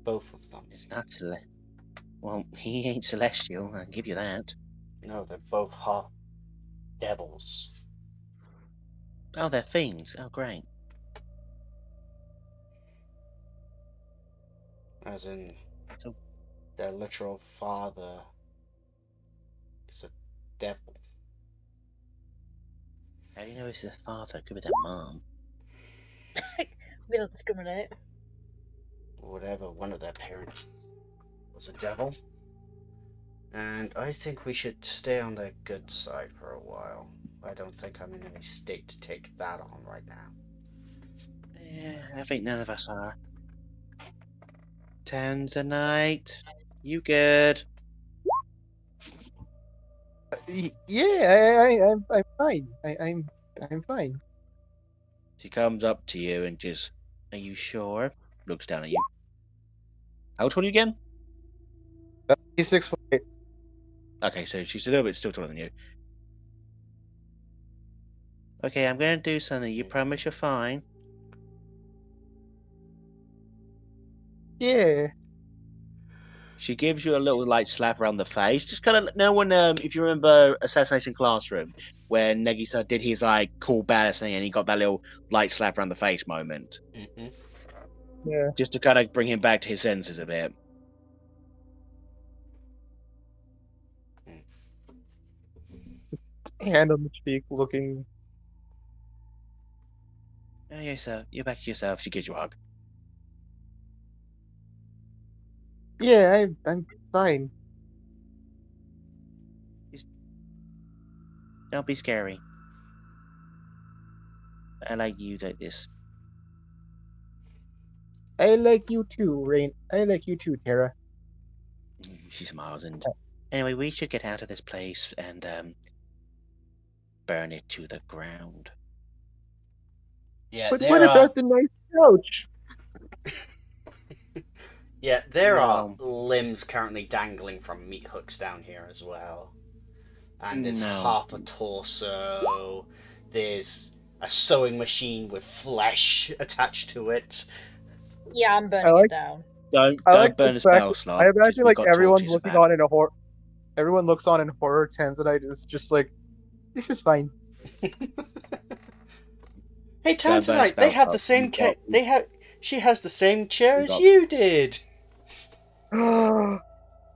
Both of them. It's not well, he ain't celestial, I'll give you that. No, they're both half devils. Oh, they're fiends. Oh, great. As in, So- their literal father is a devil. How do you know it's his father? Could be their mom. We don't discriminate. Whatever, one of their parents was a devil. And I think we should stay on their good side for a while. I don't think I'm in any state to take that on right now. Yeah, I think none of us are. Tanzanite, you good? Yeah, I'm fine. I'm fine. She comes up to you and just, are you sure? Looks down at you. How tall are you again? He's 6'8". Okay, so she's a little bit still taller than you. Okay, I'm gonna do something. You promise you're fine? Yeah. She gives you a little light slap around the face. Just kind of no one. If you remember Assassination Classroom, where Negisa did his like cool badass thing, and he got that little light slap around the face moment, Mm-hmm. Yeah. just to kind of bring him back to his senses a bit. Hand on the cheek, looking. Oh yeah, so you're back to yourself. She gives you a hug. Yeah, I'm fine. Don't be scary. I like you like this. I like you too, Rain. I like you too, Tara. She smiles and anyway, we should get out of this place and burn it to the ground. Yeah, But there what are. about the nice couch? Yeah, there are No. limbs currently dangling from meat hooks down here as well. And there's No. half a torso. There's a sewing machine with flesh attached to it. Yeah, I'm burning I like- it down. Don't I like burn the the spell fact- slot. I 'cause imagine we like got everyone's torches of looking that. on in a horror. Everyone looks on in horror. Tanzanite is just like, this is fine. Hey, Don't burn a Tanzanite, they spell have the slot. same We got- they have. She has the same chair We as got- you did.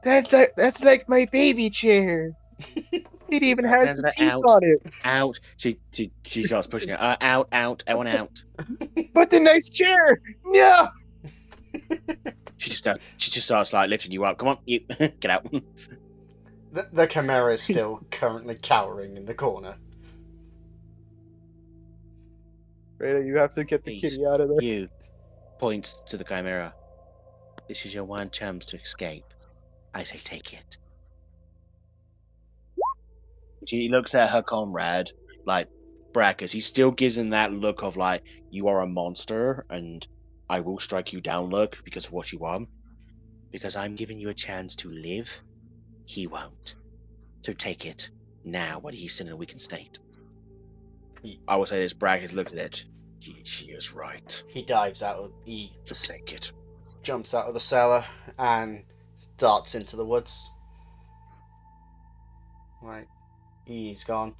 That's like my baby chair. It even has the Tanzanite, teeth out. on it. Out. She starts pushing it. Out. I want out. But the nice chair. No. She just starts like lifting you up. Come on, you get out. The chimera is still currently cowering in the corner. Reyna, you have to get the Please, kitty out of there. you points to the chimera. This is your one chance to escape. I say take it. She looks at her comrade, like Brackus. He still gives him that look of like, you are a monster and I will strike you down look because of what you are. Because I'm giving you a chance to live, he won't. So take it now when he's still in a weakened state. I will say this, Brackus looks at it. She is right. He dives out. He So take it. jumps out of the cellar and darts into the woods. Right, he's gone.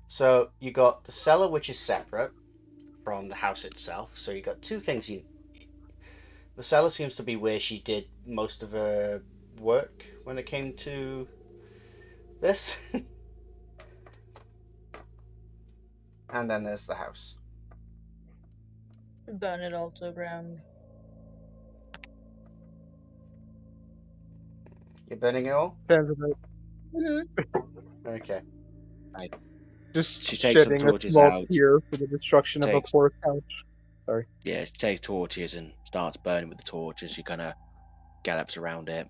So you got the cellar, which is separate from the house itself. So you got two things. The cellar seems to be where she did most of her work when it came to this. And then there's the house. Burn it all to the ground. You're burning it all? Tanzanite Okay. just She takes some shedding a torches small out. tear for the destruction of a Takes- poor couch. Sorry. Yeah, she takes torches and starts burning with the torches. She kind of gallops around it.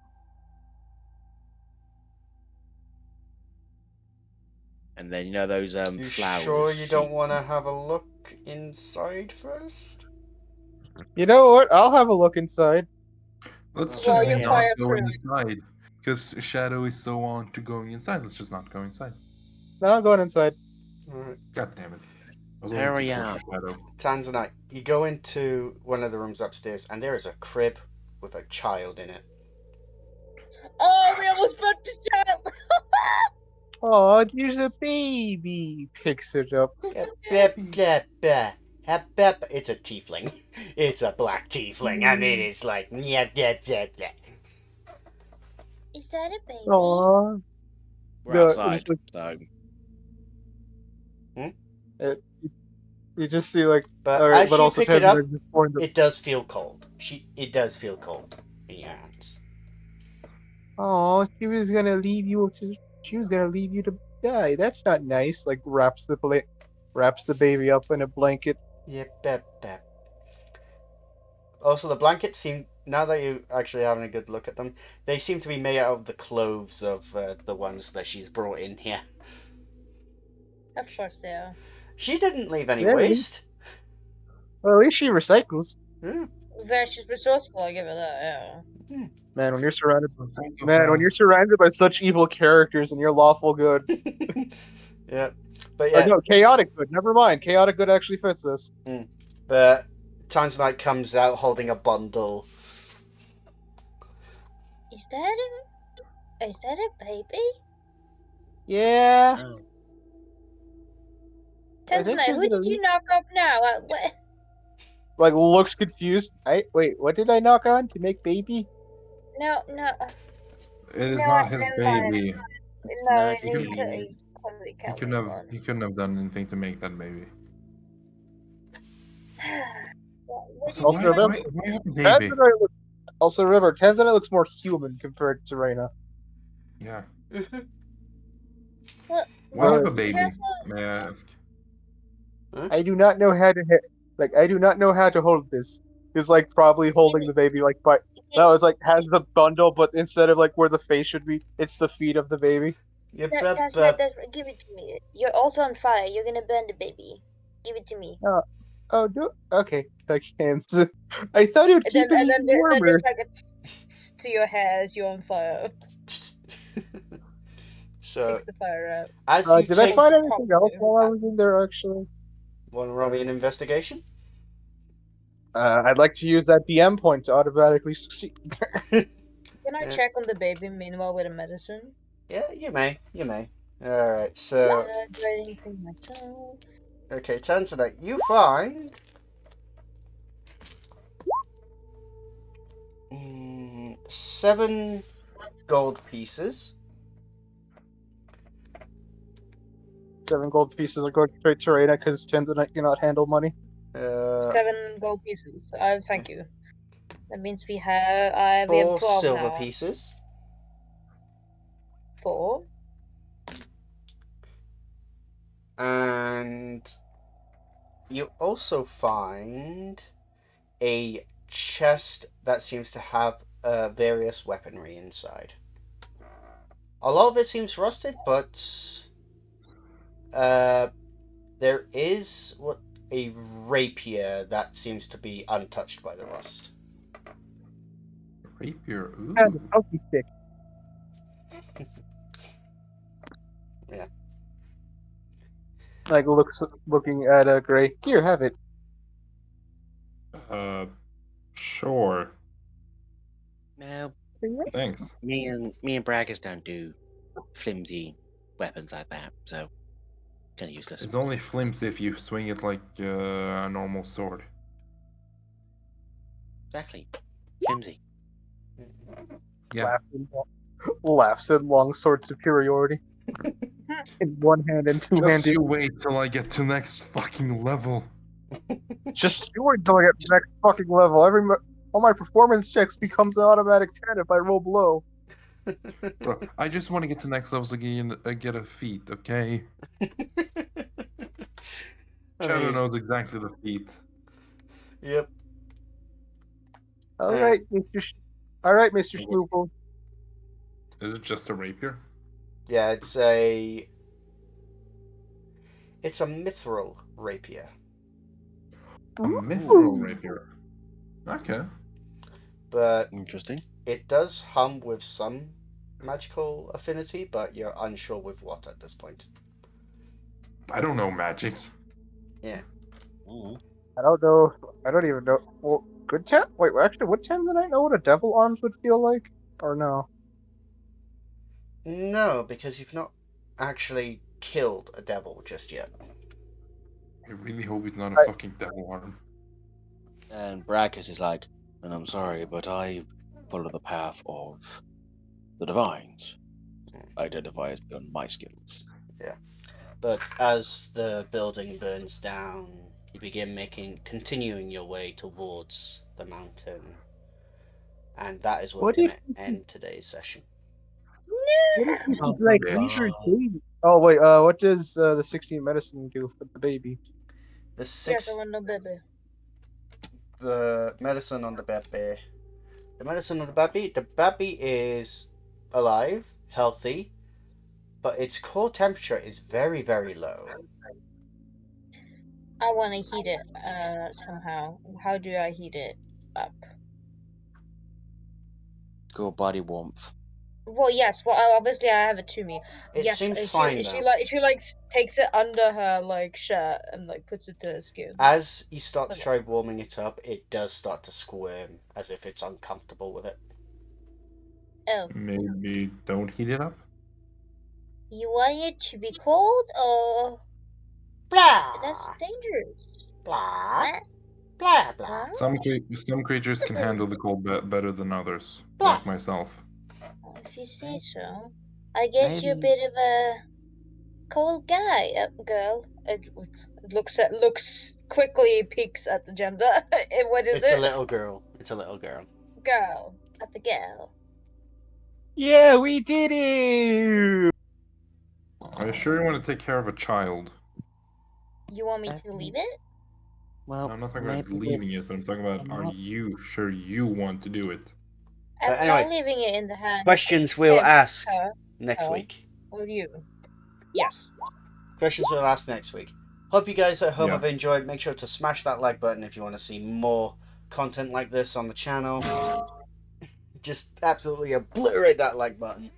And then, you know those You flowers? sure you don't want to have a look inside first? You know what? I'll have a look inside. Let's Well, just you're not go fireproof. inside. Because Shadow is so on to going inside. Let's just not go inside. No, I'm going inside. Alright. God damn it. I was Hurry going to up. torture Shadow. Tanzanite, you go into one of the rooms upstairs and there is a crib with a child in it. Oh, we almost burnt the child! Oh, there's a baby. Picks it up. It's a tiefling. It's a black tiefling, and it is like Is that a baby? Aw. We're outside, just, so you just see like, But alright, as but you also pick it up, Tanzanite just pouring the. it does feel cold. It does feel cold in your hands. Oh, she was gonna leave you to die. That's not nice. Like wraps the baby up in a blanket. Yep. Also, the blankets seem, now that you're actually having a good look at them, they seem to be made out of the clothes of the ones that she's brought in here. Of course they are. She didn't leave any Yeah, waste. Well, at least she recycles. Yeah. She's resourceful, I give her that, yeah. Man, when you're surrounded by Psychopath. such evil characters and you're lawful good. Yeah. But Oh yeah, no, chaotic good. Never mind. Chaotic good actually fits this. but Tanzanite comes out holding a bundle. Is that a baby? Yeah. oh. I think Tanzanite, she's who gonna did you knock up now? What? like looks confused. Wait, what did I knock on to make baby? No. It is No, not his never mind. baby. No, not he his. probably He can't couldn't leave have. one. He couldn't have done anything to make that baby. What did Also, you why, Also, do? why, why have a baby? Tanzanite looks more human compared to Reina. Yeah. Well, Why have a Well, baby? careful. May I ask? I do not know how to I do not know how to hold this. He's like probably holding the baby like by no, it's like has the bundle, but instead of like where the face should be, it's the feet of the baby. Tanzanite, give it to me. You're also on fire. You're gonna burn the baby. Give it to me. Oh, okay. I can't. I thought it would keep it even warmer. there's like a to your hair as you're on fire. So, Takes the fire out. as you Did I take... find anything else while I was in there? Actually, Want to roll me an investigation? I'd like to use that DM point to automatically succeed. Can I Yeah. check on the baby meanwhile with a medicine? Yeah, you may. Alright, so... Writing to myself. Okay, Tanzanite, you find... 7 gold pieces. 7 gold pieces are going straight to Reina because Tanzanite cannot handle money. 7 gold pieces. Thank you. That means we have 4 12 silver now. pieces. 4. And you also find a chest that seems to have various weaponry inside. A lot of it seems rusted, but there is a rapier that seems to be untouched by the rust. Rapier. Ooh. And a pokey stick. Yeah. Like looking at Gray. Here, have it. Sure. Now, Thanks. me and Braggers don't do flimsy weapons like that, so kind of useless. It's only flimsy if you swing it like a normal sword. Exactly. Flimsy. Yeah. Laughs in longsword superiority. In one hand and Just two-handed. you wait till I get to next fucking level. Just you wait till I get to the next fucking level. All my performance checks becomes an automatic 10 if I roll below. Bro, I just want to get to next level so get a feat, okay? Shadow knows exactly the feat. Yep. All right, Mr. Schmoople. Is it just a rapier? Yeah, it's a mithril rapier. A mithril rapier. Okay. But Interesting. it does hum with some magical affinity, but you're unsure with what at this point. I don't know magic. Yeah. Mm. I don't know. I don't even know. Well, good 10? Wait, actually, would 10 tonight know what a devil arms would feel like? Or no? No, because you've not actually killed a devil just yet. I really hope it's not a I- fucking devil arm. And Braggers is like, and I'm sorry, but I follow the path of the divines. Identifies beyond my skills. Yeah. But as the building burns down, you begin continuing your way towards the mountain. And that is where we're What going if to end today's session. What if you Oh, could, like, bitch. leave your baby? Oh, wait, what does the 16 medicine do for the baby? The Yes, I want no baby. the medicine on the baby. The medicine on the baby. The baby is alive, healthy, but its core temperature is very, very low. I want to heat it somehow. How do I heat it up? Go body warmth. Well, yes. Well, obviously I have it to me. It Yes, seems fine She though. takes it under her like shirt and like puts it to her skin. As you start to Okay. try warming it up, it does start to squirm as if it's uncomfortable with it. Oh, Maybe don't heat it up? you want it to be cold, or that's Blah dangerous? blah What? blah blah Huh? Some creatures can handle the cold better than others, Blah. like myself. If you say so. I guess you're a Maybe. bit of a cold guy, girl. It looks quickly peeks at the gender. And what is It's it? a little girl. It's a little girl. Girl. At the girl. Yeah, we did it! Are you sure you want to take care of a child? You want me to leave it? Well, No, I'm not talking maybe about leaving it, but I'm talking about are you sure you want to do it? I'm But anyway, not leaving it in the hands questions of we'll him, ask her, next her, week. Or you. Yes. Questions we'll ask next week. Hope you guys at home Yeah. have enjoyed. Make sure to smash that like button if you want to see more content like this on the channel. Just absolutely obliterate that like button.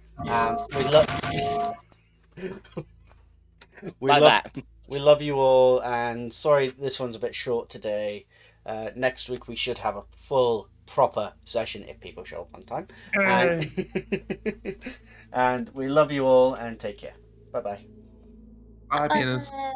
We love you all, and sorry this one's a bit short today. Next week we should have a full proper session if people show up on time. And we love you all, and take care. Bye bye. Happiness. Bye.